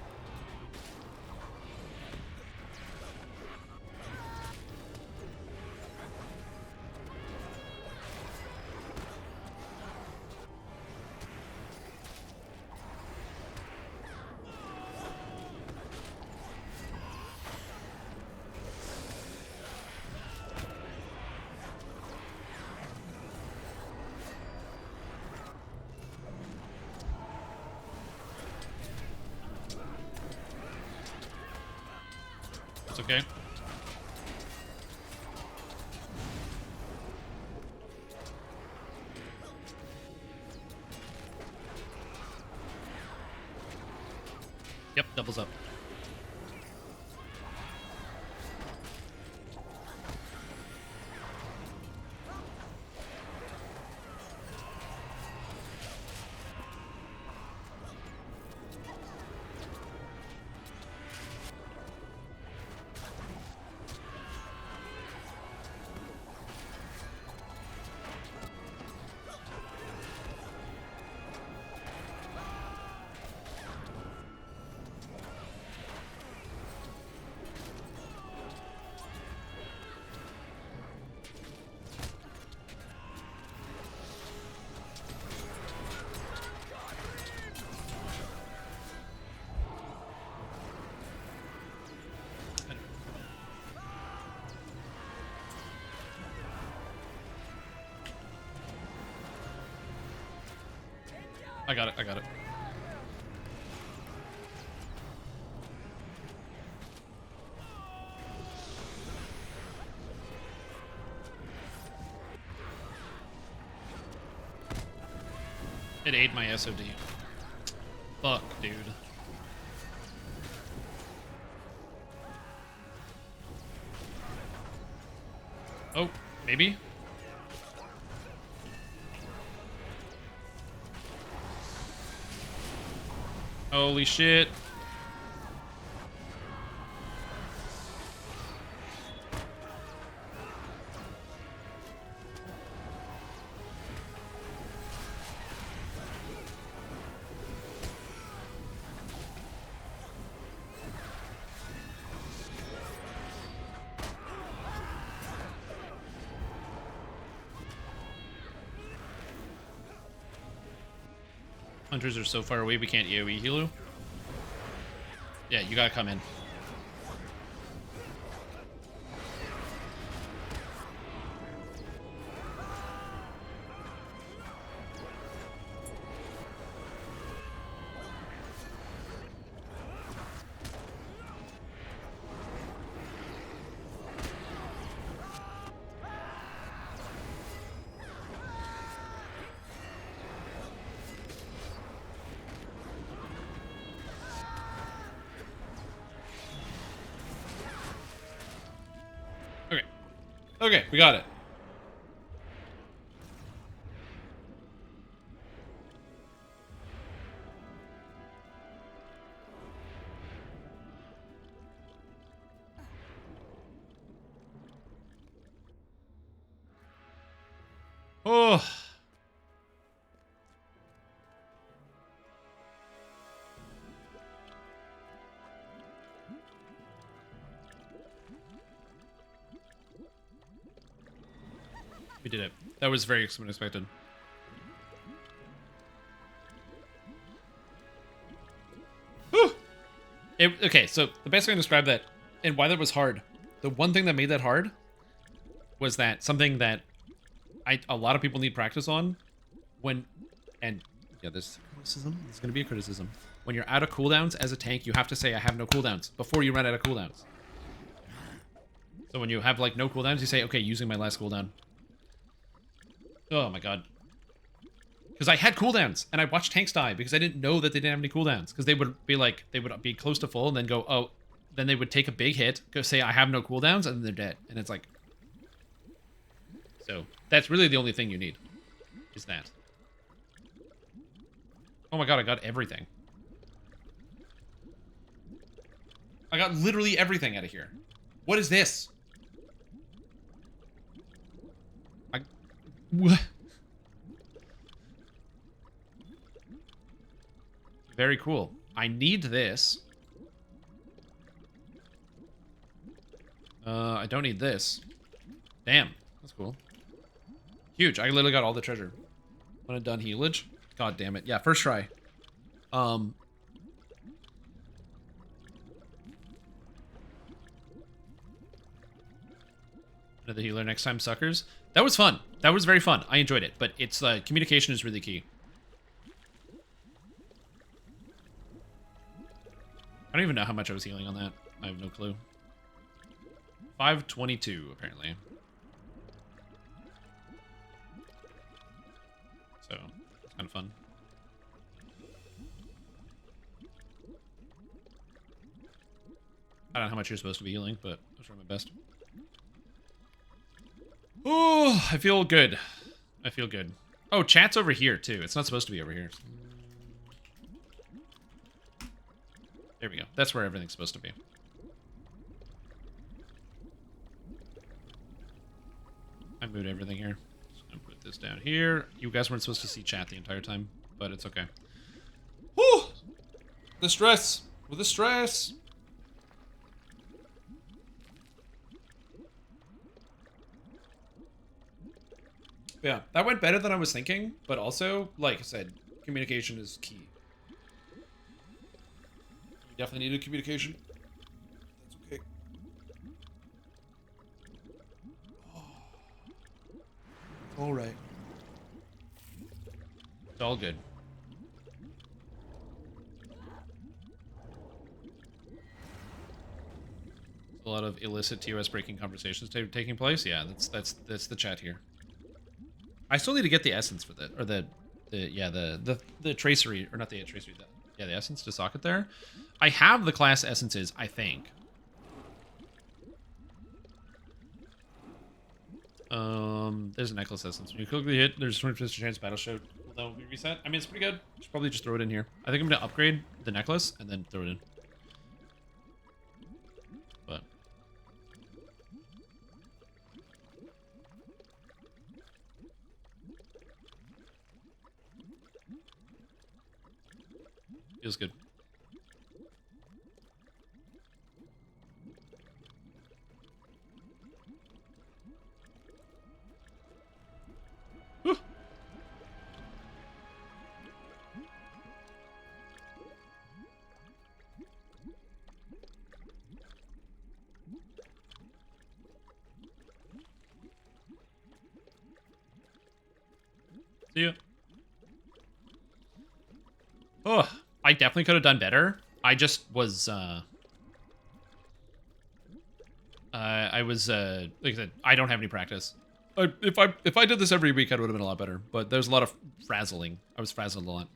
It's okay. Yep, doubles up. I got it, I got it. It ate my SOD. Fuck, dude. Oh, maybe? Holy shit. Hunters are so far away we can't AoE heal you. Yeah, you gotta come in. Okay, we got it. Oh. We did it. That was very unexpected. Okay, so the best way to describe that and why that was hard. The one thing that made that hard was that something that a lot of people need practice on yeah, there's criticism. There's going to be a criticism. When you're out of cooldowns as a tank, you have to say, I have no cooldowns before you run out of cooldowns. So when you have, like, no cooldowns, you say, okay, using my last cooldown. Oh, my God. Because I had cooldowns, and I watched tanks die because I didn't know that they didn't have any cooldowns. Because they would be like, they would be close to full, and then go, oh, then they would take a big hit, go say, I have no cooldowns, and then they're dead. And it's like... So, that's really the only thing you need, is that. Oh my God, I got everything. I got literally everything out of here. What is this? What? Very cool. I need this. I don't need this. Damn, that's cool. Huge. I literally got all the treasure. When I'm done healage. God damn it. Yeah, first try. Another healer next time, suckers. That was fun. That was very fun. I enjoyed it, but it's communication is really key. I don't even know how much I was healing on that. I have no clue. 522, apparently. So, it's kind of fun. I don't know how much you're supposed to be healing, but I'll try my best. Oh, I feel good. I feel good. Oh, chat's over here, too. It's not supposed to be over here. There we go. That's where everything's supposed to be. I moved everything here. Just gonna put this down here. You guys weren't supposed to see chat the entire time, but it's okay. Woo! The stress. With the stress. Yeah, that went better than I was thinking, but also, like I said, communication is key. We definitely needed communication. That's okay. All right. It's all good. A lot of illicit TOS breaking conversations taking place. Yeah, that's the chat here. I still need to get the essence for that, or the tracery, or not the tracery. Yeah, the essence to socket there. I have the class essences, I think. There's a necklace essence. When you quickly hit, there's a 20% chance battle show that will be reset. I mean, it's pretty good. Should probably just throw it in here. I think I'm gonna upgrade the necklace and then throw it in. But feels good. Whew. See ya. Oh, I definitely could have done better. I just was, I was, like I said, I don't have any practice. If I did this every week, I would have been a lot better. But there's a lot of frazzling. I was frazzled a lot.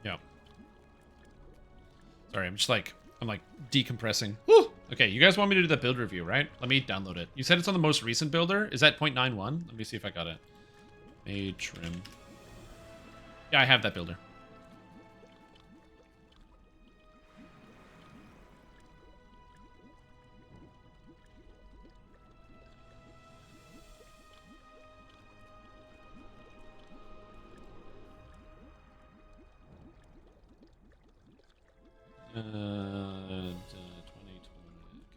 Yeah. Sorry, I'm like decompressing. Woo! Okay, you guys want me to do the build review, right? Let me download it. You said it's on the most recent builder. Is that 0.91? Let me see if I got it. Made trim. Yeah, I have that builder.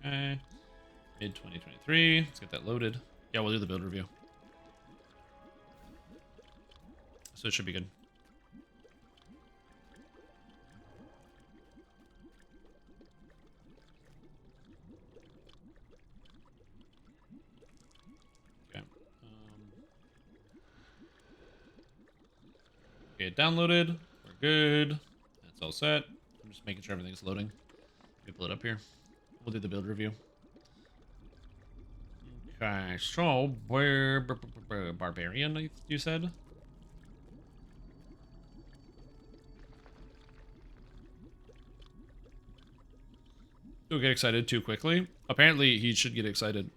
Okay. Mid 2023. Let's get that loaded. Yeah, we'll do the build review. So it should be good. Okay. Okay, downloaded. We're good. That's all set. I'm just making sure everything's loading. Let me pull it up here. We'll do the build review. Okay, so where barbarian you said? Don't get excited too quickly. Apparently, he should get excited.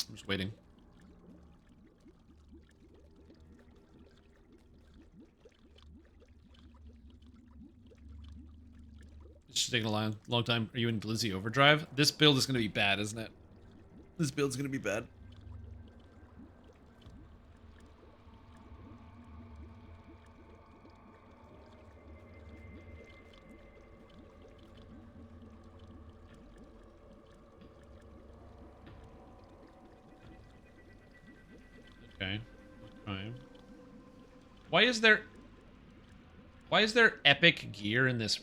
I'm just waiting. It's taking a long time. Are you in Glizzy Overdrive? This build is going to be bad, isn't it? This build's going to be bad. Okay. Okay. Why is there epic gear in this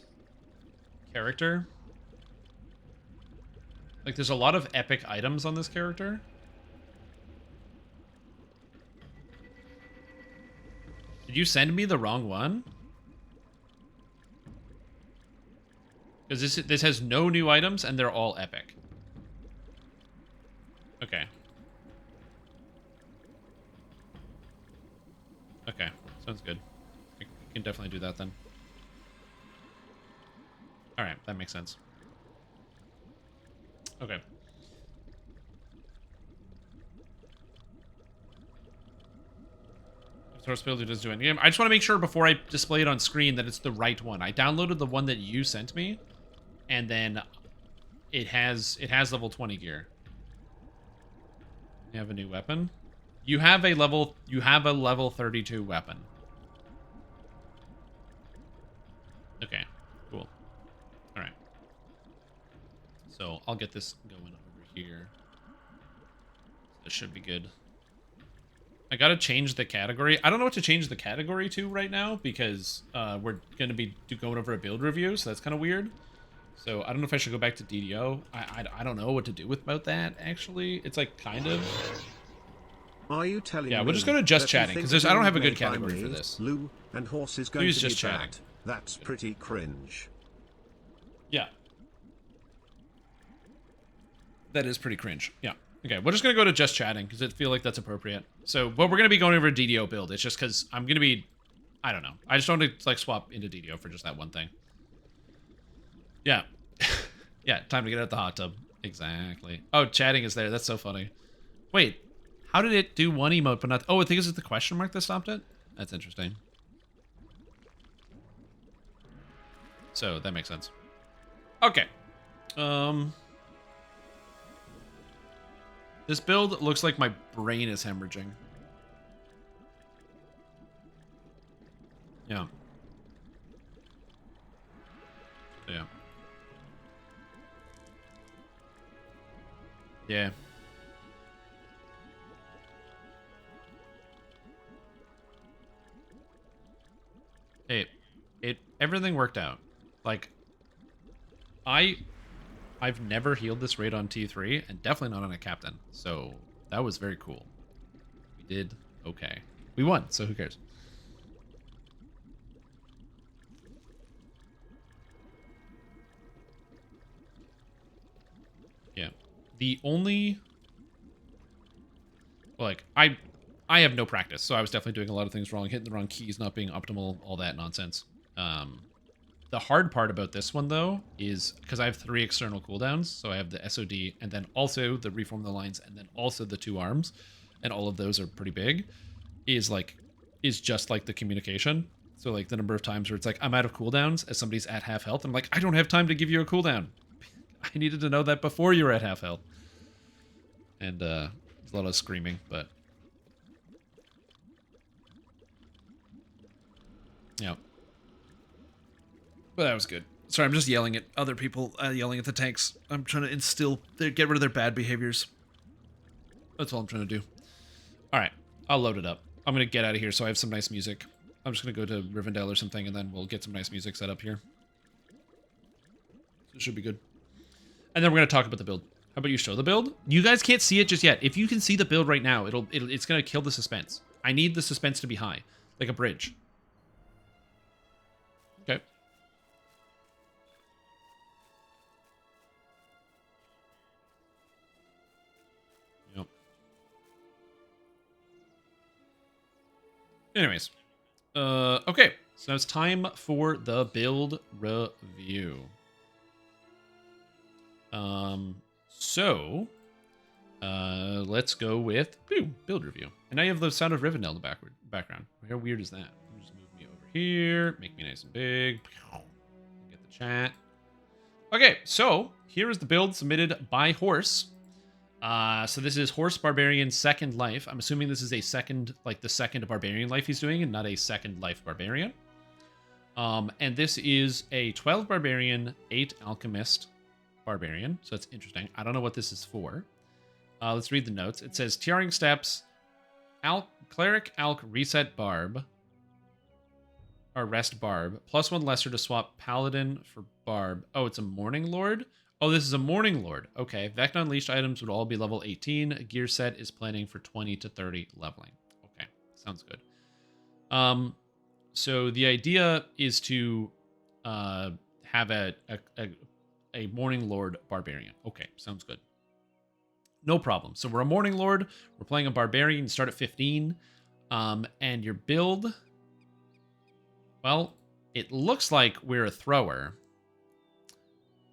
character? Like, there's a lot of epic items on this character. Did you send me the wrong one? Because this has no new items and they're all epic. Okay. Okay, sounds good. We can definitely do that then. Alright, that makes sense. Okay. Source builder does do in game. I just want to make sure before I display it on screen that it's the right one. I downloaded the one that you sent me, and then it has level 20 gear. You have a new weapon. You have a level 32 weapon. Okay, cool. All right. So I'll get this going over here. This should be good. I gotta change the category. I don't know what to change the category to right now because we're gonna be going over a build review, so that's kind of weird. So I don't know if I should go back to DDO. I don't know what to do about that actually. It's like kind of. Are you telling me? Yeah, we'll just go to just chatting because I don't have a good category for this. Lou and horse is going to be just chatting. bad. That's pretty cringe. Yeah. That is pretty cringe. Yeah. Okay, we're just going to go to just chatting because I feel like that's appropriate. So, but we're going to be going over a DDO build. It's just because I'm going to be, I don't know. I just don't want to like swap into DDO for just that one thing. Yeah. Yeah, time to get out the hot tub. Exactly. Oh, chatting is there. That's so funny. Wait, how did it do one emote but not... Oh, I think it's the question mark that stopped it? That's interesting. So, that makes sense. Okay. This build looks like my brain is hemorrhaging. Yeah. Yeah. Yeah. Hey, everything worked out. Like, I've never healed this raid on T3, and definitely not on a captain. So that was very cool. We did okay. We won, so who cares? Yeah. The only... Like, I have no practice, so I was definitely doing a lot of things wrong, hitting the wrong keys, not being optimal, all that nonsense. The hard part about this one, though, is because I have 3 external cooldowns. So I have the SOD, and then also the Reform the Lines, and then also the 2 arms. And all of those are pretty big. Is just like the communication. So like the number of times where it's like, I'm out of cooldowns as somebody's at half health. I'm like, I don't have time to give you a cooldown. I needed to know that before you were at half health. And there's a lot of screaming, but... yeah. But that was good. Sorry, I'm just yelling at other people, yelling at the tanks. I'm trying to get rid of their bad behaviors. That's all I'm trying to do. Alright, I'll load it up. I'm going to get out of here so I have some nice music. I'm just going to go to Rivendell or something, and then we'll get some nice music set up here. So it should be good. And then we're going to talk about the build. How about you show the build? You guys can't see it just yet. If you can see the build right now, it's going to kill the suspense. I need the suspense to be high, like a bridge. Okay. Yep. Anyways. Okay. So now it's time for the build review. Let's go with build review. And now you have the sound of Rivendell in the background. How weird is that? Let me just move me over here, make me nice and big. Get the chat. Okay, so here is the build submitted by Horse. So this is Horse Barbarian Second Life. I'm assuming this is a second, like the second Barbarian life he's doing, and not a Second Life Barbarian. And this is a 12 Barbarian, 8 Alchemist Barbarian. So that's interesting. I don't know what this is for. Let's read the notes. It says Tiaring Steps, Cleric, Alch, Reset Barb, or Rest Barb, +1 lesser to swap Paladin for Barb. Oh, it's a Morning Lord? Oh, this is a Morning Lord. Okay. Vecna Unleashed items would all be level 18. Gear set is planning for 20 to 30 leveling. Okay. Sounds good. So the idea is to have a Morning Lord Barbarian. Okay. Sounds good. No problem. So we're a Morning Lord. We're playing a Barbarian. You start at 15. And your build... well, it looks like we're a thrower.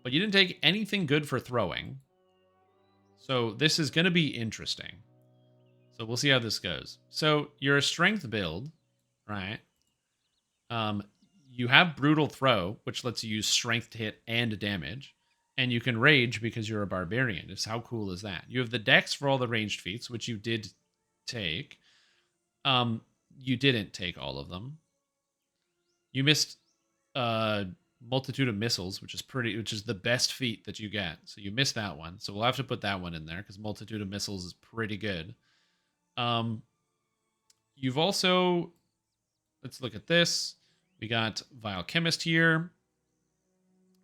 But you didn't take anything good for throwing. So this is going to be interesting. So we'll see how this goes. So you're a strength build, right? You have Brutal Throw, which lets you use strength to hit and damage. And you can rage because you're a barbarian. How cool is that? You have the dex for all the ranged feats, which you did take. You didn't take all of them. You missed Multitude of Missiles, which is the best feat that you get. So you missed that one. So we'll have to put that one in there because Multitude of Missiles is pretty good. You've also, let's look at this. We got Vile Chemist here.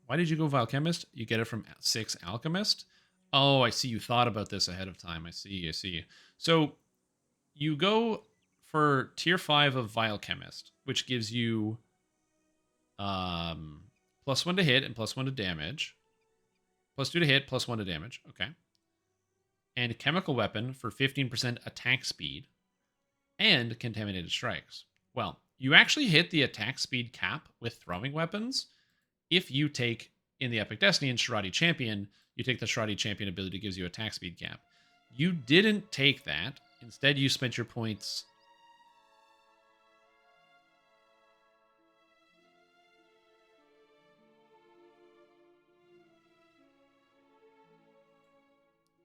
Why did you go Vile Chemist? You get it from 6 Alchemist. Oh, I see. You thought about this ahead of time. I see. So you go for tier 5 of Vile Chemist, which gives you +1 to hit and +1 to damage. +2 to hit, +1 to damage. Okay. And Chemical Weapon for 15% attack speed and Contaminated Strikes. Well, you actually hit the attack speed cap with throwing weapons. If you take, in the Epic Destiny and Sharadi Champion, you take the Sharadi Champion ability, gives you attack speed cap. You didn't take that. Instead, you spent your points...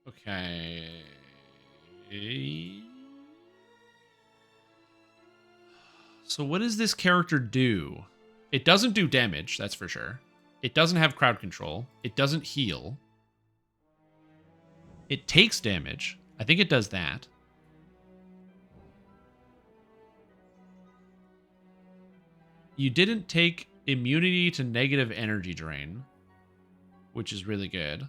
okay. So what does this character do? It doesn't do damage, that's for sure. It doesn't have crowd control. It doesn't heal. It takes damage. I think it does that. You didn't take immunity to negative energy drain, which is really good.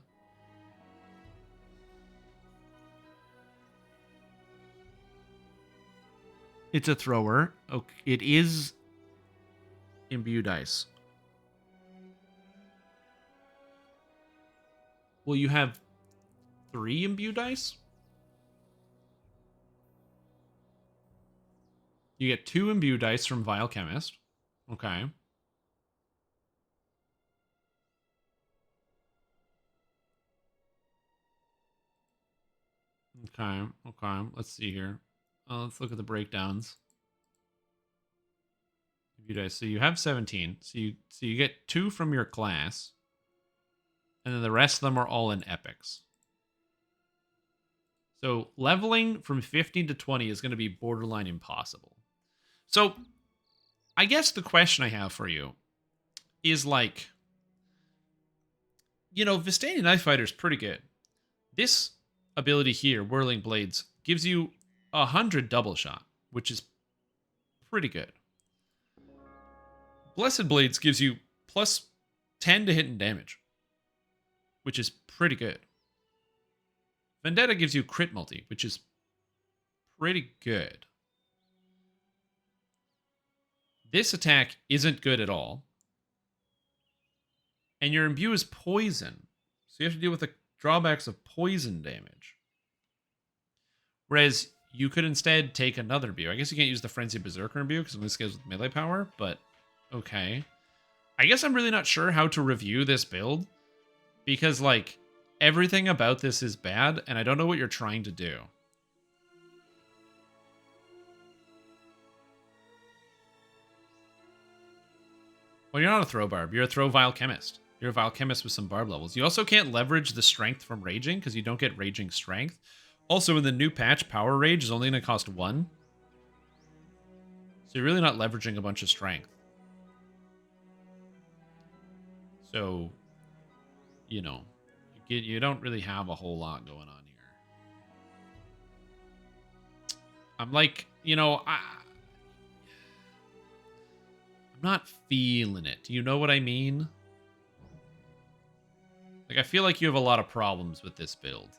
It's a thrower. Okay, it is Imbue Dice. Well, you have 3 Imbue Dice? You get 2 Imbue Dice from Vile Chemist. Okay. Okay. Let's see here. Let's look at the breakdowns. So you have 17. So you get 2 from your class. And then the rest of them are all in epics. So leveling from 15 to 20 is going to be borderline impossible. So I guess the question I have for you is like, Vistani Knife Fighter is pretty good. This ability here, Whirling Blades, gives you 100 double shot, which is pretty good. Blessed Blades gives you plus 10 to hit and damage, which is pretty good. Vendetta gives you crit multi, which is pretty good. This attack isn't good at all. And your imbue is poison. So you have to deal with the drawbacks of poison damage. Whereas you could instead take another imbue. I guess you can't use the Frenzy Berserker imbue because it only scales with melee power, but okay. I guess I'm really not sure how to review this build because, like, everything about this is bad, and I don't know what you're trying to do. Well, you're not a throw barb. You're a throw biochemist. You're a biochemist with some barb levels. You also can't leverage the strength from raging because you don't get raging strength. Also, in the new patch, power rage is only going to cost 1. So you're really not leveraging a bunch of strength. So, you don't really have a whole lot going on here. I'm like, I'm not feeling it. Do you know what I mean? Like, I feel like you have a lot of problems with this build,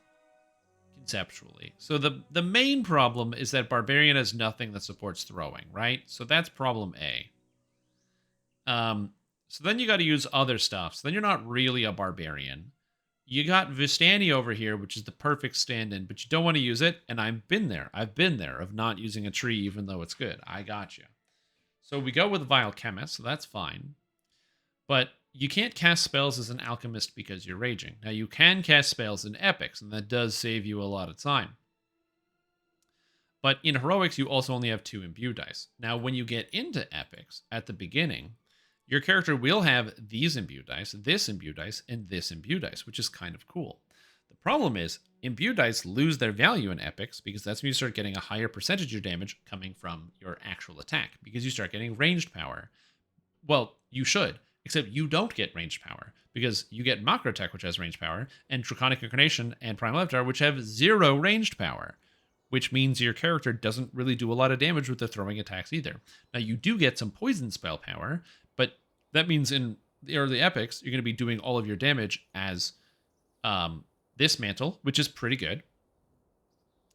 conceptually. So the main problem is that Barbarian has nothing that supports throwing, right? So that's problem A. So then you got to use other stuff. So then you're not really a Barbarian. You got Vistani over here, which is the perfect stand-in, but you don't want to use it, and I've been there of not using a tree even though it's good. I got you. So we go with Biochemist, so that's fine. But you can't cast spells as an alchemist because you're raging. Now, you can cast spells in epics, and that does save you a lot of time. But in heroics, you also only have 2 imbue dice. Now, when you get into epics, at the beginning, your character will have these imbue dice, this imbue dice, and this imbue dice, which is kind of cool. The problem is, imbue dice lose their value in epics because that's when you start getting a higher percentage of damage coming from your actual attack, because you start getting ranged power. Well, you should, except you don't get ranged power, because you get Macro Attack, which has ranged power, and Draconic Incarnation and Primal Avatar, which have 0 ranged power, which means your character doesn't really do a lot of damage with the throwing attacks either. Now, you do get some poison spell power, but that means in the early epics, you're going to be doing all of your damage as this mantle, which is pretty good.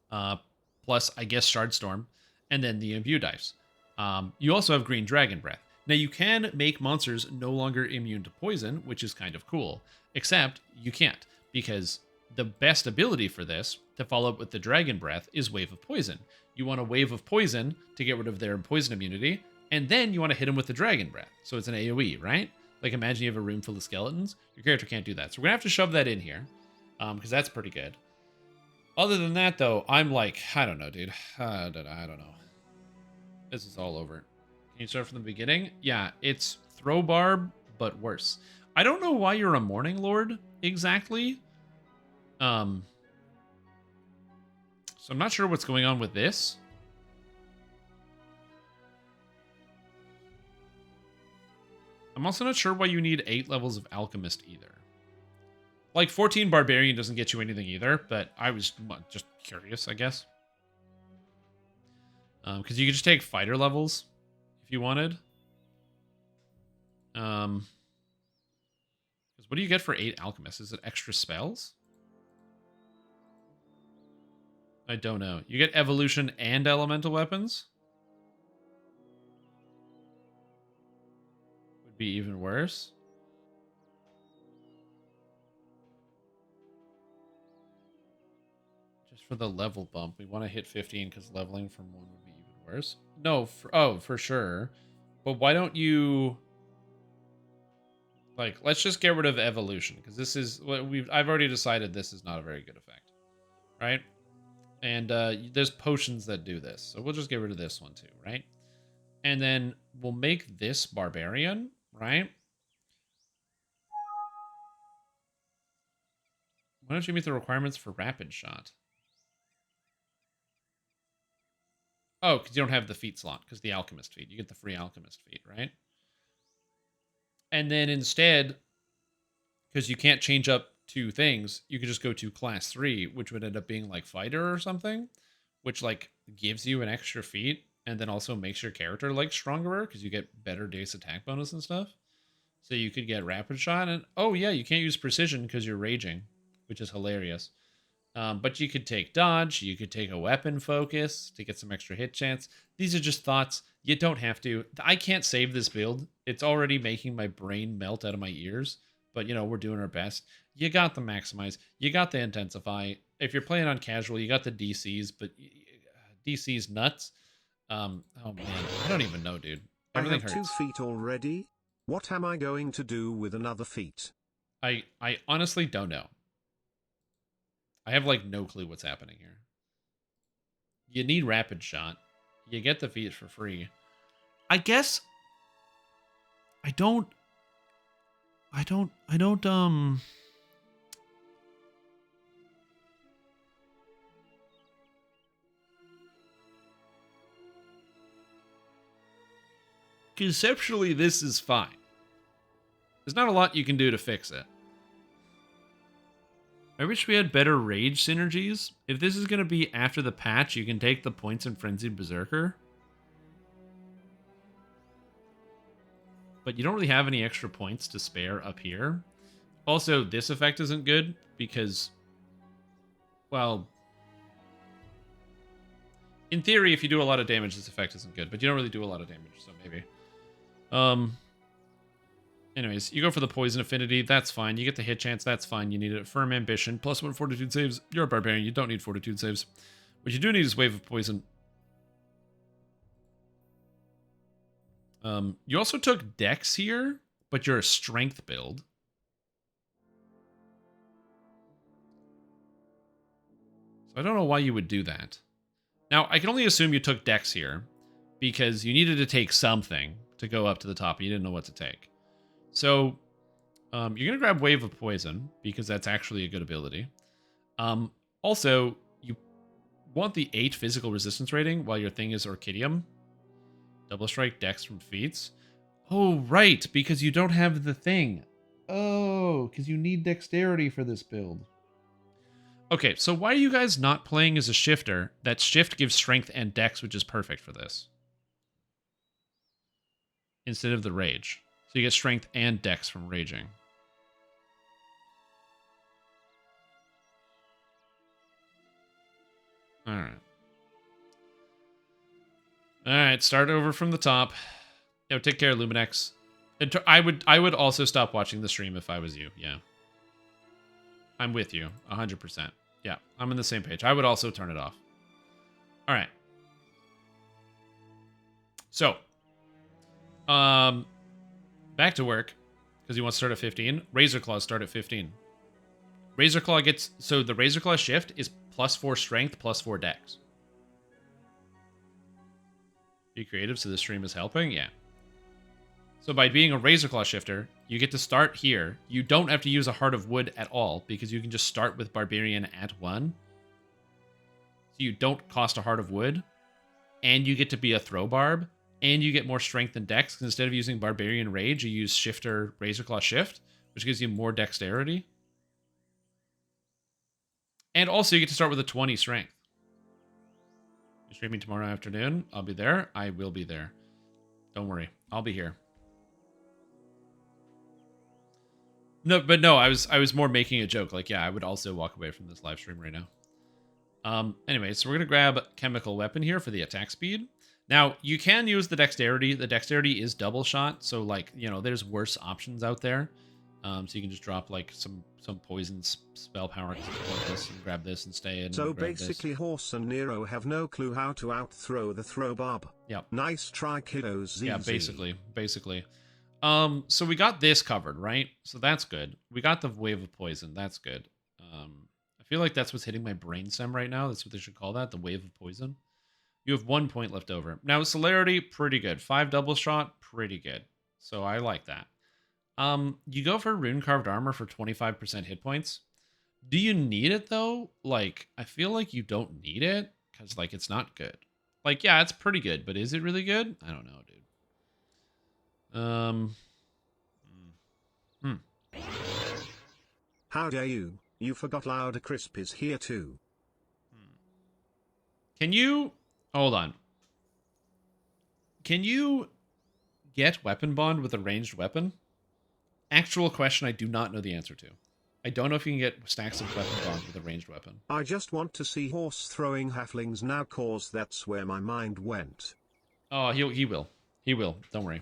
Plus, I guess, Shardstorm, and then the imbue dice. You also have Green Dragon Breath. Now, you can make monsters no longer immune to poison, which is kind of cool, except you can't, because the best ability for this, to follow up with the Dragon Breath, is Wave of Poison. You want a Wave of Poison to get rid of their poison immunity, and then you want to hit them with the Dragon Breath. So it's an AoE, right? Like, imagine you have a room full of skeletons. Your character can't do that. So we're going to have to shove that in here, because that's pretty good. Other than that, though, I'm like, I don't know, dude. I don't know. This is all over. Can you start from the beginning? Yeah, it's Throw Barb, but worse. I don't know why you're a Morning Lord, exactly. So I'm not sure what's going on with this. I'm also not sure why you need 8 levels of Alchemist either. Like, 14 Barbarian doesn't get you anything either, but I was just curious, I guess. Because you could just take fighter levels if you wanted. Because what do you get for 8 Alchemists? Is it extra spells? I don't know. You get Evolution and Elemental Weapons? Would be even worse. Just for the level bump, we want to hit 15 because leveling from 1 would be even worse. No, for sure. But why don't you... Like, let's just get rid of Evolution, because this is... I've already decided this is not a very good effect. Right? And there's potions that do this. So we'll just get rid of this one too, right? And then we'll make this barbarian, right? Why don't you meet the requirements for rapid shot? Oh, because you don't have the feat slot, because the alchemist feat. You get the free alchemist feat, right? And then instead, because you can't change up two things, you could just go to class 3, which would end up being like fighter or something, which like gives you an extra feat and then also makes your character like stronger because you get better base attack bonus and stuff. So you could get rapid shot, and oh yeah, you can't use precision because you're raging, which is hilarious. But you could take dodge, you could take a weapon focus to get some extra hit chance. These are just thoughts. You don't have to. I can't save this build. It's already making my brain melt out of my ears. But, you know, we're doing our best. You got the maximize. You got the intensify. If you're playing on casual, you got the DCs. But DC's nuts. Oh, man. I don't even know, dude. Everything hurts. I have 2 feet already. What am I going to do with another feat? I honestly don't know. I have, like, no clue what's happening here. You need rapid shot. You get the feat for free. I guess... I don't... Conceptually, this is fine. There's not a lot you can do to fix it. I wish we had better rage synergies. If this is going to be after the patch, you can take the points in Frenzied Berserker. But you don't really have any extra points to spare up here. Also, this effect isn't good because, well, in theory, if you do a lot of damage, this effect isn't good. But you don't really do a lot of damage, so maybe. Anyways, you go for the poison affinity. That's fine. You get the hit chance. That's fine. You need a firm ambition. +1 fortitude saves. You're a barbarian. You don't need fortitude saves. What you do need is wave of poison. You also took dex here, but you're a strength build. So I don't know why you would do that. Now, I can only assume you took dex here because you needed to take something to go up to the top and you didn't know what to take. So you're going to grab Wave of Poison because that's actually a good ability. Also, you want the 8 physical resistance rating while your thing is Orchidium. Double strike dex from feats. Oh, right, because you don't have the thing. Oh, because you need dexterity for this build. Okay, so why are you guys not playing as a shifter? That shift gives strength and dex, which is perfect for this. Instead of the rage. So you get strength and dex from raging. Alright. Alright, start over from the top. Yo, take care, Luminex. I would also stop watching the stream if I was you, yeah. I'm with you, 100%. Yeah, I'm on the same page. I would also turn it off. Alright. So. Back to work. Because he wants to start at 15. Razor Claws start at 15. Razor Claw gets... So the Razor Claw shift is +4 strength, +4 dex. Be creative so the stream is helping? Yeah. So by being a Razor Claw shifter, you get to start here. You don't have to use a Heart of Wood at all, because you can just start with Barbarian at 1. So you don't cost a Heart of Wood, and you get to be a Throw Barb, and you get more strength and dex, because instead of using Barbarian Rage, you use Shifter Razor Claw Shift, which gives you more dexterity. And also you get to start with a 20 strength. You're streaming tomorrow afternoon. I'll be there. I will be there. Don't worry. I'll be here. No, but no, I was more making a joke. Like, yeah, I would also walk away from this live stream right now. Anyway, so we're going to grab Chemical Weapon here for the attack speed. Now, you can use the dexterity. The dexterity is double shot, so, like, you know, there's worse options out there. So you can just drop, like, some poison spell power to support this and grab this and stay in. So basically, Horse and Nero have no clue how to outthrow the Throw Barb. Yep. Nice try, kiddos. Yeah, basically. So we got this covered, right? So that's good. We got the Wave of Poison. That's good. I feel like that's what's hitting my brain stem right now. That's what they should call that, the wave of poison. You have 1 point left over. Now, celerity, pretty good. 5 double shot, pretty good. So I like that. You go for rune carved armor for 25% hit points. Do you need it though? Like, I feel like you don't need it because like it's not good. Like, yeah, it's pretty good, but is it really good? I don't know, dude. How dare you? You forgot Louder Crisp is here too. Can you hold on? Can you get weapon bond with a ranged weapon? Actual question I do not know the answer to. I don't know if you can get stacks of weapon bond with a ranged weapon. I just want to see horse throwing halflings now, cause that's where my mind went. Oh, he will. He will. Don't worry.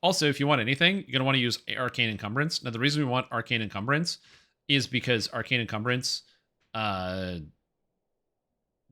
Also, if you want anything, you're going to want to use Arcane Encumbrance. Now, the reason we want Arcane Encumbrance is because Arcane Encumbrance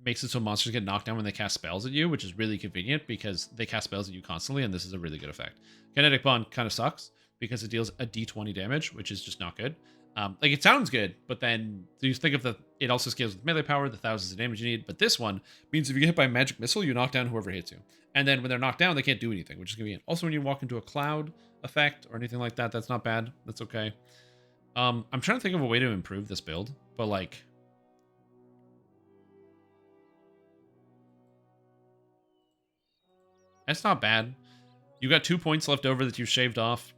makes it so monsters get knocked down when they cast spells at you, which is really convenient because they cast spells at you constantly, and this is a really good effect. Kinetic Bond kind of sucks because it deals a d20 damage, which is just not good. Like, it sounds good, but then you think of it also scales with melee power, the thousands of damage you need, but this one means if you get hit by a magic missile, you knock down whoever hits you. And then when they're knocked down, they can't do anything, which is convenient. Also, when you walk into a cloud effect or anything like that, that's not bad. That's okay. I'm trying to think of a way to improve this build, but like... That's not bad. You got 2 points left over that you've shaved off.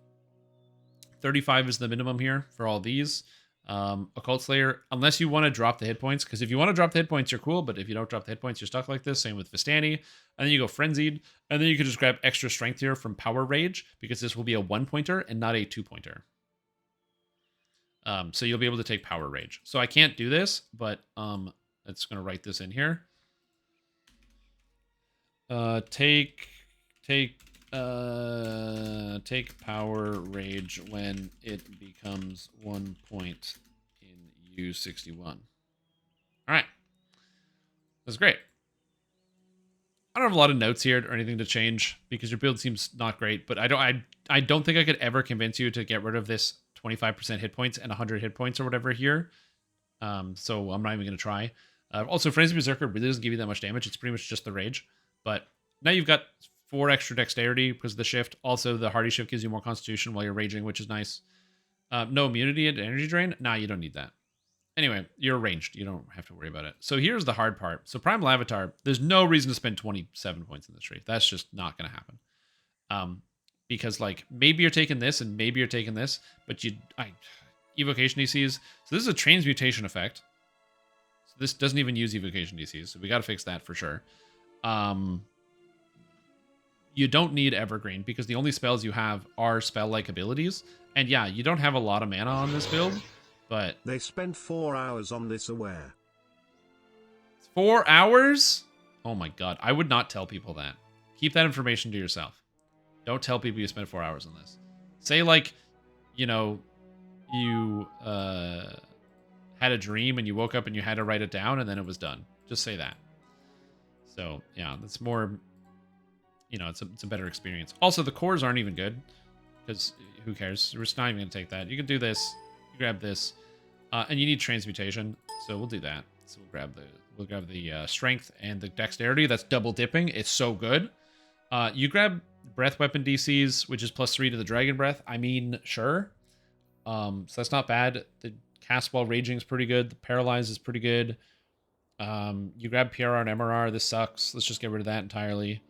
35 is the minimum here for all these. Occult Slayer, unless you want to drop the hit points, because if you want to drop the hit points, you're cool, but if you don't drop the hit points, you're stuck like this. Same with Vistani. And then you go Frenzied, and then you can just grab extra strength here from Power Rage, because this will be a 1-pointer and not a 2-pointer. So you'll be able to take Power Rage. So I can't do this, but it's going to write this in here. Take Power Rage when it becomes 1 point in U61. All right. That's great. I don't have a lot of notes here or anything to change because your build seems not great, but I don't think I could ever convince you to get rid of this 25% hit points and 100 hit points or whatever here. So I'm not even going to try. Also, Frenzy Berserker really doesn't give you that much damage. It's pretty much just the rage. But now you've got 4 extra dexterity because of the shift. Also, the hardy shift gives you more constitution while you're raging, which is nice. No immunity and energy drain. Nah, you don't need that. Anyway, you're ranged. You don't have to worry about it. So here's the hard part. So Primal Avatar, there's no reason to spend 27 points in this tree. That's just not going to happen. Because like maybe you're taking this and maybe you're taking this, but evocation DCs. So this is a transmutation effect. So this doesn't even use evocation DCs. So we got to fix that for sure. You don't need Evergreen because the only spells you have are spell-like abilities. And yeah, you don't have a lot of mana on this build, but... They spent 4 hours on this aware. 4 hours? Oh my god, I would not tell people that. Keep that information to yourself. Don't tell people you spent 4 hours on this. Say like, you know, you had a dream and you woke up and you had to write it down and then it was done. Just say that. So yeah, that's more... You know, it's a better experience. Also, the cores aren't even good because who cares? We're just not even going to take that. You can do this. You grab this, and you need transmutation, so we'll do that. So we'll grab the strength and the dexterity. That's double dipping. It's so good. You grab breath weapon DCs, which is +3 to the dragon breath. I mean, sure. So that's not bad. The cast while raging is pretty good. The paralyze is pretty good. You grab PRR and MRR. This sucks. Let's just get rid of that entirely.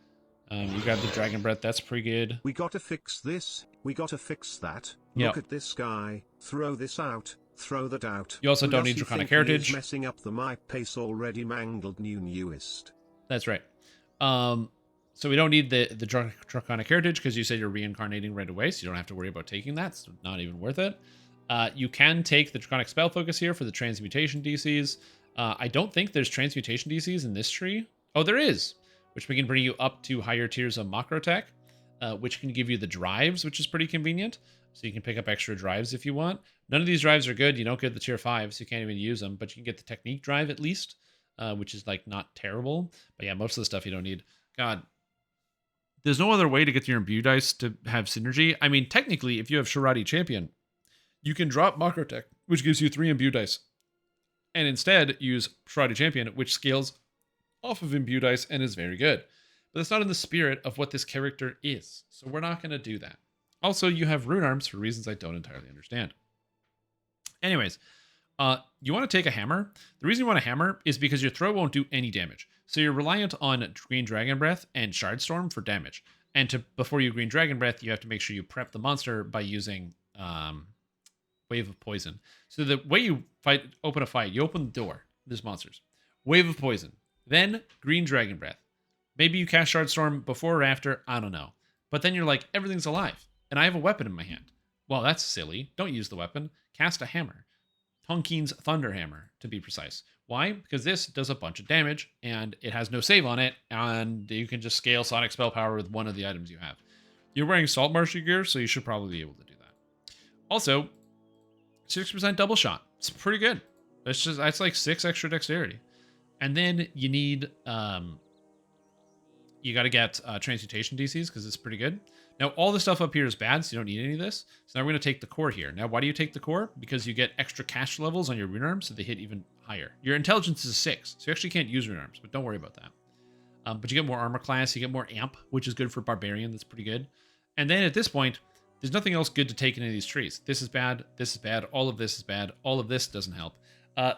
You grab the Dragon Breath, that's pretty good. We gotta fix this, we gotta fix that. Yep. Look at this guy, throw this out, throw that out. You also don't need Draconic Heritage. Messing up the my pace already mangled newest. That's right. So we don't need the Draconic Heritage because you said you're reincarnating right away, so you don't have to worry about taking that. It's not even worth it. You can take the Draconic Spell Focus here for the Transmutation DCs. I don't think there's Transmutation DCs in this tree. Oh, there is. Which we can bring you up to higher tiers of Macrotech, which can give you the drives, which is pretty convenient. So you can pick up extra drives if you want. None of these drives are good. You don't get the tier 5s, so you can't even use them. But you can get the technique drive at least, which is like not terrible. But yeah, most of the stuff you don't need. God, there's no other way to get your imbue dice to have synergy. I mean, technically, if you have Shirati Champion, you can drop Macrotech, which gives you 3 imbue dice, and instead use Shrouded Champion, which scales off of imbue dice and is very good. But that's not in the spirit of what this character is, so we're not going to do that. Also, you have rune arms for reasons I don't entirely understand. Anyways, you want to take a hammer. The reason you want a hammer is because your throw won't do any damage. So you're reliant on Green Dragon Breath and Shardstorm for damage. And before you Green Dragon Breath, you have to make sure you prep the monster by using Wave of Poison. So the way you open a fight, you open the door. There's monsters. Wave of Poison. Then Green Dragon Breath. Maybe you cast Shardstorm before or after. I don't know. But then you're like, everything's alive. And I have a weapon in my hand. Well, that's silly. Don't use the weapon. Cast a hammer. Tonkin's Thunder Hammer, to be precise. Why? Because this does a bunch of damage, and it has no save on it, and you can just scale Sonic Spell Power with one of the items you have. You're wearing Salt Marsher gear, so you should probably be able to do that. Also, 6% double shot. It's pretty good. That's like 6 extra dexterity. And then you need, you got to get Transmutation DCs, because it's pretty good. Now, all the stuff up here is bad, so you don't need any of this. So now we're going to take the core here. Now, why do you take the core? Because you get extra cash levels on your rune arms, so they hit even higher. Your intelligence is 6, so you actually can't use rune arms, but don't worry about that. But you get more armor class, you get more amp, which is good for Barbarian. That's pretty good. And then at this point, there's nothing else good to take in any of these trees. This is bad, all of this is bad, all of this doesn't help.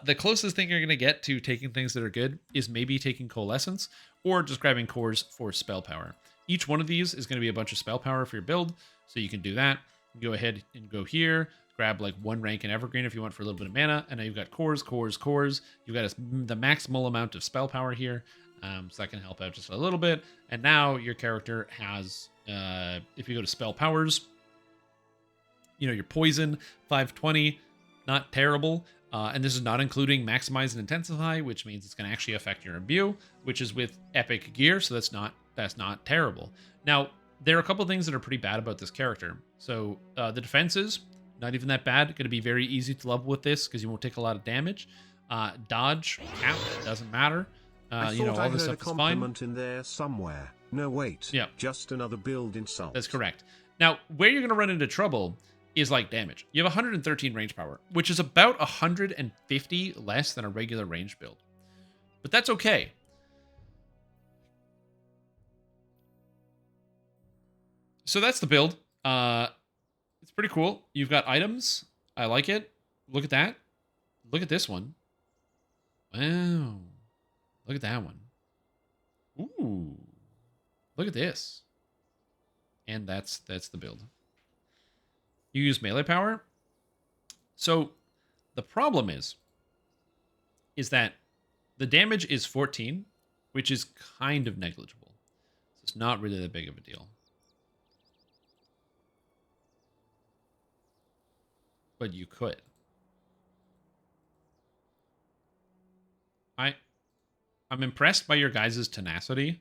The closest thing you're going to get to taking things that are good is maybe taking Coalescence, or just grabbing cores for spell power. Each one of these is going to be a bunch of spell power for your build, so you can do that. Go ahead and go here, grab like 1 rank in Evergreen if you want for a little bit of mana, and now you've got cores. You've got the maximal amount of spell power here, so that can help out just a little bit. And now your character has, if you go to spell powers, you know, your poison, 520, not terrible. And this is not including maximize and intensify, which means it's going to actually affect your imbue, which is with epic gear, so that's not terrible. Now, there are a couple things that are pretty bad about this character. So the defenses, not even that bad. Going to be very easy to level with this because you won't take a lot of damage. Dodge, cap, doesn't matter. You know, all this stuff is fine. Compliment in there somewhere. No, wait. Yeah. Just another build insult. That's correct. Now, where you're going to run into trouble is like damage. You have 113 range power, which is about 150 less than a regular range build. But that's okay. So that's the build. It's pretty cool. You've got items. I like it. Look at that. Look at this one. Wow. Look at that one. Ooh. Look at this. And that's the build. You use melee power. So the problem is that the damage is 14, which is kind of negligible. So it's not really that big of a deal. But you could. I'm impressed by your guys' tenacity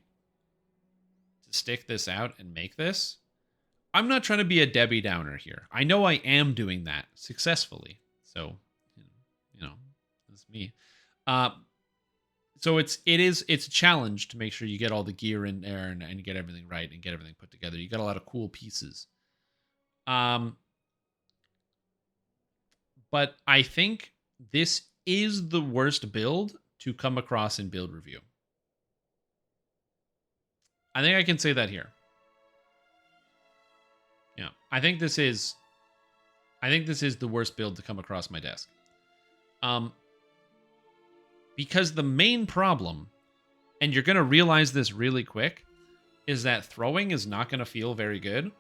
to stick this out and make this. I'm not trying to be a Debbie Downer here. I know I am doing that successfully. So, you know, that's me. So it's a challenge to make sure you get all the gear in there and get everything right and get everything put together. You got a lot of cool pieces. But I think this is the worst build to come across in build review. I think I can say that here. Yeah, I think this is the worst build to come across my desk. Because the main problem, and you're going to realize this really quick, is that throwing is not going to feel very good.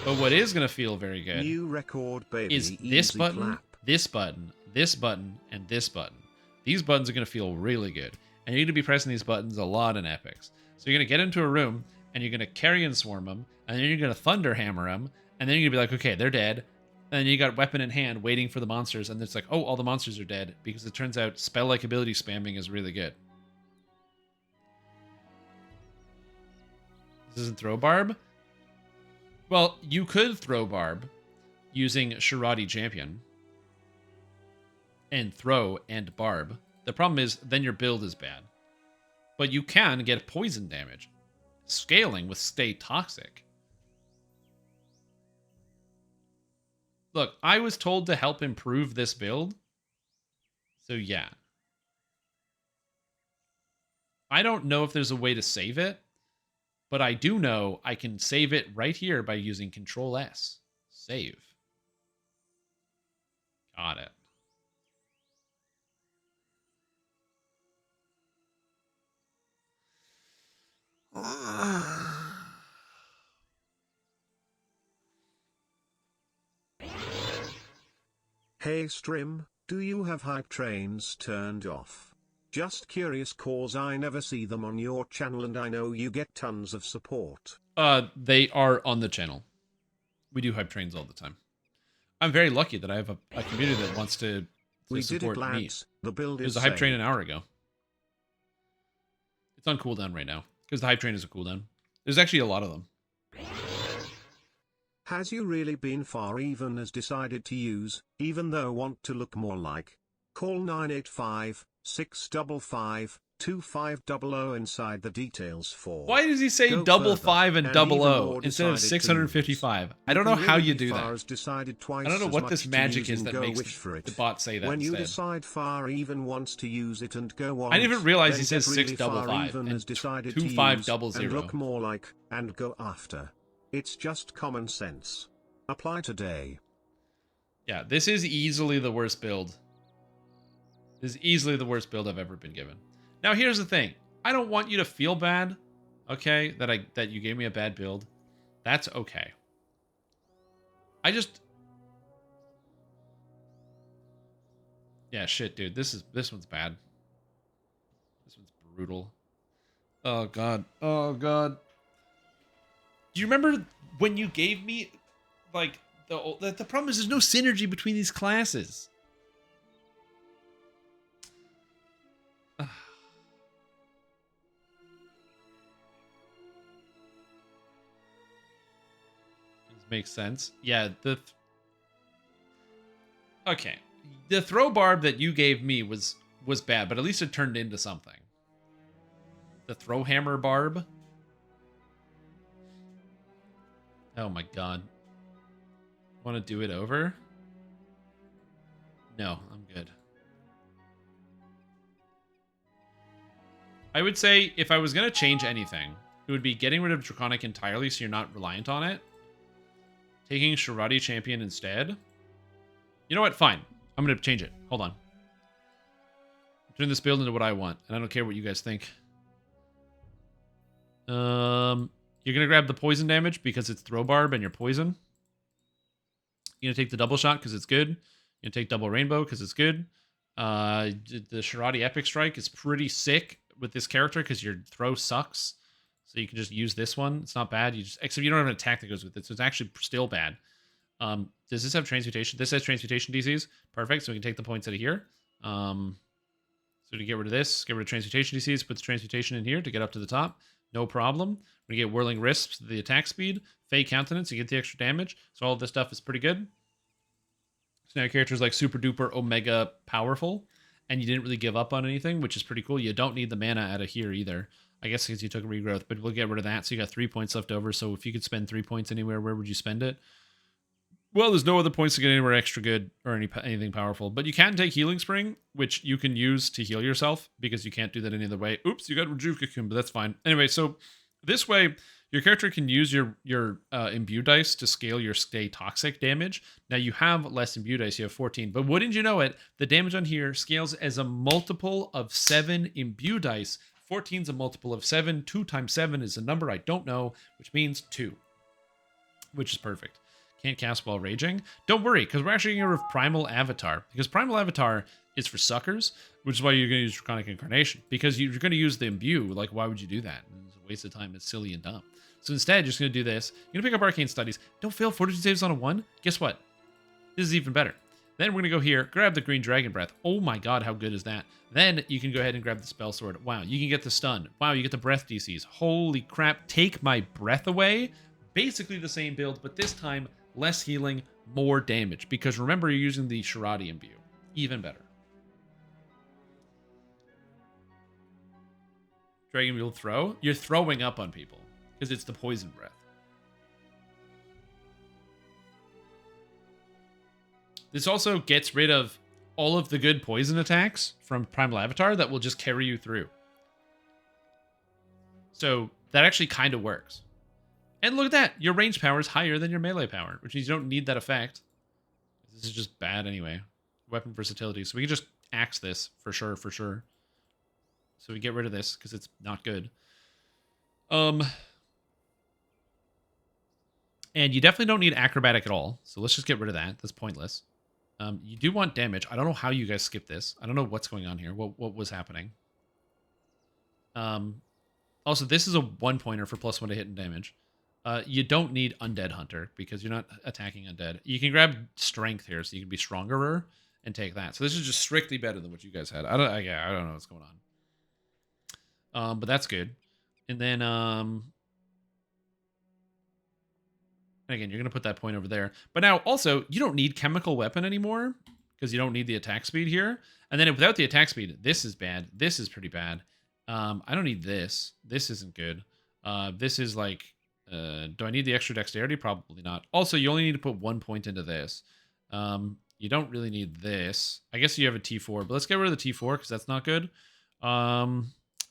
But what is going to feel very good New record, baby. is this Easy button, clap. this button, this button, and this button. These buttons are going to feel really good. And you're going to be pressing these buttons a lot in epics. So you're going to get into a room, and you're going to carry and swarm them, and then you're going to thunder hammer them, and then you're going to be like, okay, they're dead. And then you got weapon in hand waiting for the monsters, and it's like, oh, all the monsters are dead, because it turns out spell-like ability spamming is really good. This isn't throw Barb? Well, you could throw Barb using Shrouded Champion and throw and Barb. The problem is, then your build is bad. But you can get poison damage. Scaling with Stay Toxic. Look, I was told to help improve this build. So yeah. I don't know if there's a way to save it, but I do know I can save it right here by using Control S. Save. Got it. Hey Strim, do you have hype trains turned off? Just curious cause I never see them on your channel and I know you get tons of support. They are on the channel. We do hype trains all the time. I'm very lucky that I have a community that wants to support me. Lads. The build is There's a hype train an hour ago. It's on cooldown right now because the hype train is a cooldown. There's actually a lot of them. Has you really been far even as decided to use, even though want to look more like? Call 985-655-2500 inside the details for. Why does he say double five and double O instead of 655? I don't know how you do that. I don't know what this magic is that makes the bot say that when instead. You decide far even wants to use it and go on. I didn't even realize he says 655 and has decided 2500. And look more like and go after. It's just common sense. Apply today. Yeah, this is easily the worst build. This is easily the worst build I've ever been given. Now, here's the thing. I don't want you to feel bad, okay, that you gave me a bad build. That's okay. Yeah, shit, dude. This one's bad. This one's brutal. Oh, God. Oh, God. Do you remember when you gave me, like, the problem is there's no synergy between these classes. Makes sense. Yeah, okay. The throw barb that you gave me was bad, but at least it turned into something. The throw hammer barb. Oh my god. Want to do it over? No, I'm good. I would say if I was going to change anything, it would be getting rid of Draconic entirely so you're not reliant on it. Taking Sharati Champion instead. You know what? Fine. I'm going to change it. Hold on. Turn this build into what I want, and I don't care what you guys think. You're going to grab the poison damage because it's throw barb and you're poison. You're going to take the double shot because it's good. You're going to take double rainbow because it's good. The Sharati Epic Strike is pretty sick with this character because your throw sucks. So you can just use this one. It's not bad. Except you don't have an attack that goes with it, so it's actually still bad. Does this have transmutation? This has transmutation DCs. Perfect. So we can take the points out of here. So to get rid of this, get rid of transmutation DCs, put the transmutation in here to get up to the top. No problem. We're going to get Whirling Wisps, the attack speed. Fey Countenance, you get the extra damage. So all of this stuff is pretty good. So now your character's like super duper omega powerful. And you didn't really give up on anything, which is pretty cool. You don't need the mana out of here either. I guess because you took a regrowth, but we'll get rid of that. So you got 3 points left over. So if you could spend 3 points anywhere, where would you spend it? Well, there's no other points to get anywhere extra good or anything powerful. But you can take Healing Spring, which you can use to heal yourself because you can't do that any other way. Oops, you got Rejuve Cocoon, but that's fine. Anyway, so this way, your character can use your Imbue dice to scale your Stay Toxic damage. Now, you have less Imbue dice. You have 14. But wouldn't you know it, the damage on here scales as a multiple of 7 Imbue dice. 14 is a multiple of 7. 2 times 7 is a number I don't know, which means 2. Which is perfect. Can't cast while raging. Don't worry, because we're actually going to remove Primal Avatar. Because Primal Avatar is for suckers, which is why you're going to use Draconic Incarnation. Because you're going to use the Imbue. Like, why would you do that? It's a waste of time. It's silly and dumb. So instead, you're just going to do this. You're going to pick up Arcane Studies. Don't fail Fortitude saves on a 1. Guess what? This is even better. Then we're going to go here, grab the Green Dragon Breath. Oh my god, how good is that? Then you can go ahead and grab the Spell Sword. Wow, you can get the stun. Wow, you get the breath DCs. Holy crap, take my breath away. Basically the same build, but this time less healing, more damage. Because remember, you're using the Sharati Imbue. Even better. Dragon Wheel Throw. You're throwing up on people because it's the Poison Breath. This also gets rid of all of the good poison attacks from Primal Avatar that will just carry you through. So that actually kind of works. And look at that. Your range power is higher than your melee power, which means you don't need that effect. This is just bad anyway. Weapon versatility. So we can just axe this for sure, for sure. So we get rid of this because it's not good. And you definitely don't need acrobatic at all. So let's just get rid of that. That's pointless. You do want damage. I don't know how you guys skipped this. I don't know what's going on here. What was happening? Also, this is a 1-pointer for +1 to hit and damage. You don't need Undead Hunter because you're not attacking undead. You can grab Strength here, so you can be strongerer and take that. So this is just strictly better than what you guys had. I don't know what's going on. But that's good. And then, and again, you're gonna put that point over there. But now, also, you don't need Chemical Weapon anymore because you don't need the attack speed here. And then without the attack speed, this is bad. This is pretty bad. I don't need this. This isn't good. This is like. Do I need the extra dexterity? Probably not. Also, you only need to put 1 point into this. You don't really need this. I guess you have a T4, but let's get rid of the T4 because that's not good.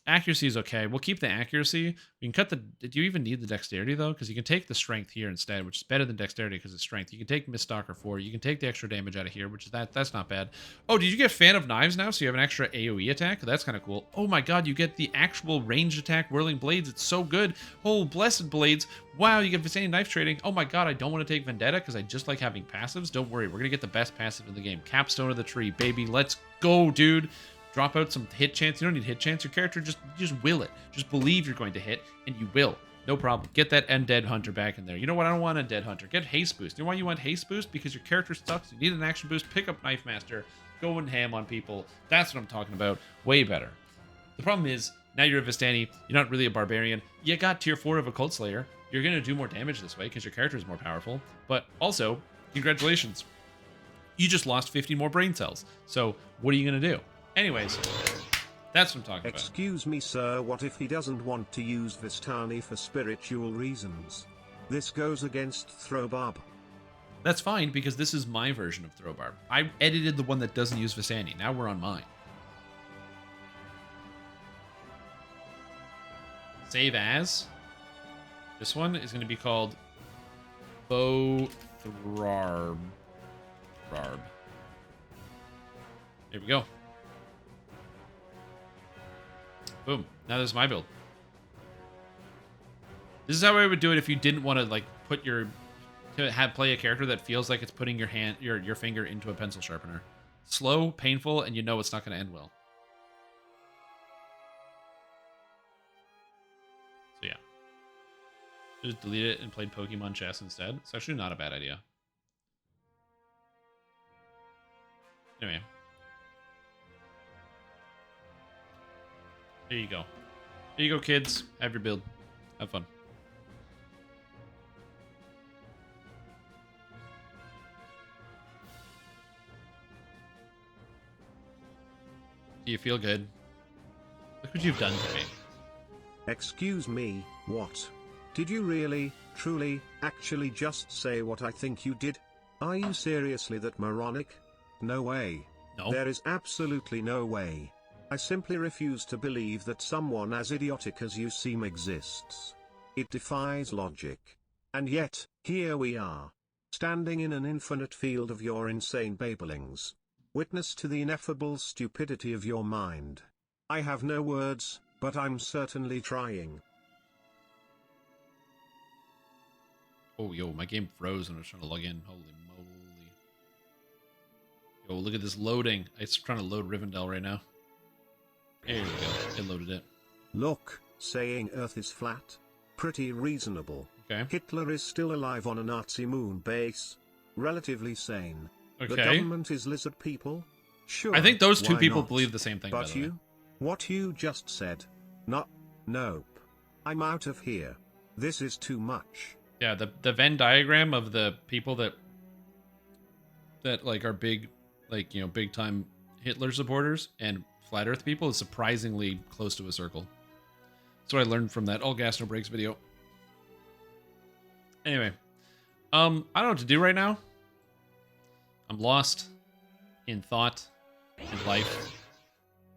Accuracy is okay. We'll keep the accuracy. We can cut the... Do you even need the dexterity, though? Because you can take the strength here instead, which is better than dexterity because it's strength. You can take Mistalker 4. You can take the extra damage out of here, which is that's not bad. Oh, did you get Fan of Knives now? So you have an extra AoE attack? That's kind of cool. Oh my god, you get the actual ranged attack Whirling Blades. It's so good. Oh, Blessed Blades. Wow, you get Visani Knife Trading. Oh my god, I don't want to take Vendetta because I just like having passives. Don't worry, we're going to get the best passive in the game. Capstone of the Tree, baby. Let's go, dude. Drop out some hit chance. You don't need hit chance. Your character just will it. Just believe you're going to hit, and you will. No problem. Get that Undead Hunter back in there. You know what? I don't want Undead Hunter. Get Haste Boost. You know why you want Haste Boost? Because your character sucks. You need an action boost. Pick up Knife Master. Go and ham on people. That's what I'm talking about. Way better. The problem is, now you're a Vistani. You're not really a barbarian. You got tier 4 of a Cult Slayer. You're going to do more damage this way because your character is more powerful. But also, congratulations. You just lost 50 more brain cells. So what are you going to do? Anyways, that's what I'm talking about. Excuse me, sir, what if he doesn't want to use Vistani for spiritual reasons? This goes against Throwbarb. That's fine, because this is my version of Throwbarb. I edited the one that doesn't use Vistani. Now we're on mine. Save as. This one is going to be called Gwathrenost. There we go. Boom. Now this is my build. This is how I would do it if you didn't want to like put your play a character that feels like it's putting your finger into a pencil sharpener. Slow, painful, and you know it's not going to end well. So yeah. Just delete it and played Pokemon Chess instead. It's actually not a bad idea. Anyway. There you go. There you go, kids. Have your build. Have fun. Do you feel good? Look what you've done to me. Excuse me, what? Did you really, truly, actually just say what I think you did? Are you seriously that moronic? No way. No. There is absolutely no way. I simply refuse to believe that someone as idiotic as you seem exists. It defies logic. And yet, here we are. Standing in an infinite field of your insane babblings. Witness to the ineffable stupidity of your mind. I have no words, but I'm certainly trying. Oh, yo, my game froze when I was trying to log in. Holy moly. Yo, look at this loading. It's trying to load Rivendell right now. There we go. It loaded it. Look, saying Earth is flat. Pretty reasonable. Okay. Hitler is still alive on a Nazi moon base. Relatively sane. Okay. The government is lizard people. Sure. I think those two why people not? believe the same thing, by But the way. what you just said. Nope. I'm out of here. This is too much. Yeah, the Venn diagram of the people that like are big, like, you know, big time Hitler supporters and flat Earth people is surprisingly close to a circle. That's what I learned from that All Gas No Brakes video. Anyway, I don't know what to do right now. I'm lost in thought and life.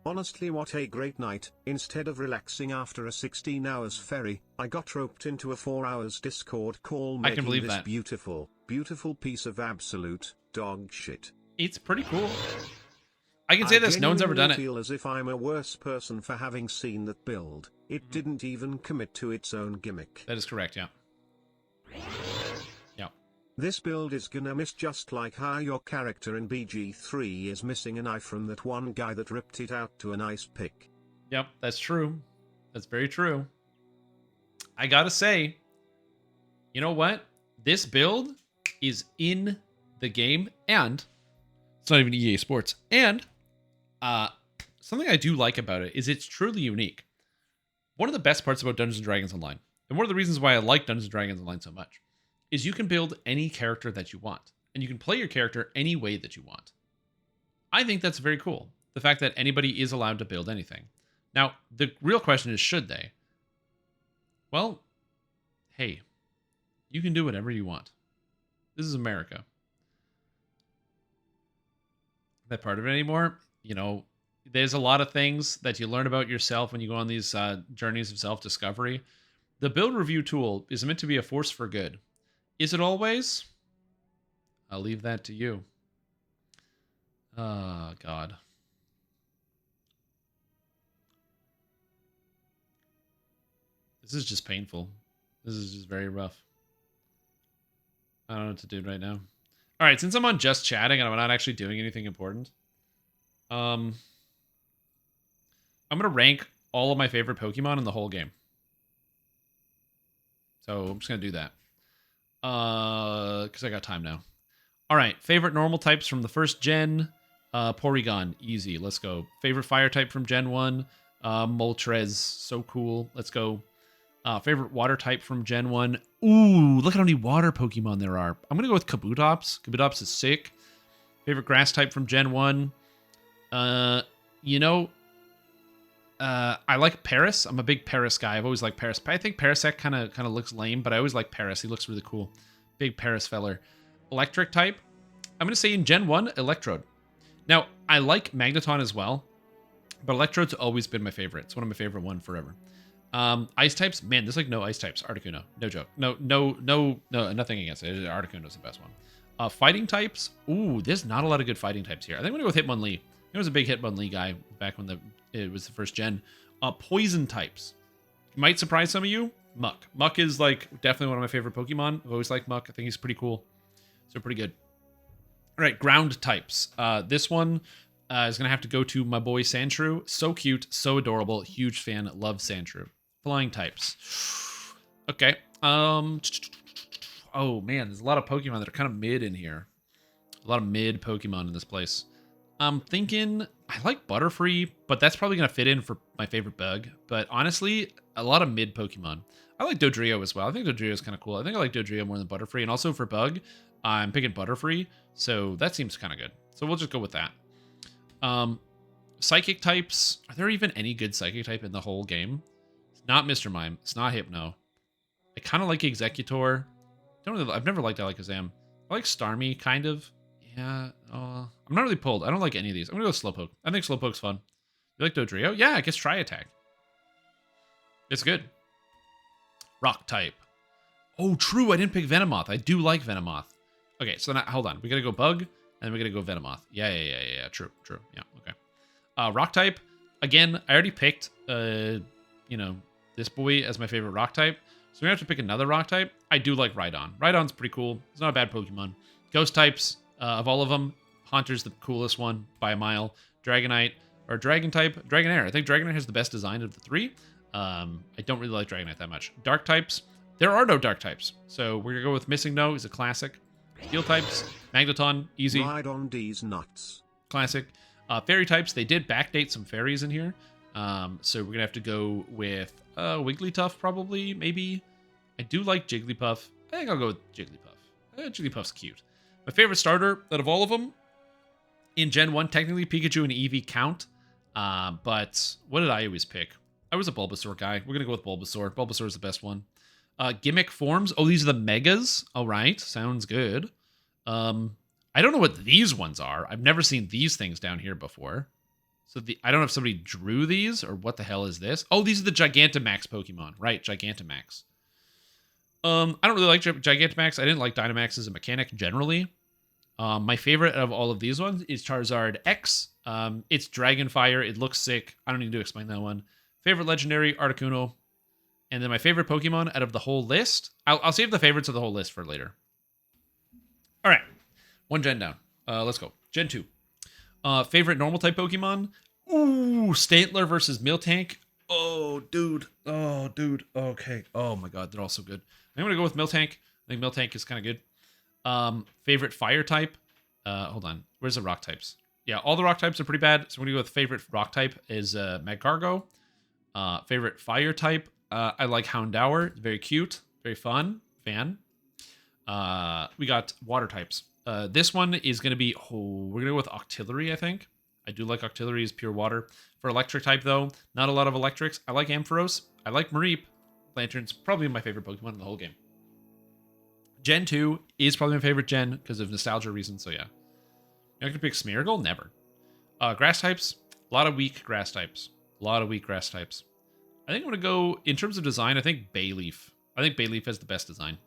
Honestly, what a great night. Instead of relaxing after a 16 hours ferry, I got roped into a 4 hours Discord call making I can believe this that. beautiful, beautiful piece of absolute dog shit. It's pretty cool. I can say this, no one's ever done it. I feel as if I'm a worse person for having seen that build. It didn't even commit to its own gimmick. That is correct, yeah. Yeah. This build is gonna miss, just like how your character in BG3 is missing an eye from that one guy that ripped it out to a nice pick. Yep, that's true. That's very true. I gotta say, you know what? This build is in the game, and it's not even EA Sports. And something I do like about it is it's truly unique. One of the best parts about Dungeons & Dragons Online, and one of the reasons why I like Dungeons & Dragons Online so much, is you can build any character that you want, and you can play your character any way that you want. I think that's very cool, the fact that anybody is allowed to build anything. Now, the real question is, should they? Well, hey, you can do whatever you want. This is America. That part of it anymore? You know, there's a lot of things that you learn about yourself when you go on these journeys of self-discovery. The build review tool is meant to be a force for good. Is it always? I'll leave that to you. Oh, God. This is just painful. This is just very rough. I don't know what to do right now. All right, since I'm on just chatting and I'm not actually doing anything important, I'm going to rank all of my favorite Pokemon in the whole game. So I'm just going to do that. Because I got time now. All right, favorite normal types from the first gen. Porygon, easy. Let's go. Favorite fire type from Gen 1. Moltres, so cool. Let's go. Favorite water type from Gen 1. Ooh, look at how many water Pokemon there are. I'm going to go with Kabutops. Kabutops is sick. Favorite grass type from Gen 1. You know, I like Paris. I'm a big Paris guy. I've always liked Paris. I think Parasect kind of looks lame, but I always like Paris. He looks really cool. Big Paris feller. Electric type. I'm going to say in Gen 1, Electrode. Now, I like Magneton as well, but Electrode's always been my favorite. It's one of my favorite ones forever. Ice types, man, there's like no ice types. Articuno, no joke. No, nothing against it. Articuno's the best one. Fighting types, ooh, there's not a lot of good fighting types here. I think I'm gonna go with Hitmonlee. I was a big Hitmonlee guy back when it was the first gen. Poison types, might surprise some of you. Muck. Muck is like definitely one of my favorite Pokemon. I've always liked Muck. I think he's pretty cool. So pretty good. All right, ground types. This one is gonna have to go to my boy Sandshrew. So cute, so adorable. Huge fan. Love Sandshrew. Flying types. Okay. Oh man, there's a lot of Pokemon that are kind of mid in here. A lot of mid Pokemon in this place. I'm thinking I like Butterfree, but that's probably gonna fit in for my favorite bug. But honestly, a lot of mid Pokemon. I like Dodrio as well. I think Dodrio is kind of cool. I think I like Dodrio more than Butterfree. And also for bug, I'm picking Butterfree, so that seems kind of good. So we'll just go with that. Psychic types. Are there even any good Psychic type in the whole game? Not Mr. Mime. It's not Hypno. I kind of like Executor. I've never liked Alakazam. I like Starmie, kind of. Yeah. I'm not really pulled. I don't like any of these. I'm going to go Slowpoke. I think Slowpoke's fun. You like Dodrio? Yeah, I guess Tri Attack. It's good. Rock type. Oh, true. I didn't pick Venomoth. I do like Venomoth. Okay, so now, hold on. We got to go Bug, and then we got to go Venomoth. Yeah. True. Yeah, okay. Rock type. Again, I already picked, this boy as my favorite rock type. So we have to pick another rock type. I do like Rhydon. Rhydon's pretty cool. It's not a bad Pokemon. Ghost types, of all of them, Haunter's the coolest one by a mile. Dragonite, or Dragon type, Dragonair. I think Dragonair has the best design of the three. I don't really like Dragonite that much. Dark types, there are no dark types. So we're going to go with Missing No, is a classic. Steel types, Magneton, easy. Rhydon D's nuts. Classic. Fairy types, they did backdate some fairies in here. So we're going to have to go with Wigglytuff, probably, maybe. I do like Jigglypuff. I think I'll go with Jigglypuff. Jigglypuff's cute. My favorite starter out of all of them, in Gen 1, technically Pikachu and Eevee count. But what did I always pick? I was a Bulbasaur guy. We're going to go with Bulbasaur. Bulbasaur is the best one. Gimmick forms. Oh, these are the Megas. All right. Sounds good. I don't know what these ones are. I've never seen these things down here before. So I don't know if somebody drew these or what the hell is this. Oh, these are the Gigantamax Pokemon. Right, Gigantamax. I don't really like Gigantamax. I didn't like Dynamax as a mechanic generally. My favorite of all of these ones is Charizard X. It's Dragon Fire. It looks sick. I don't need to explain that one. Favorite Legendary, Articuno. And then my favorite Pokemon out of the whole list. I'll save the favorites of the whole list for later. All right. One gen down. Let's go. Gen 2. Favorite normal type Pokemon? Ooh, Stantler versus Miltank. Oh, dude. Oh, dude. Okay. Oh, my God. They're all so good. I'm going to go with Miltank. I think Miltank is kind of good. Favorite fire type? Hold on. Where's the rock types? Yeah, all the rock types are pretty bad. So I'm going to go with favorite rock type is Magcargo. Favorite fire type? I like Houndour. It's very cute. Very fun. Fan. We got water types. This one is going to be, we're going to go with Octillery, I think. I do like Octillery as pure water. For electric type, though, not a lot of electrics. I like Ampharos. I like Mareep. Lantern's probably my favorite Pokemon in the whole game. Gen 2 is probably my favorite gen because of nostalgia reasons, so yeah. You're not going to pick Smeargle? Never. Grass types? A lot of weak grass types. I think I'm going to go, in terms of design, I think Bayleaf. I think Bayleaf has the best design.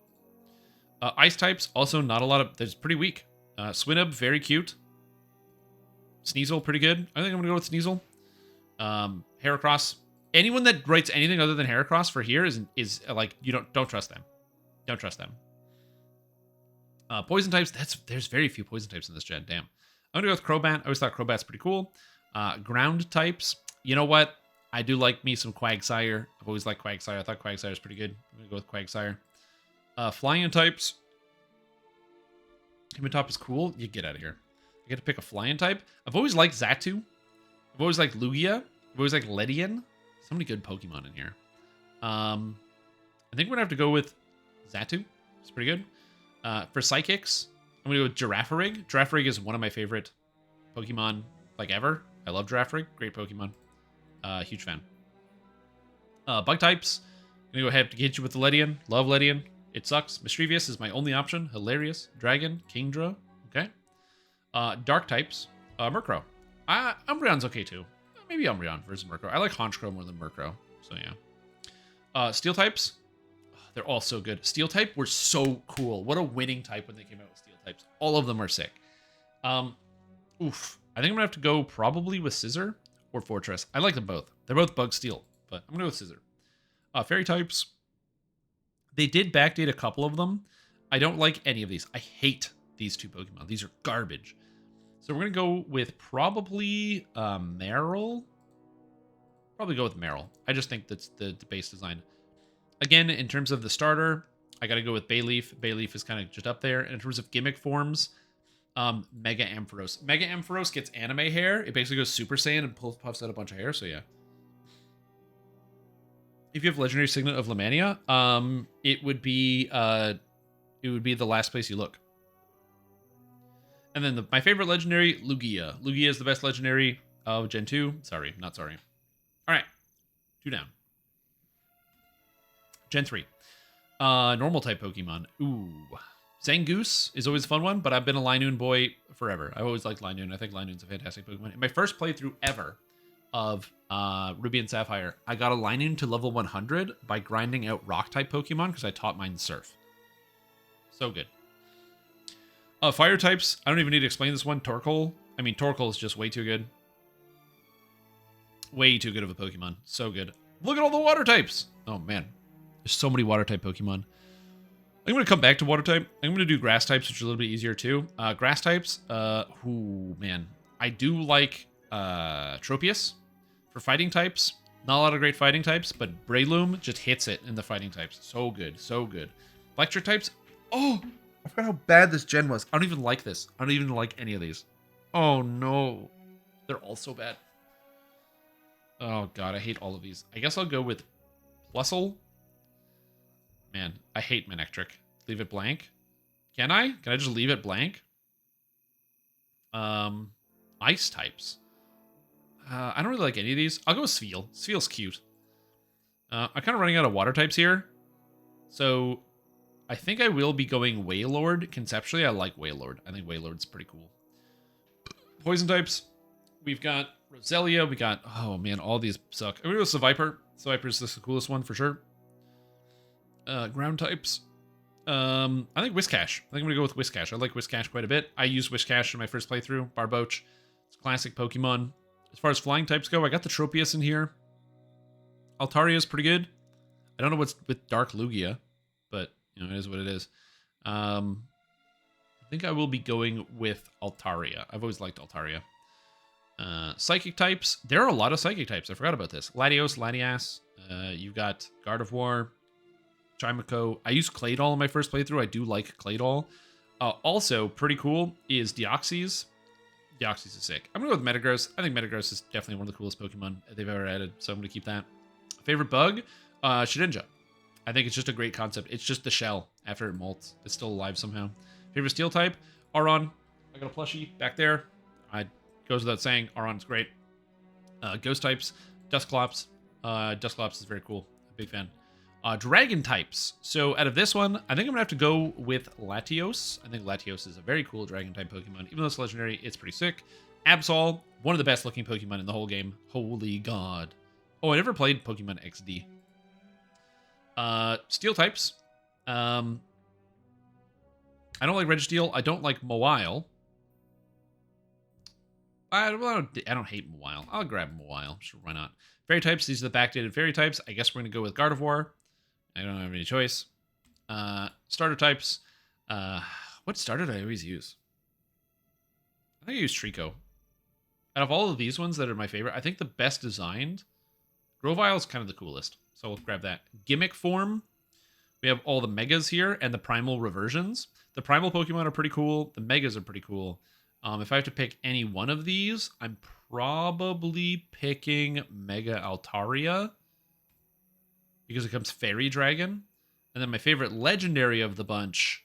Ice types, also not a lot of... There's pretty weak. Swinub, very cute. Sneasel, pretty good. I think I'm going to go with Sneasel. Heracross. Anyone that writes anything other than Heracross for here is like, you don't trust them. Don't trust them. Poison types, there's very few poison types in this gen, damn. I'm going to go with Crobat. I always thought Crobat's pretty cool. Ground types, you know what? I do like me some Quagsire. I've always liked Quagsire. I thought Quagsire is pretty good. I'm going to go with Quagsire. Flying types. Himotop is cool. You get out of here. I get to pick a flying type. I've always liked Xatu. I've always liked Lugia. I've always liked Ledian. So many good Pokemon in here. I think we're going to have to go with Xatu. It's pretty good. For Psychics, I'm going to go with Girafarig. Girafarig is one of my favorite Pokemon, like, ever. I love Girafarig. Great Pokemon. Huge fan. Bug types. I'm going to go ahead to hit you with the Ledian. Love Ledian. It sucks. Mischievous is my only option. Hilarious. Dragon. Kingdra. Okay. Dark types. Murkrow. Umbreon's okay too. Maybe Umbreon versus Murkrow. I like Honchkrow more than Murkrow. So yeah. Steel types. They're all so good. Steel type were so cool. What a winning type when they came out with steel types. All of them are sick. Oof. I think I'm going to have to go probably with Scissor or Fortress. I like them both. They're both bug steel, but I'm going to go with Scissor. Fairy types. They did backdate a couple of them. I don't like any of these. I hate these two Pokemon. These are garbage. So we're going to go with probably Marill. Probably go with Marill. I just think that's the base design. Again, in terms of the starter, I got to go with Bayleaf. Bayleaf is kind of just up there. And in terms of gimmick forms, Mega Ampharos. Mega Ampharos gets anime hair. It basically goes Super Saiyan and puffs out a bunch of hair, so yeah. If you have Legendary Signet of Lamania, it would be the last place you look. And then my favorite legendary, Lugia. Lugia is the best legendary of Gen 2. Sorry, not sorry. All right, 2 down. Gen 3. Normal type Pokemon. Ooh. Zangoose is always a fun one, but I've been a Linoon boy forever. I've always liked Linoon. I think Linoon's a fantastic Pokemon. In my first playthrough ever of Ruby and Sapphire, I got a Linoon to level 100 by grinding out rock type Pokemon because I taught mine Surf. So good. Fire types. I don't even need to explain this one. Torkoal. I mean, Torkoal is just way too good. Way too good of a Pokemon. So good. Look at all the water types. Oh, man. There's so many water type Pokemon. I'm going to come back to water type. I'm going to do grass types, which are a little bit easier too. Grass types. Man. I do like Tropius for fighting types. Not a lot of great fighting types, but Breloom just hits it in the fighting types. So good. So good. Electric types. Oh, I forgot how bad this gen was. I don't even like this. I don't even like any of these. Oh, no. They're all so bad. Oh, God. I hate all of these. I guess I'll go with Plusle. Man, I hate Manectric. Leave it blank. Can I? Can I just leave it blank? Ice types. I don't really like any of these. I'll go with Sfeel. Sfeel's cute. I'm kind of running out of water types here. So I think I will be going Wailord. Conceptually, I like Wailord. I think Wailord's pretty cool. Poison types. We've got Roselia. We got, oh man, all these suck. I'm going to go Seviper. Seviper's the coolest one for sure. Ground types. I think Whiscash. I think I'm going to go with Whiscash. I like Whiscash quite a bit. I used Whiscash in my first playthrough. Barboach. It's a classic Pokemon. As far as flying types go, I got the Tropius in here. Altaria's pretty good. I don't know what's with Dark Lugia, but you know, it is what it is. I think I will be going with Altaria. I've always liked Altaria. Psychic types. There are a lot of psychic types. I forgot about this. Latios, Latias. You've got Gardevoir, Chimeco. I used Claydol in my first playthrough. I do like Claydol. Also, pretty cool is Deoxys. Deoxys is sick. I'm going to go with Metagross. I think Metagross is definitely one of the coolest Pokemon they've ever added, so I'm going to keep that. Favorite bug? Shedinja. I think it's just a great concept. It's just the shell after it molts. It's still alive somehow. Favorite steel type? Aron. I got a plushie back there. Goes without saying, Aron's great. Ghost types, Dusclops. Dusclops is very cool. Big fan. Dragon types. So out of this one, I think I'm going to have to go with Latios. I think Latios is a very cool dragon type Pokemon. Even though it's legendary, it's pretty sick. Absol, one of the best looking Pokemon in the whole game. Holy God. Oh, I never played Pokemon XD. Steel types. I don't like Registeel. I don't like Mawile. I don't hate Mawile. I'll grab Mawile. Sure, why not? Fairy types. These are the backdated fairy types. I guess we're going to go with Gardevoir. I don't have any choice. Starter types. What starter do I always use? I think I use Trico. Out of all of these ones that are my favorite, I think the best designed, Grovyle is kind of the coolest. So we'll grab that. Gimmick form. We have all the Megas here and the Primal reversions. The Primal Pokemon are pretty cool. The Megas are pretty cool. If I have to pick any one of these, I'm probably picking Mega Altaria because it comes Fairy Dragon. And then my favorite legendary of the bunch,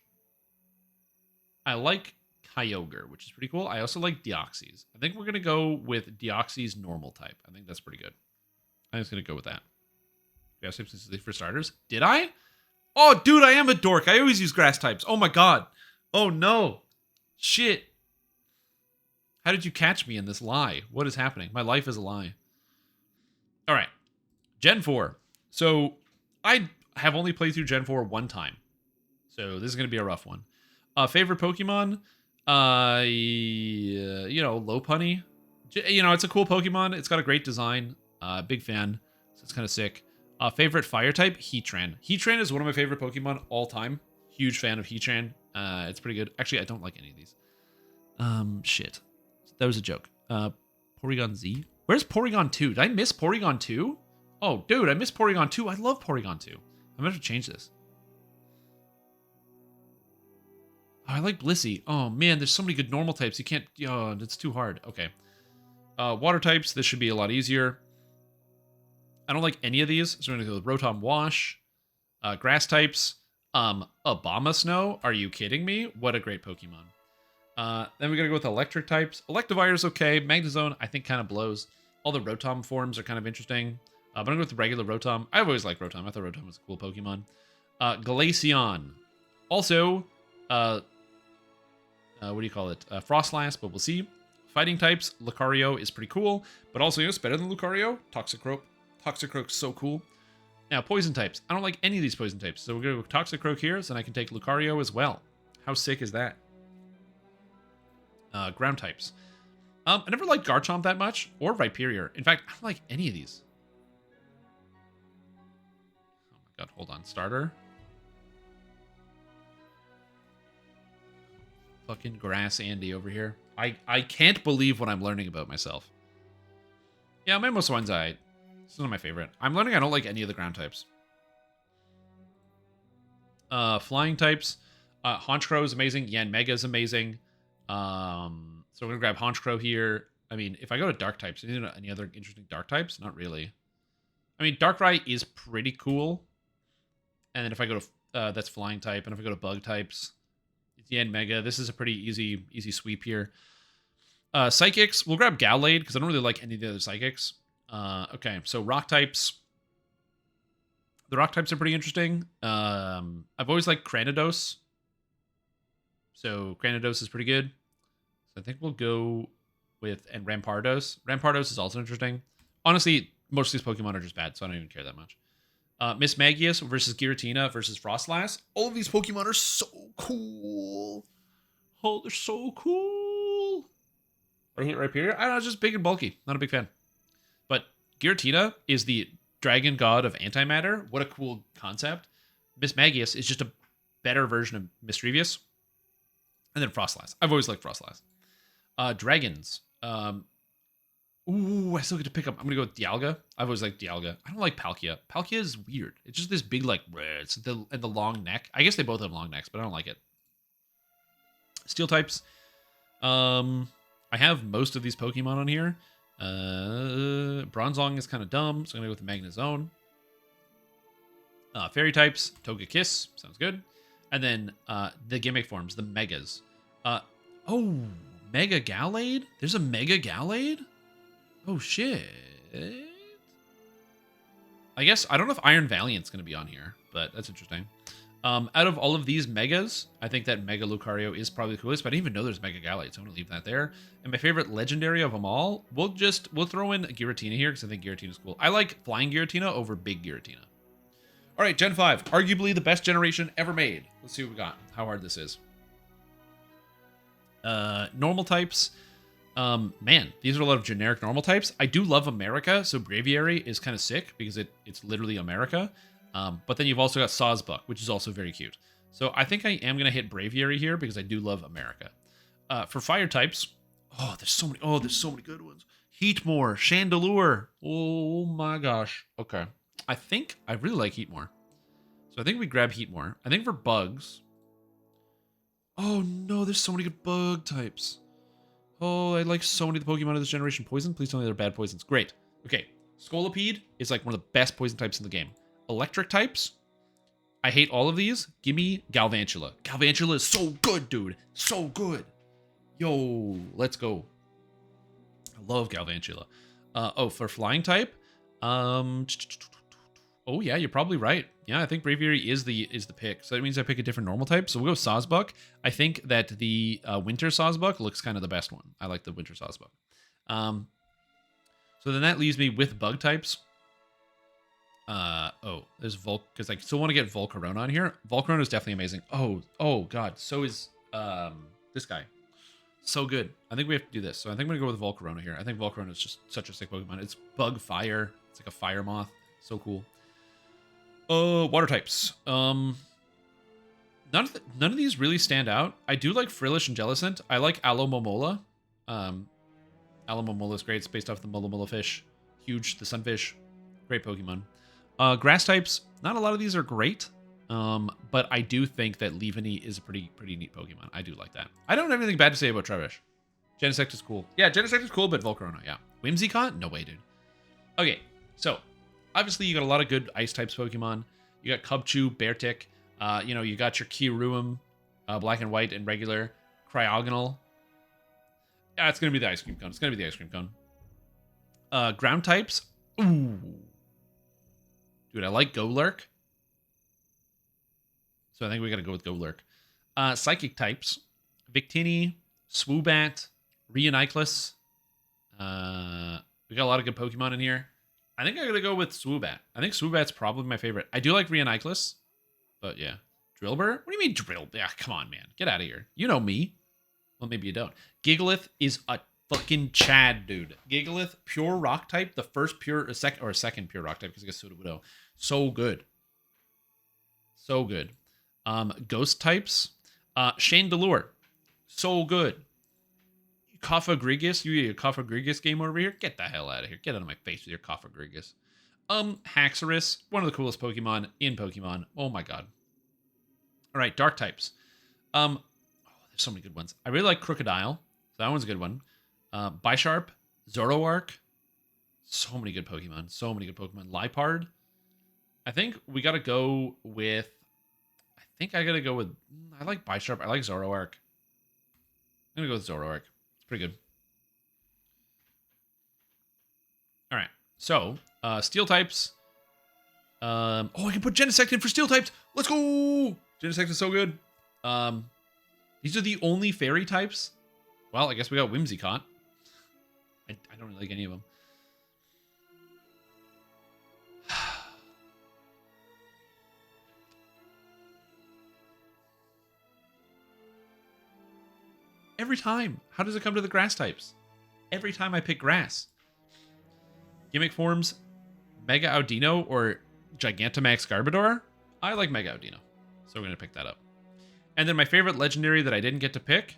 I like Kyogre, which is pretty cool. I also like Deoxys. I think we're going to go with Deoxys normal type. I think that's pretty good. I'm just going to go with that. Grass types for starters. Did I? Oh, dude, I am a dork. I always use grass types. Oh my God. Oh no. Shit. How did you catch me in this lie? What is happening? My life is a lie. All right. Gen 4. So I have only played through Gen 4 one time. So this is going to be a rough one. Favorite Pokemon? Lopunny. It's a cool Pokemon. It's got a great design. Big fan. So it's kind of sick. Favorite fire type? Heatran. Heatran is one of my favorite Pokemon all time. Huge fan of Heatran. It's pretty good. Actually, I don't like any of these. Shit. That was a joke. Porygon Z? Where's Porygon 2? Did I miss Porygon 2? Oh, dude, I missed Porygon 2. I love Porygon 2. I'm going to have to change this. Oh, I like Blissey. Oh, man, there's so many good normal types. You can't... Oh, it's too hard. Okay. Water types. This should be a lot easier. I don't like any of these, so I'm going to go with Rotom Wash. Grass types. Abomasnow? Are you kidding me? What a great Pokemon. Then we're going to go with electric types. Electivire's okay. Magnezone, I think, kind of blows. All the Rotom forms are kind of interesting. But I'm going to go with the regular Rotom. I've always liked Rotom. I thought Rotom was a cool Pokemon. Glaceon. Also, what do you call it? Frostlass, but we'll see. Fighting types. Lucario is pretty cool. But also, it's better than Lucario. Toxicroak. Toxicroak's so cool. Now, poison types. I don't like any of these poison types. So we're going to go Toxicroak here, so then I can take Lucario as well. How sick is that? Ground types. I never liked Garchomp that much, or Rhyperior. In fact, I don't like any of these. Oh my God, hold on. Starter. Fucking Grass Andy over here. I can't believe what I'm learning about myself. Yeah, my most one's alright. This is one of my favorite. I'm learning I don't like any of the ground types. Flying types. Honchkrow is amazing. Yanmega is amazing. So we're going to grab Honchkrow here. I mean, if I go to dark types, any other interesting dark types? Not really. I mean, Darkrai is pretty cool. And then if I go to, that's flying type. And if I go to bug types, it's Yanmega. This is a pretty easy sweep here. Psychics, we'll grab Gallade because I don't really like any of the other psychics. Okay, so rock types. The rock types are pretty interesting. I've always liked Cranidos. So Cranidos is pretty good. So I think we'll go with, and Rampardos. Rampardos is also interesting. Honestly, most of these Pokemon are just bad, so I don't even care that much. Miss Magius versus Giratina versus Frostlass. All of these Pokemon are so cool. Oh, they're so cool. I hate Rhyperior. I don't know, it's just big and bulky. Not a big fan. But Giratina is the dragon god of antimatter. What a cool concept. Miss Magius is just a better version of Mischievous. And then Frostlass. I've always liked Frostlass. Dragons. Ooh, I still get to pick up. I'm going to go with Dialga. I've always liked Dialga. I don't like Palkia. Palkia is weird. It's just this big, like, and the long neck. I guess they both have long necks, but I don't like it. Steel types. I have most of these Pokemon on here. Bronzong is kind of dumb, so I'm going to go with the Magnezone. Fairy types. Togekiss. Sounds good. And then the gimmick forms, the Megas. Oh, Mega Gallade? There's a Mega Gallade? Oh, shit. I guess, I don't know if Iron Valiant's going to be on here, but that's interesting. Out of all of these Megas, I think that Mega Lucario is probably the coolest, but I didn't even know there's Mega Gallade, so I'm going to leave that there. And my favorite Legendary of them all, we'll throw in Giratina here, because I think Giratina's cool. I like Flying Giratina over Big Giratina. All right, Gen 5, arguably the best generation ever made. Let's see what we got, how hard this is. Normal types. Man, these are a lot of generic normal types. I do love America, so Braviary is kind of sick because it's literally America. But then you've also got Sawsbuck, which is also very cute. So I think I am going to hit Braviary here because I do love America. For fire types, there's so many good ones. Heatmore, Chandelure. Oh my gosh. Okay. I think I really like Heatmore. So I think we grab Heatmore. I think for bugs. Oh no, there's so many good bug types. Oh, I like so many of the Pokemon of this generation. Poison? Please tell me they're bad poisons. Great. Okay. Scolipede is like one of the best poison types in the game. Electric types? I hate all of these. Give me Galvantula. Galvantula is so good, dude. So good. Yo, let's go. I love Galvantula. For flying type? Oh yeah, you're probably right. Yeah, I think Braviary is the pick. So that means I pick a different normal type. So we'll go Sawsbuck. I think that the Winter Sawsbuck looks kind of the best one. I like the Winter Sawsbuck. So then that leaves me with bug types. There's because I still want to get Volcarona on here. Volcarona is definitely amazing. Oh god, so is this guy. So good. I think we have to do this. So I think I'm gonna go with Volcarona here. I think Volcarona is just such a sick Pokemon. It's bug fire. It's like a fire moth. So cool. Water types. None of these really stand out. I do like Frillish and Jellicent. I like Alomomola. Alomomola is great. It's based off the Mola fish. Huge, the sunfish. Great Pokemon. Grass types. Not a lot of these are great. But I do think that Leavanny is a pretty neat Pokemon. I do like that. I don't have anything bad to say about Trubbish. Genesect is cool. Yeah, Genesect is cool, but Volcarona, yeah. Whimsicott? No way, dude. Okay, so obviously you got a lot of good ice types Pokemon. You got Cubchoo, Beartic. You got your Kyurem, black and white and regular. Cryogonal. Yeah, it's gonna be the ice cream cone. It's gonna be the ice cream cone. Ground types. Ooh. Dude, I like Golurk. So I think we gotta go with Golurk. Psychic types. Victini, Swoobat, Reuniclus. We got a lot of good Pokemon in here. I think I'm going to go with Swoobat. I think Swoobat's probably my favorite. I do like Reuniclus, but yeah. Drillbur? What do you mean Drill? Yeah, come on, man. Get out of here. You know me. Well, maybe you don't. Gigalith is a fucking Chad, dude. Gigalith, pure rock type. The first second pure rock type, because I guess Sudowoodo. So good. So good. Ghost types. Chandelure. So good. Cophagrigus, you a Cophagrigus game over here? Get the hell out of here. Get out of my face with your Cophagrigus. Haxorus, one of the coolest Pokemon in Pokemon. Oh my god. Alright, dark types. There's so many good ones. I really like Crocodile. So that one's a good one. Bisharp, Zoroark. So many good Pokemon. So many good Pokemon. Liepard. I think we gotta go with... I like Bisharp. I like Zoroark. I'm gonna go with Zoroark. Pretty good. All right. So, steel types. Oh, I can put Genesect in for steel types. Let's go. Genesect is so good. These are the only fairy types. Well, I guess we got Whimsicott. I don't really like any of them. Every time. How does it come to the grass types? Every time I pick grass. Gimmick forms, Mega Audino or Gigantamax Garbodor. I like Mega Audino, so we're going to pick that up. And then my favorite legendary that I didn't get to pick,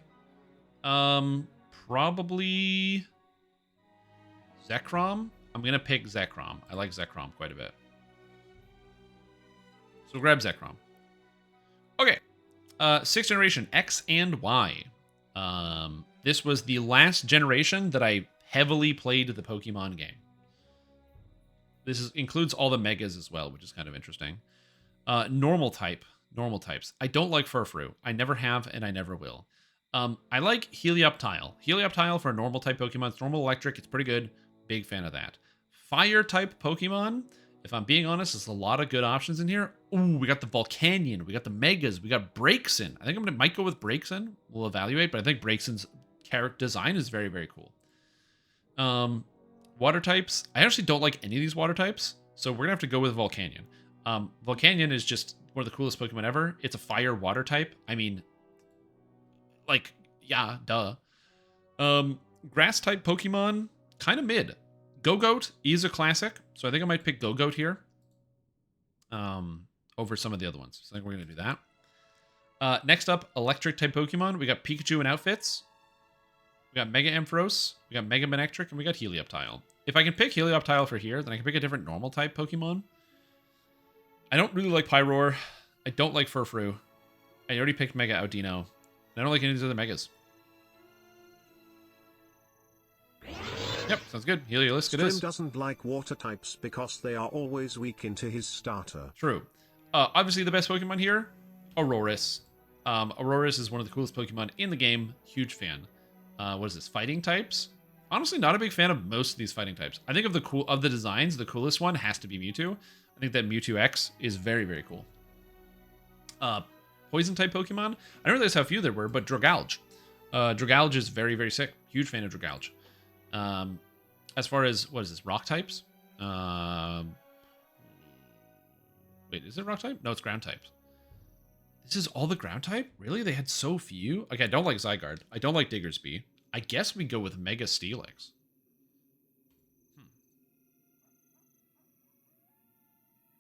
probably Zekrom. I'm going to pick Zekrom. I like Zekrom quite a bit. So grab Zekrom. Okay. 6th generation, X and Y. This was the last generation that I heavily played the Pokemon game. This includes all the Megas as well, which is kind of interesting. Normal types. I don't like Furfrou. I never have, and I never will. I like Helioptile. Helioptile for a normal type Pokemon. It's normal electric. It's pretty good. Big fan of that. Fire type Pokemon. If I'm being honest, there's a lot of good options in here. Ooh, we got the Volcanion. We got the Megas. We got Braixen. I think might go with Braixen. We'll evaluate, but I think Braixen's character design is very, very cool. Water types. I actually don't like any of these water types, so we're going to have to go with Volcanion. Volcanion is just one of the coolest Pokemon ever. It's a fire water type. I mean, like, yeah, duh. Grass type Pokemon, kind of mid. Go-Goat is a classic, so I think I might pick Go-Goat here over some of the other ones. So I think we're going to do that. Next up, electric type Pokemon. We got Pikachu in outfits. We got Mega Ampharos, we got Mega Manectric, and we got Helioptile. If I can pick Helioptile for here, then I can pick a different normal type Pokemon. I don't really like Pyroar. I don't like Furfrou. I already picked Mega Audino. And I don't like any of these other Megas. Yep, sounds good. Heliolisk it is. Doesn't like water types because they are always weak into his starter. True. Obviously, the best Pokemon here, Aurorus. Aurorus is one of the coolest Pokemon in the game. Huge fan. What is this? Fighting types? Honestly, not a big fan of most of these fighting types. I think of the designs, the coolest one has to be Mewtwo. I think that Mewtwo X is very, very cool. Poison type Pokemon. I didn't realize how few there were, but Dragalge. Dragalge is very, very sick. Huge fan of Dragalge. As far as, what is this? Rock types? Wait, is it rock type? No, it's ground types. This is all the ground type? Really? They had so few? Okay, I don't like Zygarde. I don't like Diggersby. I guess we go with Mega Steelix.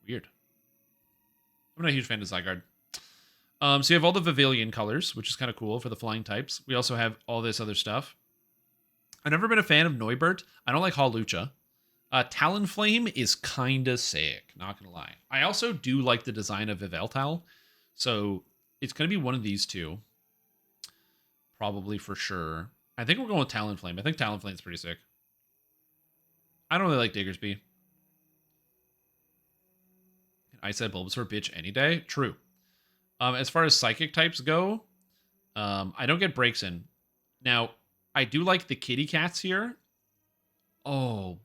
Weird. I'm not a huge fan of Zygarde. So you have all the Vivillon colors, which is kind of cool for the flying types. We also have all this other stuff. I've never been a fan of Noibert. I don't like Hawlucha. Talonflame is kind of sick, not going to lie. I also do like the design of Yveltal. So it's going to be one of these two. Probably for sure. I think we're going with Talonflame. I think Talonflame's pretty sick. I don't really like Diggersby. I said Bulbasaur bitch any day. True. As far as psychic types go, I don't get breaks in. Now, I do like the kitty cats here. Oh,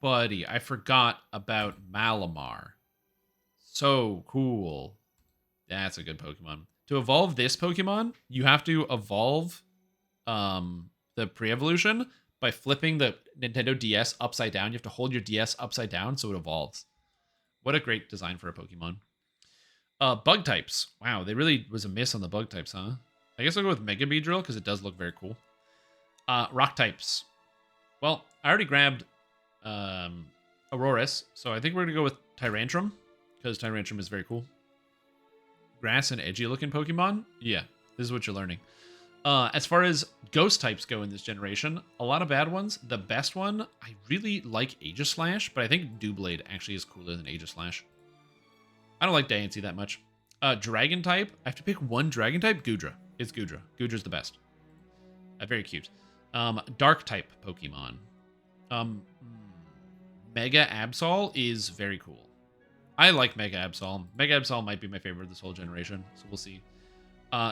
buddy, I forgot about Malamar. So cool. That's a good Pokemon. To evolve this Pokemon, you have to evolve the pre-evolution by flipping the Nintendo DS upside down. You have to hold your DS upside down so it evolves. What a great design for a Pokemon. Bug types. Wow, they really was a miss on the bug types, huh? I guess I'll go with Mega Beedrill because it does look very cool. Rock types. Well, I already grabbed Aurorus, so I think we're going to go with Tyrantrum because Tyrantrum is very cool. Grass and edgy looking Pokemon? Yeah, this is what you're learning. As far as ghost types go in this generation, a lot of bad ones. The best one, I really like Aegislash, but I think Doublade actually is cooler than Aegislash. I don't like Diancie that much. Dragon type, I have to pick one dragon type. Goodra. It's Goodra. Goodra's the best. Very cute. Dark type Pokemon. Mega Absol is very cool. I like Mega Absol. Mega Absol might be my favorite of this whole generation, so we'll see.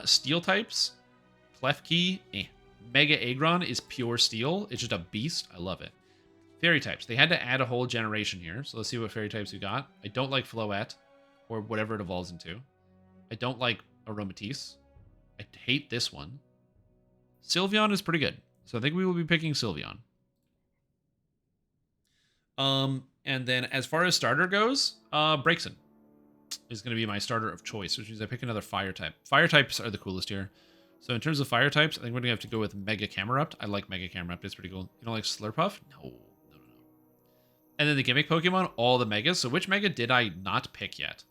Steel types. Klefki, eh. Mega Aggron is pure steel. It's just a beast. I love it. Fairy types. They had to add a whole generation here. So let's see what fairy types we got. I don't like Floette, or whatever it evolves into. I don't like Aromatisse. I hate this one. Sylveon is pretty good. So I think we will be picking Sylveon. And then as far as starter goes, Braixen is going to be my starter of choice, which means I pick another fire type. Fire types are the coolest here. So in terms of fire types, I think we're going to have to go with Mega Camerupt. I like Mega Camerupt. It's pretty cool. You don't like Slurpuff? No. And then the gimmick Pokemon, all the Megas. So which Mega did I not pick yet?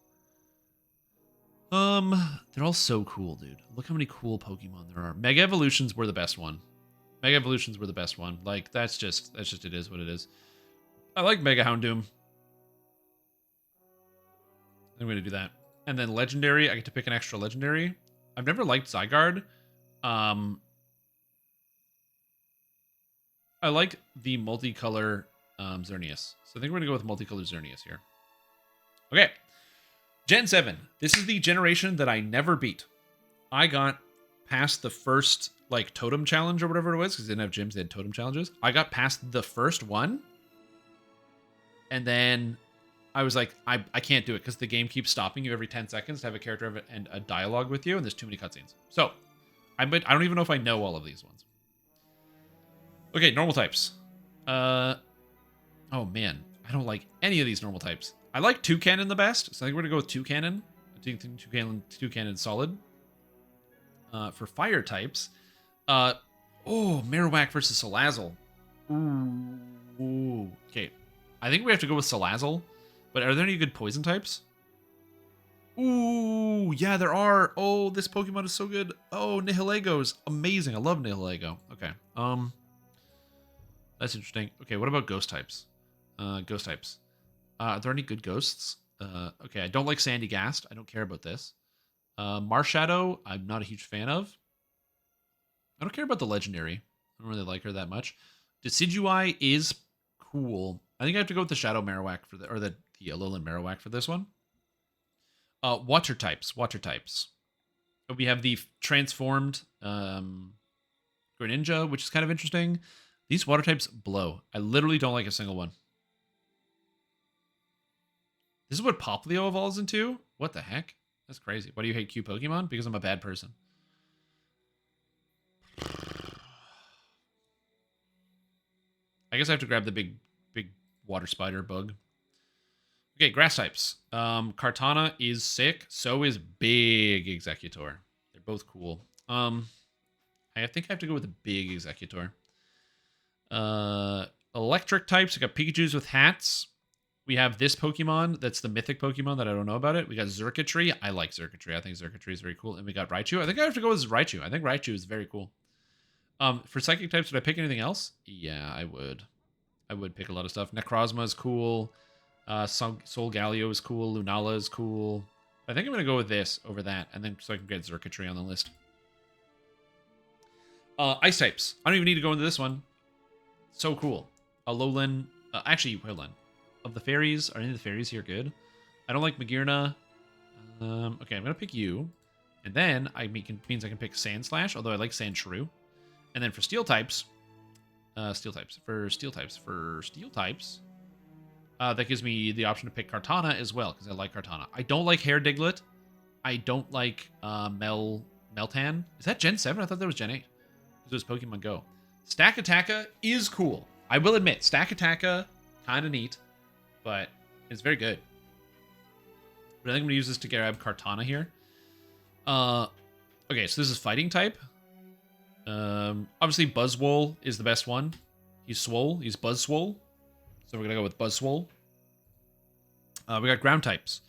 They're all so cool, dude. Look how many cool Pokemon there are. Mega Evolutions were the best one. Mega Evolutions were the best one. Like, that's just it is what it is. I like Mega Houndoom. I'm going to do that. And then Legendary, I get to pick an extra Legendary. I've never liked Zygarde. I like the multicolor Xerneas. So I think we're going to go with multicolor Xerneas here. Okay. Gen 7. This is the generation that I never beat. I got past the first, like, totem challenge or whatever it was, because they didn't have gyms, they had totem challenges. I got past the first one. And then I was like, I can't do it because the game keeps stopping you every 10 seconds to have a character and a dialogue with you, and there's too many cutscenes. So, I don't even know if I know all of these ones. Okay, normal types. Oh man, I don't like any of these normal types. I like Toucannon the best, so I think we're gonna go with Toucannon. I think Toucannon solid. For fire types, Marowak versus Salazzle. Ooh. Okay, I think we have to go with Salazzle. But are there any good poison types? Ooh, yeah, there are. Oh, this Pokemon is so good. Oh, Nihilego's amazing. I love Nihilego. Okay. That's interesting. Okay, what about ghost types? Ghost types. Are there any good ghosts? Okay, I don't like Sandygast. I don't care about this. Marshadow, I'm not a huge fan of. I don't care about the legendary. I don't really like her that much. Decidueye is cool. I think I have to go with the Shadow Marowak for the Alolan Marowak for this one. Water types. We have the transformed Greninja, which is kind of interesting. These water types blow. I literally don't like a single one. This is what Poplio evolves into? What the heck? That's crazy. Why do you hate Q Pokemon? Because I'm a bad person. I guess I have to grab the big water spider bug. Okay, grass types. Kartana is sick. So is Big Executor. They're both cool. I think I have to go with the Big Executor. Electric types. We got Pikachus with hats. We have this Pokemon. That's the mythic Pokemon that I don't know about it. We got Xurkitree. I like Xurkitree. I think Xurkitree is very cool. And we got Raichu. I think I have to go with Raichu. I think Raichu is very cool. For psychic types, would I pick anything else? Yeah, I would. I would pick a lot of stuff. Necrozma is cool. Solgaleo is cool. Lunala is cool. I think I'm going to go with this over that, and then so I can get Xurkitree on the list. Ice types. I don't even need to go into this one. So cool. Alolan. Actually, hold on. Of the fairies, are any of the fairies here good? I don't like Magearna. Okay, I'm going to pick you. And then means I can pick Sandslash, although I like Sandshrew. And then for steel types, that gives me the option to pick Kartana as well, because I like Kartana. I don't like Hair Diglett. I don't like Meltan. Is that Gen 7? I thought that was Gen 8. Because it was Pokemon Go. Stakataka is cool. I will admit, Stakataka, kind of neat, but it's very good. But I think I'm going to use this to grab Kartana here. Okay, so this is fighting type. Obviously, Buzzwole is the best one. He's swole. He's Buzzswole. So we're going to go with Buzzswole. We got ground types.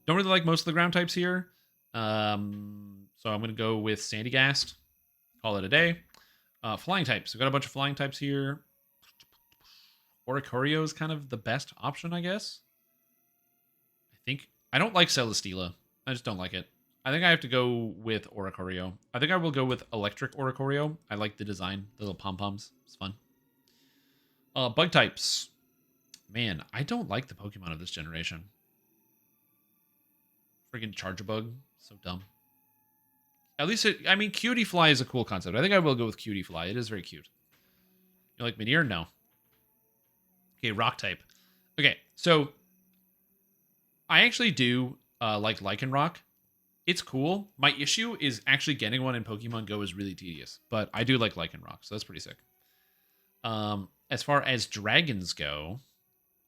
Don't really like most of the ground types here. So I'm going to go with Sandygast. Call it a day. Flying types. We've got a bunch of flying types here. Oricorio is kind of the best option, I guess. I don't like Celesteela. I just don't like it. I think I have to go with Oricorio. I think I will go with Electric Oricorio. I like the design. The little pom-poms. It's fun. Bug types. Man, I don't like the Pokemon of this generation. Freaking Charjabug. So dumb. At least, Cutie Fly is a cool concept. I think I will go with Cutie Fly. It is very cute. You like Meteor? No. Okay, rock type. Okay, so I actually do like Lycanroc. It's cool. My issue is actually getting one in Pokemon Go is really tedious, but I do like Lycanroc, so that's pretty sick. As far as dragons go,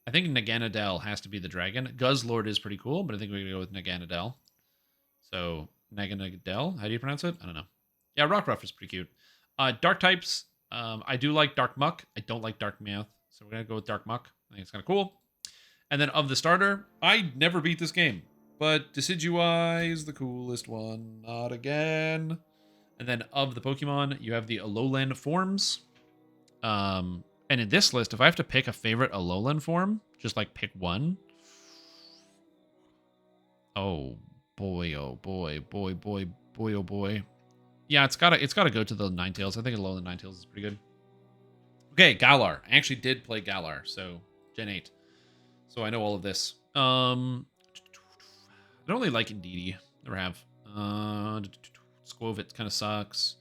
I think Naganadel has to be the dragon. Guzzlord is pretty cool, but I think we're going to go with Naganadel. So, Naganadel, how do you pronounce it? I don't know. Yeah, Rockruff is pretty cute. Dark types, I do like Dark Muck. I don't like Dark Meowth, so we're going to go with Dark Muck. I think it's kind of cool. And then of the starter, I never beat this game, but Decidueye is the coolest one. Not again. And then of the Pokemon, you have the Alolan forms. And in this list, if I have to pick a favorite Alolan form, just like pick one. Oh boy, oh boy, boy, boy, boy, oh boy. Yeah, it's gotta go to the Ninetales. I think Alolan Ninetales is pretty good. Okay, Galar. I actually did play Galar, so Gen 8. So I know all of this. I don't really like Indeedee. Never have. Squovit kind of sucks.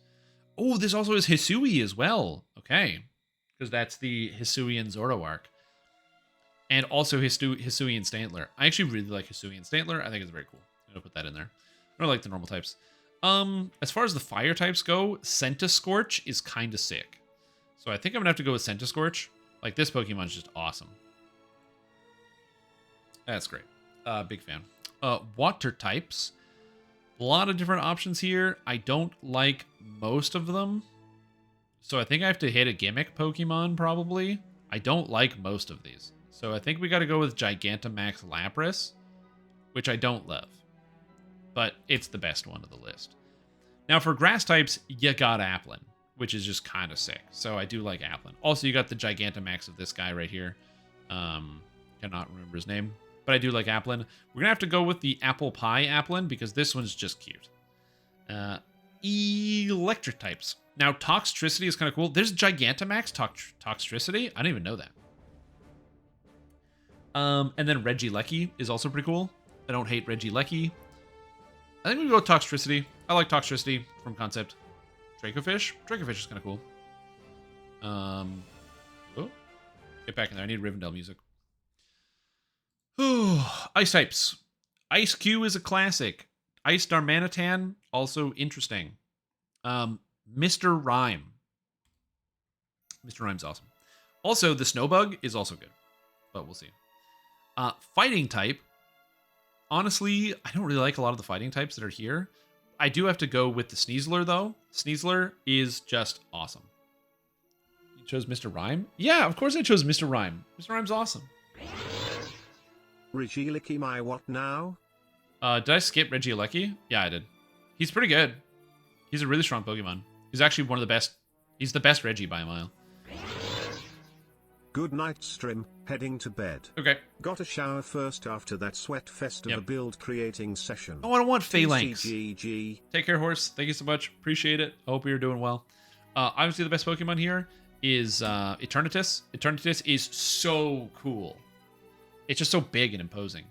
Oh, this also is Hisui as well. Okay. Because that's the Hisui and Zoroark. And also Hisui and Stantler. I actually really like Hisui and Stantler. I think it's very cool. I'm going to put that in there. I don't like the normal types. As far as the fire types go, Centiskorch is kind of sick. So I think I'm going to have to go with Centiskorch. Like, this Pokemon's just awesome. That's great. Big fan. Water types. A lot of different options here. I don't like most of them. So I think I have to hit a gimmick Pokemon, probably. I don't like most of these. So I think we got to go with Gigantamax Lapras, which I don't love. But it's the best one of the list. Now for grass types, you got Applin, which is just kind of sick. So I do like Applin. Also, you got the Gigantamax of this guy right here. Cannot remember his name. But I do like Applin. We're going to have to go with the Apple Pie Applin because this one's just cute. Electric types. Now, Toxtricity is kind of cool. There's Gigantamax Toxtricity. I didn't even know that. And then Regieleki is also pretty cool. I don't hate Regieleki. I think we go with Toxtricity. I like Toxtricity from concept. Dracofish. Dracofish is kind of cool. Oh, get back in there. I need Rivendell music. Ice types. Ice Q is a classic. Ice Darmanitan, also interesting. Mr. Rhyme. Mr. Rhyme's awesome. Also, the Snowbug is also good, but we'll see. Fighting type. Honestly, I don't really like a lot of the fighting types that are here. I do have to go with the Sneasler, though. Sneasler is just awesome. You chose Mr. Rhyme? Yeah, of course I chose Mr. Rhyme. Mr. Rhyme's awesome. Regieleki, my what now? Did I skip Regieleki? Yeah, I did. He's pretty good. He's a really strong Pokemon. He's actually one of the best. He's the best Reggie by a mile. Good night, Strim. Heading to bed. Okay. Got a shower first after that sweat fest of a build creating session. Oh, I don't want Phalanx. TCGG. Take care, horse. Thank you so much. Appreciate it. I hope you're doing well. Obviously, the best Pokemon here is Eternatus. Eternatus is so cool. It's just so big and imposing.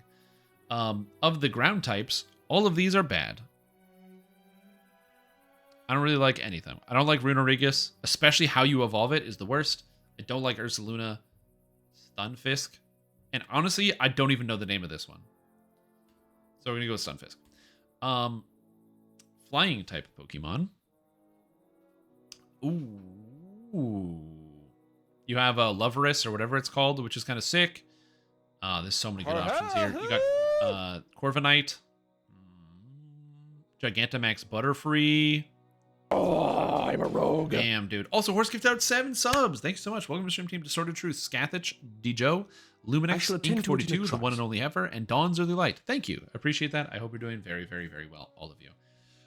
Of the ground types, all of these are bad. I don't really like any of them. I don't like Runorigus, especially how you evolve it is the worst. I don't like Ursaluna, Stunfisk, and honestly, I don't even know the name of this one. So we're gonna go with Stunfisk. Flying type Pokemon. Ooh. You have Loverus or whatever it's called, which is kind of sick. There's so many good options here. You got Corviknight, Gigantamax Butterfree. Oh, I'm a rogue. Damn, dude. Also, Horse gifted out 7 subs. Thanks so much. Welcome to Stream Team Distorted Truth. Scathich, Djo, Luminix, Ink42, the one and only ever, and Dawn's Early Light. Thank you. I appreciate that. I hope you're doing very, very, very well, all of you.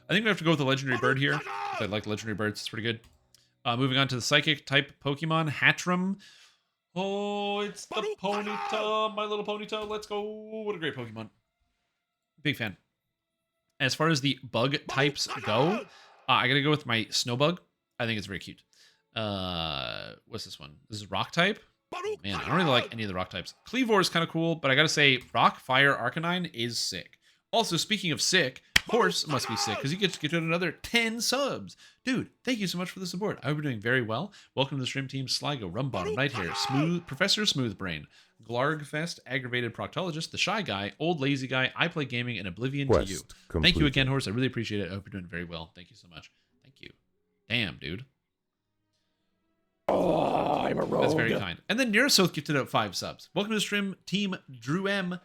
I think we have to go with the Legendary Bird here. I like Legendary Birds. It's pretty good. Moving on to the Psychic type Pokemon, Hatchram. Oh, it's the Ponyta, My Little Ponyta. Let's go. What a great Pokemon. Big fan. As far as the bug types go, I gotta go with my Snowbug. I think it's very cute. What's this one? This is Rock type. Man, I don't really like any of the Rock types. Cleavor is kind of cool, but I gotta say, Rock, Fire, Arcanine is sick. Also, speaking of sick, Horse must be sick because you get to get another 10 subs. Dude, thank you so much for the support. I hope you're doing very well. Welcome to the stream team. Sligo, Rumbottom, Nighthair, Smooth, Professor Smoothbrain, Glargfest, Aggravated Proctologist, The Shy Guy, Old Lazy Guy, I Play Gaming, and Oblivion to you. Thank you again, Horse. I really appreciate it. I hope you're doing very well. Thank you so much. Thank you. Damn, dude. Oh, I'm a rogue. That's very kind. And then Neurosoth gifted out 5 subs. Welcome to the stream team. Drew M,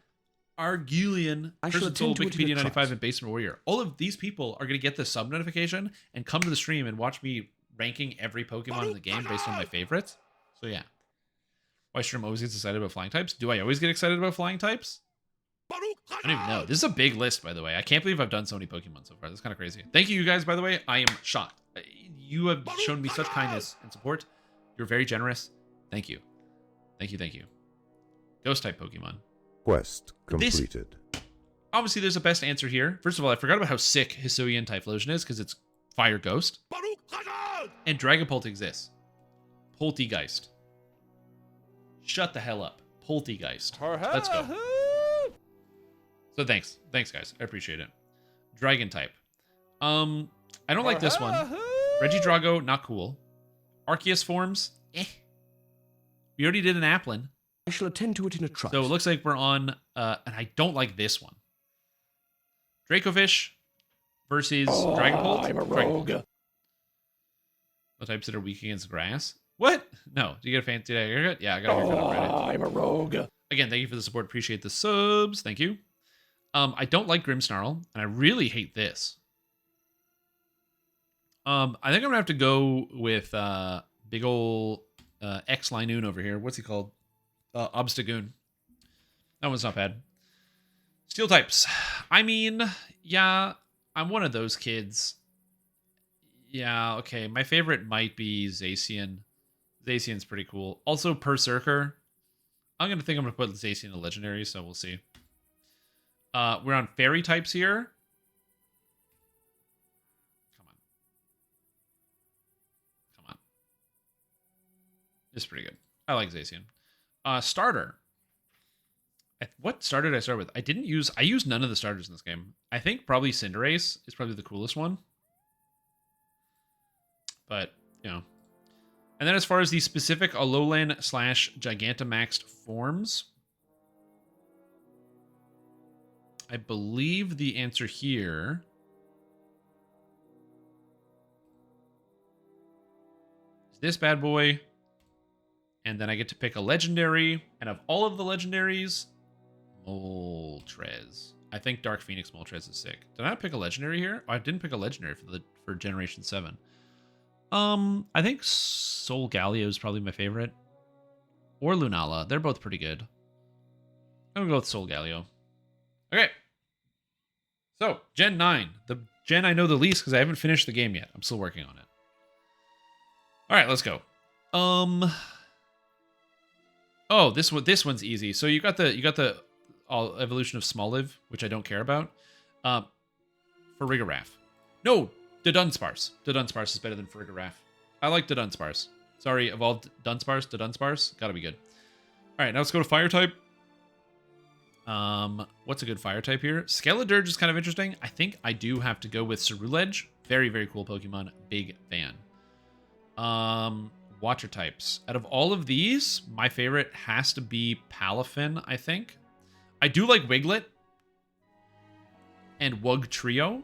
Argulian, Person Soul, Wikipedia 95, and Basement Warrior. All of these people are going to get the sub notification and come to the stream and watch me ranking every Pokemon in the game based on my favorites. So yeah. Why stream always gets excited about flying types? Do I always get excited about flying types? I don't even know. This is a big list, by the way. I can't believe I've done so many Pokemon so far. That's kind of crazy. Thank you guys, by the way. I am shocked. You have shown me such kindness and support. You're very generous. Thank you. Thank you, thank you. Ghost-type Pokemon. Quest completed. Obviously, there's a best answer here. First of all, I forgot about how sick Hisuian Typhlosion is because it's Fire Ghost. And Dragapult exists. Poltegeist. Shut the hell up. Poltegeist. Let's go. So thanks. Thanks, guys. I appreciate it. Dragon-type. I don't like this one. Regidrago, not cool. Arceus forms, We already did an Applin. I shall attend to it in a trice. So it looks like we're on, and I don't like this one. Dracovish versus Dragapult. I'm a rogue. The types that are weak against grass. What? No. Do you get a fancy haircut? Yeah, I got a haircut already. I'm a rogue. Again, thank you for the support. Appreciate the subs. Thank you. I don't like Grimmsnarl, and I really hate this. I think I'm gonna have to go with big ol' X Linoon over here. What's he called? Obstagoon. That one's not bad. Steel types. I mean, yeah, I'm one of those kids. Yeah, okay. My favorite might be Zacian. Zacian's pretty cool. Also, Berserker. I'm gonna put Zacian in legendary, so we'll see. We're on fairy types here. It's pretty good. I like Zacian. Starter. What starter did I start with? I used none of the starters in this game. I think probably Cinderace is probably the coolest one. But, you know. And then as far as the specific Alolan / Gigantamaxed forms, I believe the answer here is this bad boy. And then I get to pick a legendary. And of all of the legendaries, Moltres. I think Dark Phoenix Moltres is sick. Did I not pick a legendary here? Oh, I didn't pick a legendary for Generation 7. I think Solgaleo is probably my favorite. Or Lunala. They're both pretty good. I'm going to go with Solgaleo. Okay. So, Gen 9. The gen I know the least because I haven't finished the game yet. I'm still working on it. All right, let's go. Oh, this one's easy. So you got the evolution of Smoliv, which I don't care about. For Rigorath. No, the Dunsparce. The Dunsparce is better than Rigorath. I like the Dunsparce. Sorry, evolved Dunsparce. The Dunsparce. Gotta be good. All right, now let's go to Fire type. What's a good Fire type here? Skeledirge is kind of interesting. I think I do have to go with Ceruledge. Very, very cool Pokemon. Big fan. Water types. Out of all of these, my favorite has to be Palafin, I think. I do like Wiglet and Wugtrio,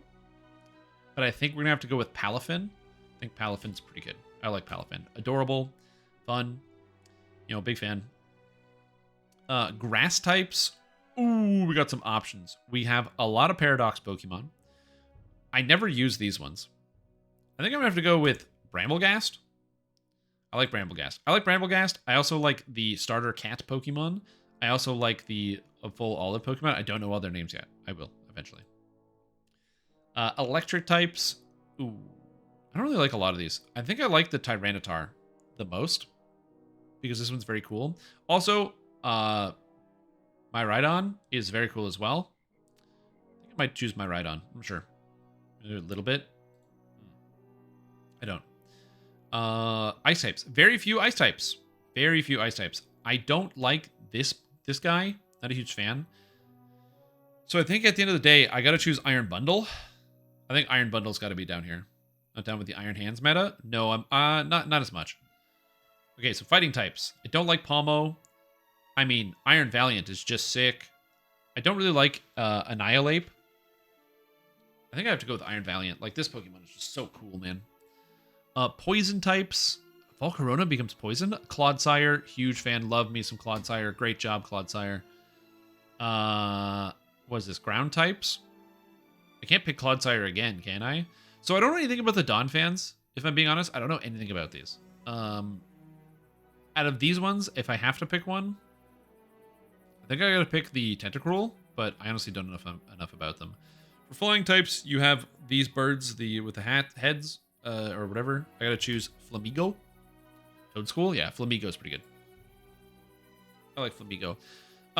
but I think we're going to have to go with Palafin. I think Palafin's pretty good. I like Palafin. Adorable, fun, big fan. Grass types. Ooh, we got some options. We have a lot of Paradox Pokemon. I never use these ones. I think I'm going to have to go with Bramblegast. I like Bramblegast. I also like the starter cat Pokemon. I also like the full olive Pokemon. I don't know all their names yet. I will, eventually. Electric types. Ooh. I don't really like a lot of these. I think I like the Tyranitar the most. Because this one's very cool. Also, my Rhydon is very cool as well. I think I might choose my Rhydon. I'm sure. A little bit. I don't. Ice types. Very few ice types. I don't like this guy. Not a huge fan. So I think at the end of the day, I got to choose Iron Bundle. I think Iron Bundle's got to be down here. Not down with the Iron Hands meta. No, I'm not as much. Okay, so fighting types. I don't like Palmo. I mean, Iron Valiant is just sick. I don't really like Annihilate. I think I have to go with Iron Valiant. Like, this Pokemon is just so cool, man. Poison types. Volcarona becomes poison. Clodsire, huge fan. Love me some Clodsire. Great job, Clodsire. What is this? Ground types? I can't pick Clodsire again, can I? So I don't know anything about the Dawn fans. If I'm being honest, I don't know anything about these. Out of these ones, if I have to pick one, I think I gotta pick the Tentacruel, but I honestly don't know enough about them. For flying types, you have these birds, with the heads, or whatever. I gotta choose Flamigo. Toadschool? Yeah, Flamigo is pretty good. I like Flamigo.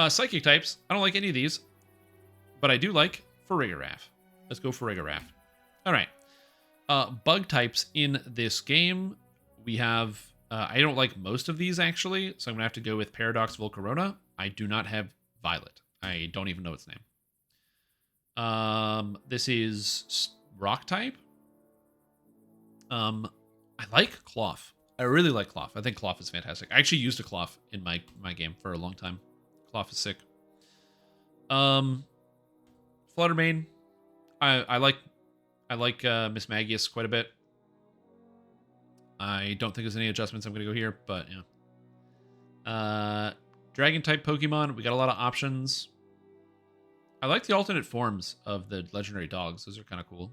Psychic types, I don't like any of these, but I do like Farigiraf. Let's go Farigiraf. All right. Bug types in this game, we have... I don't like most of these, actually, so I'm going to have to go with Paradox Volcarona. I do not have Violet. I don't even know its name. This is Rock type. I like Cloth. I really like Cloth. I think Cloth is fantastic. I actually used a Cloth in my game for a long time. Cloth is sick. Fluttermane. I like Miss Magius quite a bit. I don't think there's any adjustments I'm going to go here, but yeah. Dragon-type Pokemon, we got a lot of options. I like the alternate forms of the legendary dogs. Those are kind of cool.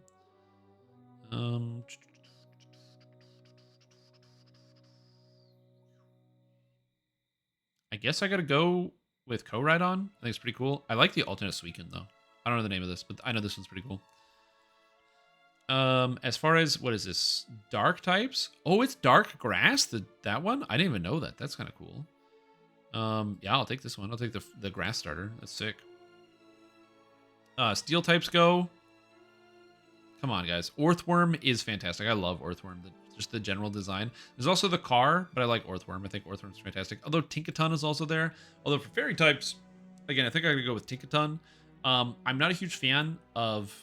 I guess I got to go with Koraidon. I think it's pretty cool. I like the alternate Suicune, though. I don't know the name of this, but I know this one's pretty cool. As far as, what is this? Dark types? Oh, it's dark grass? That one? I didn't even know that. That's kind of cool. Yeah, I'll take this one. I'll take the grass starter. That's sick. Steel types go. Come on, guys. Orthworm is fantastic. I love Orthworm. Just the general design. There's also the car, but I like Orthworm. I think Orthworm's fantastic. Although Tinkaton is also there. Although for fairy types, again, I think I'm going to go with Tinkaton. I'm not a huge fan of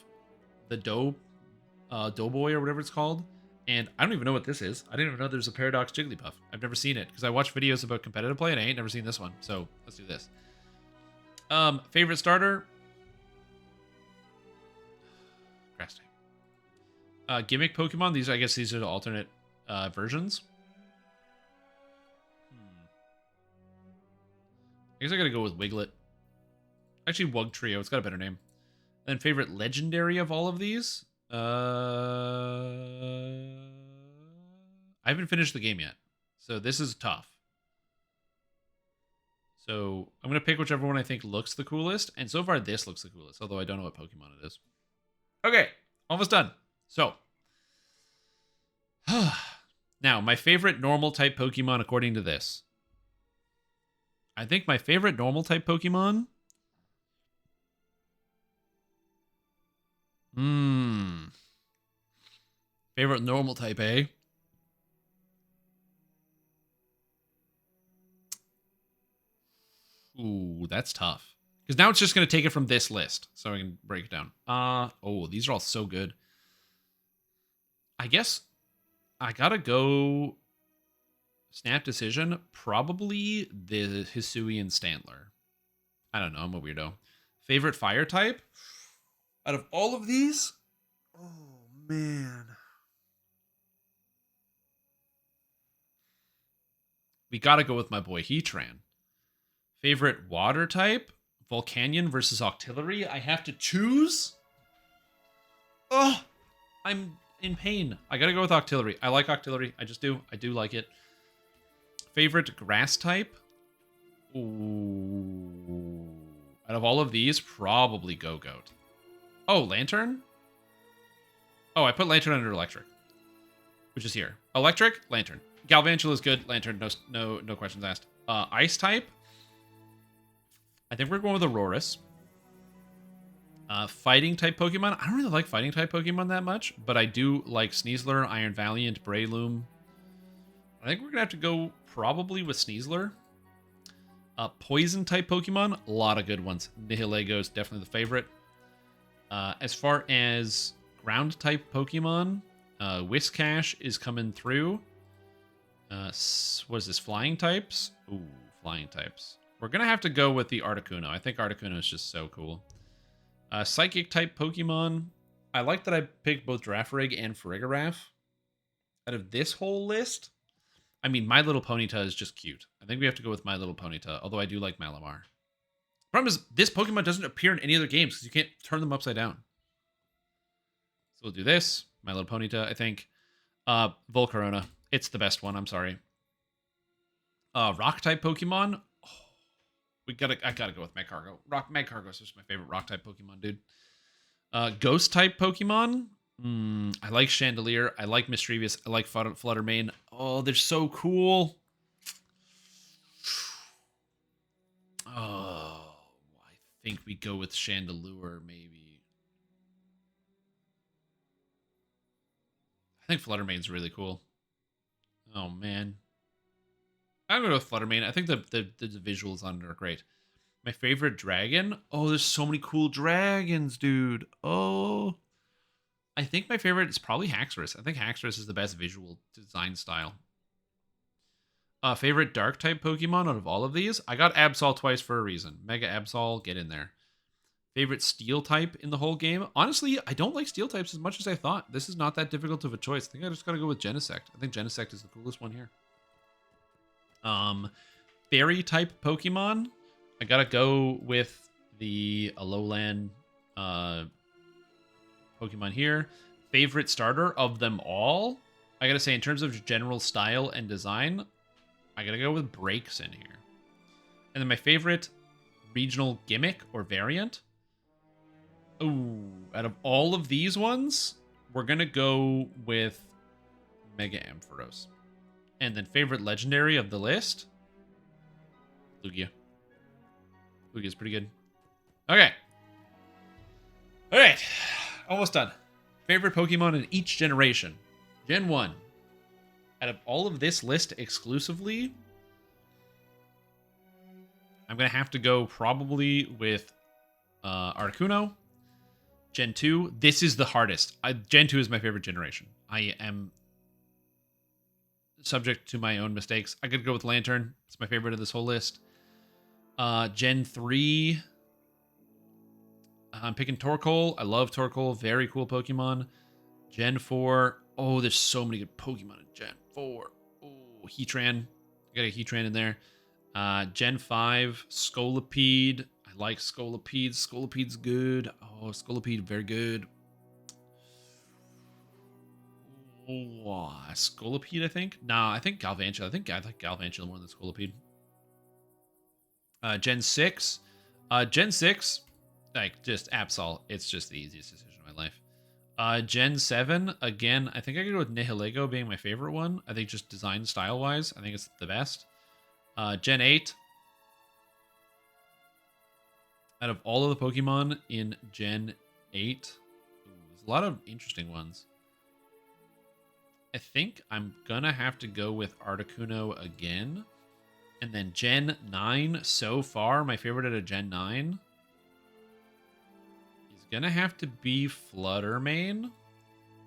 the Doughboy or whatever it's called. And I don't even know what this is. I didn't even know there's a Paradox Jigglypuff. I've never seen it because I watch videos about competitive play and I ain't never seen this one. So let's do this. Favorite starter? Grass type. Gimmick Pokemon. I guess these are the alternate versions. I guess I gotta go with Wiglet. Actually, Wugtrio. It's got a better name. And favorite legendary of all of these? I haven't finished the game yet, so this is tough. So I'm going to pick whichever one I think looks the coolest, and so far this looks the coolest, although I don't know what Pokemon it is. Okay, almost done. So, now, my favorite normal-type Pokemon according to this. I think my favorite normal-type Pokemon... Favorite normal type, eh? Ooh, that's tough. Because now it's just going to take it from this list. So I can break it down. Oh, these are all so good. I guess I got to go snap decision. Probably the Hisuian Stantler. I don't know. I'm a weirdo. Favorite fire type? Out of all of these? Oh, man. We gotta go with my boy Heatran. Favorite water type? Volcanion versus Octillery. I have to choose? Oh, I'm in pain. I gotta go with Octillery. I like Octillery. I just do. I do like it. Favorite grass type? Ooh. Out of all of these, probably Go-Goat. Oh, Lantern? Oh, I put Lantern under Electric, which is here. Electric, Lantern. Galvantula is good. Lantern, no questions asked. Ice type. I think we're going with Aurorus. Fighting type Pokemon. I don't really like fighting type Pokemon that much, but I do like Sneasler, Iron Valiant, Breloom. I think we're gonna have to go probably with Sneasler. Poison type Pokemon, a lot of good ones. Nihilego is definitely the favorite. As far as ground type Pokemon, Whiscash is coming through. What is this? Flying types? Ooh, flying types. We're going to have to go with the Articuno. I think Articuno is just so cool. Psychic type Pokemon. I like that I picked both Girafarig and Farigiraf. Out of this whole list, I mean, My Little Ponyta is just cute. I think we have to go with My Little Ponyta, although I do like Malamar. Problem is, this Pokemon doesn't appear in any other games because you can't turn them upside down. So we'll do this. My Little Ponyta, I think. Volcarona. It's the best one, I'm sorry. Rock-type Pokemon. Oh, I gotta go with Magcargo. Magcargo is just my favorite Rock-type Pokemon, dude. Ghost-type Pokemon. I like Chandelier. I like Mischievous. I like Fluttermane. Oh, they're so cool. Oh, I think we go with Chandelure, maybe. I think Fluttermane's really cool. Oh, man. I'm going to go with Fluttermane. I think the visuals on it are great. My favorite dragon? Oh, there's so many cool dragons, dude. Oh. I think my favorite is probably Haxorus. I think Haxorus is the best visual design style. Favorite dark type Pokemon out of all of these? I got Absol twice for a reason. Mega Absol, get in there. Favorite steel type in the whole game? Honestly, I don't like steel types as much as I thought. This is not that difficult of a choice. I think I just gotta go with Genesect. I think Genesect is the coolest one here. Fairy type Pokemon? I gotta go with the Alolan Pokemon here. Favorite starter of them all? I gotta say, in terms of general style and design, I gotta go with Breaks in here. And then my favorite regional gimmick or variant? Ooh, out of all of these ones, we're gonna go with Mega Ampharos. And then favorite legendary of the list? Lugia. Lugia's pretty good. Okay. Alright. Almost done. Favorite Pokemon in each generation. Gen 1. Out of all of this list exclusively, I'm going to have to go probably with Articuno. Gen 2. This is the hardest. Gen 2 is my favorite generation. I am subject to my own mistakes. I could go with Lantern. It's my favorite of this whole list. Gen 3. I'm picking Torkoal. I love Torkoal. Very cool Pokemon. Gen 4. Oh, there's so many good Pokemon in Gen 4. Oh, Heatran. I got a Heatran in there. Gen 5. Scolipede. I like Scolipede. Scolipede's good. Oh, Scolipede, very good. Oh, Scolipede, I think? Nah, I think Galvantula. I like Galvantula more than Scolipede. Gen 6. Gen 6, like, just Absol. It's just the easiest decision of my life. Gen 7, again, I think I could go with Nihilego being my favorite one. I think just design style-wise, I think it's the best. Gen 8. Out of all of the Pokemon in Gen 8, there's a lot of interesting ones. I think I'm gonna have to go with Articuno again. And then Gen 9, so far, my favorite out of Gen 9 is gonna have to be Fluttermane,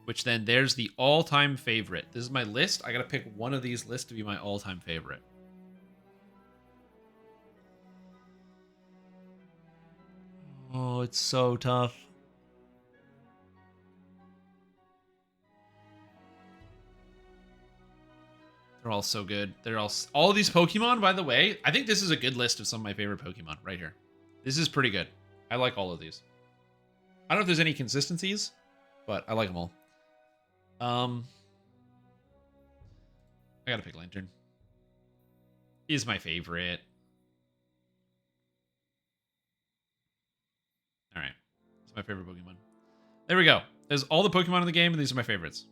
which then there's the all-time favorite. This is my list. I gotta pick one of these lists to be my all-time favorite. Oh, it's so tough. They're all so good. They're all these Pokemon, by the way. I think this is a good list of some of my favorite Pokemon right here. This is pretty good. I like all of these. I don't know if there's any consistencies, but I like them all. I gotta pick Lantern. Is my favorite. All right. It's my favorite Pokemon. There we go. There's all the Pokemon in the game, and these are my favorites.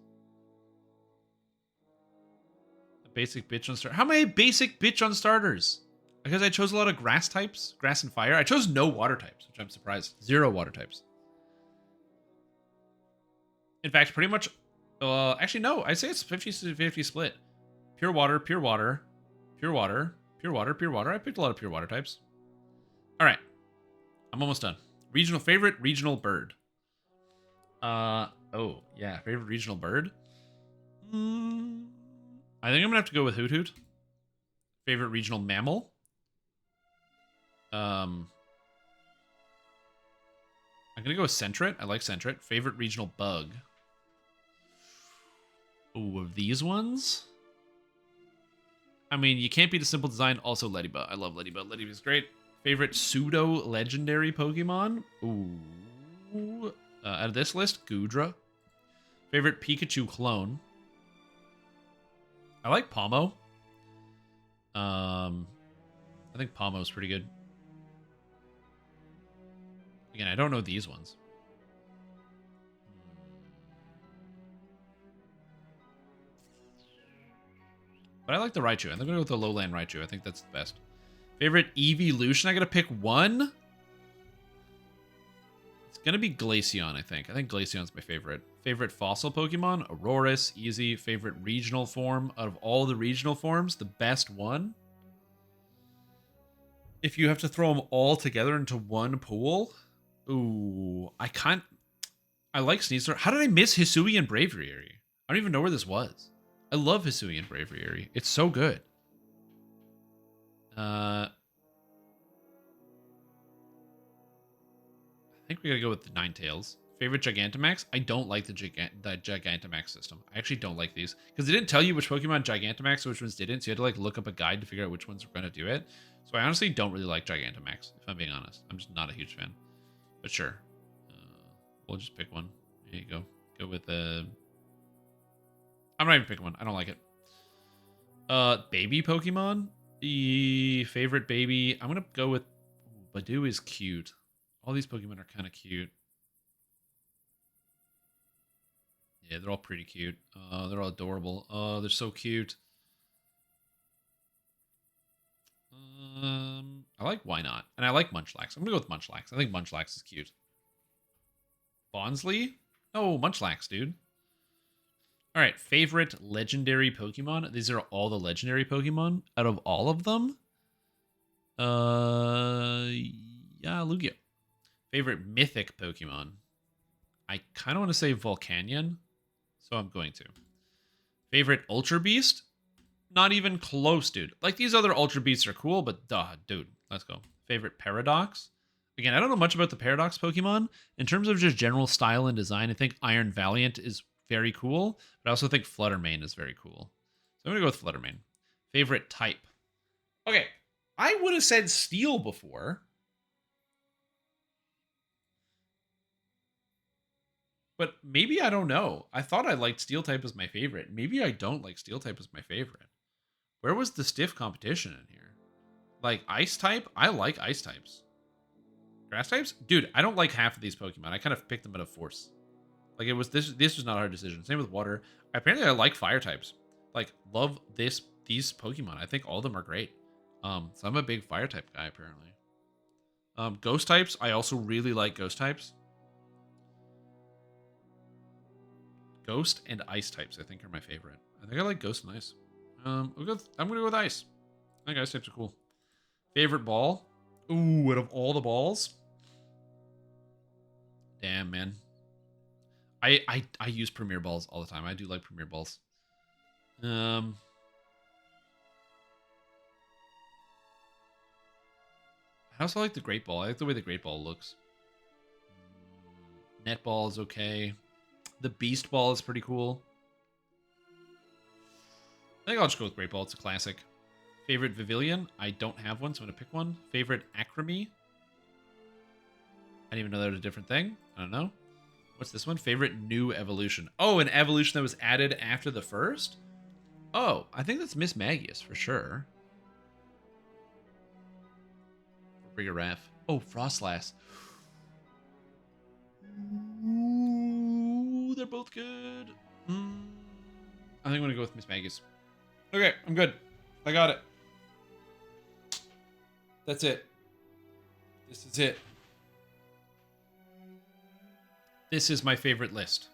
A basic bitch on starter. How am I a basic bitch on starters? Because I chose a lot of grass types, grass and fire. I chose no water types, which I'm surprised. 0 water types. In fact, pretty much, actually no, I'd say it's 50-50 split. Pure water, pure water, pure water, Pure water, pure water. I picked a lot of pure water types. All right. I'm almost done. Favorite regional bird. Oh, yeah. Favorite regional bird? I think I'm going to have to go with Hoot Hoot. Favorite regional mammal? I'm going to go with Centret. I like Centret. Favorite regional bug? Ooh, of these ones? I mean, you can't beat a simple design. Also, Ladybug. I love Ladybug. Ladybug's great. Favorite pseudo-legendary Pokemon? Ooh. Out of this list, Goodra. Favorite Pikachu clone? I like Pomo. I think Pomo's pretty good. Again, I don't know these ones. But I like the Raichu. I'm going to go with the Lowland Raichu. I think that's the best. Favorite evolution? I got to pick one? It's going to be Glaceon, I think. I think Glaceon's my favorite. Favorite fossil Pokemon? Aurorus. Easy. Favorite regional form? Out of all the regional forms, the best one? If you have to throw them all together into one pool? Ooh, I can't. I like Sneasler. How did I miss Hisui and Braviary? I don't even know where this was. I love Hisui and Braviary. It's so good. I think we gotta go with the Ninetales. Favorite Gigantamax? I don't like the Gigantamax system. I actually don't like these. Because they didn't tell you which Pokemon Gigantamax and which ones didn't, so you had to like look up a guide to figure out which ones were going to do it. So I honestly don't really like Gigantamax, if I'm being honest. I'm just not a huge fan. But sure. We'll just pick one. There you go. Go with the... I'm not even picking one. I don't like it. Baby Pokemon? The favorite baby... I'm going to go with... Badoo is cute. All these Pokemon are kind of cute. Yeah, they're all pretty cute. They're all adorable. Oh, they're so cute. I like Why Not? And I like Munchlax. I'm going to go with Munchlax. I think Munchlax is cute. Bonsley? Oh, Munchlax, dude. All right, favorite legendary Pokemon. These are all the legendary Pokemon. Out of all of them? Yeah, Lugia. Favorite mythic Pokemon. I kind of want to say Volcanion, so I'm going to. Favorite Ultra Beast? Not even close, dude. Like, these other Ultra Beasts are cool, but dude, let's go. Favorite Paradox? Again, I don't know much about the Paradox Pokemon. In terms of just general style and design, I think Iron Valiant is very cool, but I also think Fluttermane is very cool. So I'm going to go with Fluttermane. Favorite type? Okay, I would have said Steel before. But maybe I don't know. I thought I liked Steel type as my favorite. Maybe I don't like Steel type as my favorite. Where was the stiff competition in here? Like Ice type? I like Ice types. Grass types? Dude, I don't like half of these Pokemon. I kind of picked them out of force. Like, it was this was not a hard decision. Same with water. Apparently I like fire types. Like, love these Pokemon. I think all of them are great. So I'm a big fire type guy, apparently. Ghost types, I also really like ghost types. Ghost and ice types, I think, are my favorite. I think I like ghost and ice. I'm gonna go with ice. I think ice types are cool. Favorite ball? Ooh, out of all the balls? Damn, man. I use Premier Balls all the time. I do like Premier Balls. I also like the Great Ball. I like the way the Great Ball looks. Net Ball is okay. The Beast Ball is pretty cool. I think I'll just go with Great Ball. It's a classic. Favorite Vivillon? I don't have one, so I'm going to pick one. Favorite Acremy? I didn't even know that was a different thing. I don't know. What's this one? Favorite new evolution. Oh, an evolution that was added after the first? Oh, I think that's Miss Magius for sure. Rigoraph. Oh, Frostlass. Ooh, they're both good. I think I'm going to go with Miss Magius. Okay, I'm good. I got it. That's it. This is it. This is my favorite list.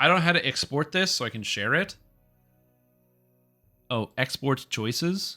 I don't know how to export this so I can share it. Oh, export choices.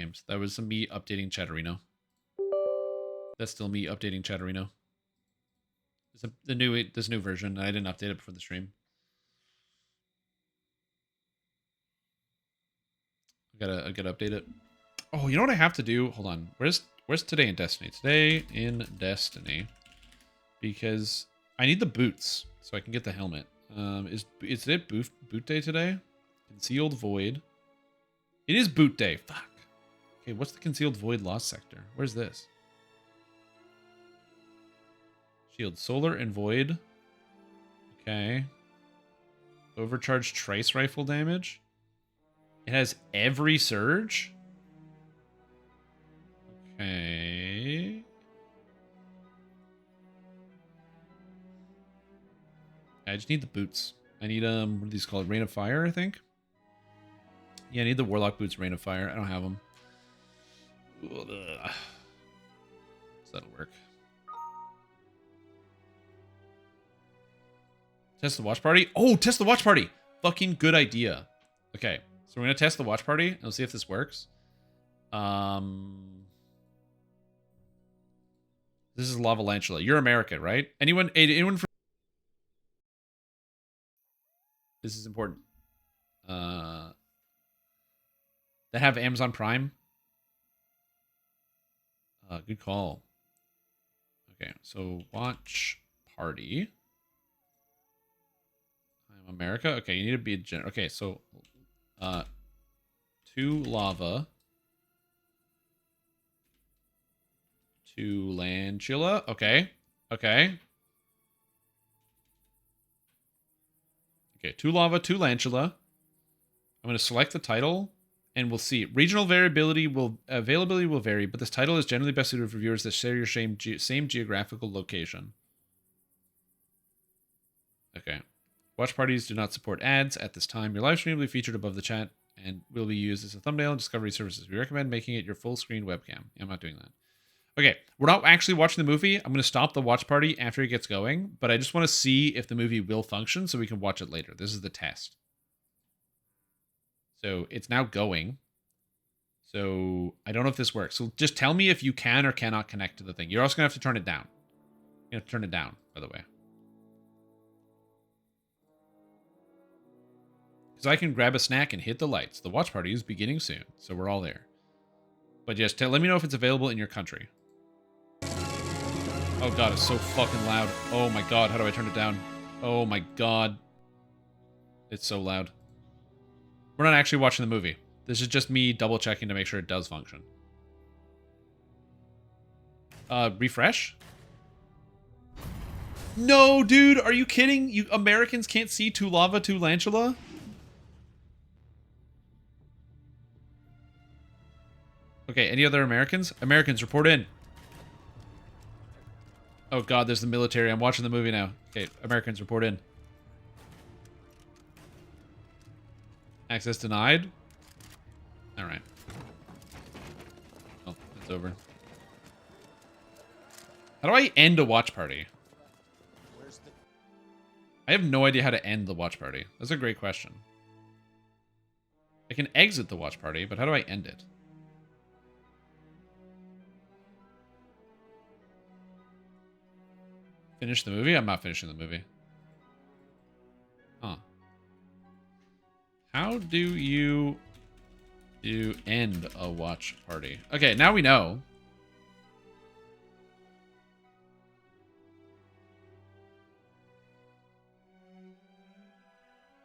games. That was me updating Chatterino. That's still me updating Chatterino. This new version. I didn't update it before the stream. I gotta update it. Oh, you know what I have to do? Hold on. Where's today in Destiny? Today in Destiny. Because I need the boots so I can get the helmet. Is it boot day today? Concealed Void. It is boot day. Fuck. Okay, what's the Concealed Void Lost Sector? Where's this? Shield Solar and Void. Okay. Overcharged Trace Rifle damage. It has every surge. Okay. I just need the boots. I need, what are these called? Rain of Fire, I think? Yeah, I need the Warlock boots, Rain of Fire. I don't have them. Ugh. So that'll work. Test the watch party? Oh, test the watch party! Fucking good idea. Okay, so we're gonna test the watch party, and we'll see if this works. This is Lava Lantula. You're American, right? Anyone from... This is important. That have Amazon Prime? Good call. Okay, so watch party. I'm America. Okay, you need to be a gen... Okay, so 2 lava. 2 Lantula. Okay. Okay. Okay, 2 lava, 2 Lantula. I'm going to select the title, and we'll see. Regional availability will vary, but this title is generally best suited for viewers that share your same geographical location. Okay. Watch parties do not support ads at this time. Your live stream will be featured above the chat and will be used as a thumbnail in Discovery services. We recommend making it your full screen webcam. I'm not doing that. Okay, we're not actually watching the movie. I'm going to stop the watch party after it gets going, but I just want to see if the movie will function so we can watch it later. This is the test. So it's now going. So I don't know if this works. So just tell me if you can or cannot connect to the thing. You're also going to have to turn it down. You have to turn it down, by the way. Because I can grab a snack and hit the lights. The watch party is beginning soon, so we're all there. But just let me know if it's available in your country. Oh god, it's so fucking loud. Oh my god, how do I turn it down? Oh my god. It's so loud. We're not actually watching the movie. This is just me double checking to make sure it does function. Refresh? No, dude, are you kidding? You Americans can't see 2 lava, 2 Lantula? Okay, any other Americans? Americans, report in. Oh god, there's the military. I'm watching the movie now. Okay, Americans, report in. Access denied? Alright. Well, it's over. How do I end a watch party? I have no idea how to end the watch party. That's a great question. I can exit the watch party, but how do I end it? Finish the movie? I'm not finishing the movie. Huh. How do you end a watch party? Okay, now we know.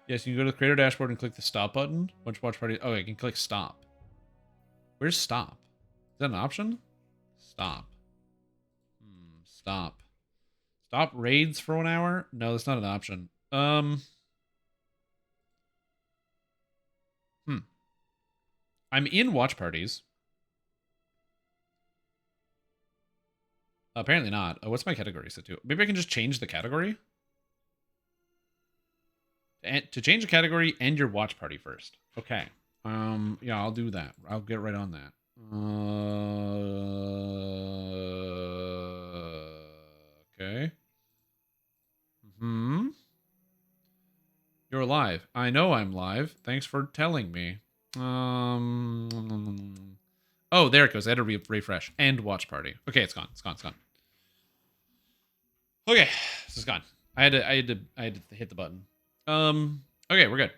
Yes, you can go to the creator dashboard and click the stop button. Watch party. Oh, I can click stop. Where's stop? Is that an option? Stop. Stop. Stop raids for 1 hour? No, that's not an option. I'm in watch parties. Apparently not. Oh, what's my category set to? Maybe I can just change the category? To change a category, end your watch party first. Okay. Yeah, I'll do that. I'll get right on that. Okay. You're live. I know I'm live. Thanks for telling me. Oh, there it goes. I had to refresh. And watch party. Okay, it's gone. It's gone. It's gone. Okay, this is gone. I had to hit the button. Okay, we're good.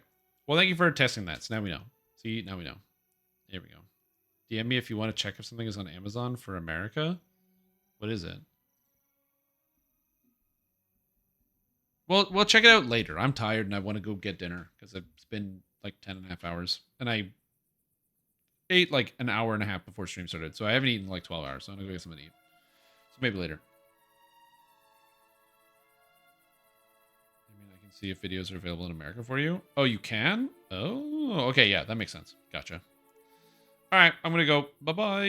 Well, thank you for testing that. So now we know. See, now we know. Here we go. DM me if you want to check if something is on Amazon for America. What is it? Well, we'll check it out later. I'm tired and I want to go get dinner because it's been like 10.5 hours. And I ate like an hour and a half before stream started. So I haven't eaten in like 12 hours. So I'm going to go get something to eat. So maybe later. I mean, I can see if videos are available in America for you. Oh, you can? Oh, okay. Yeah, that makes sense. Gotcha. All right, I'm going to go. Bye-bye.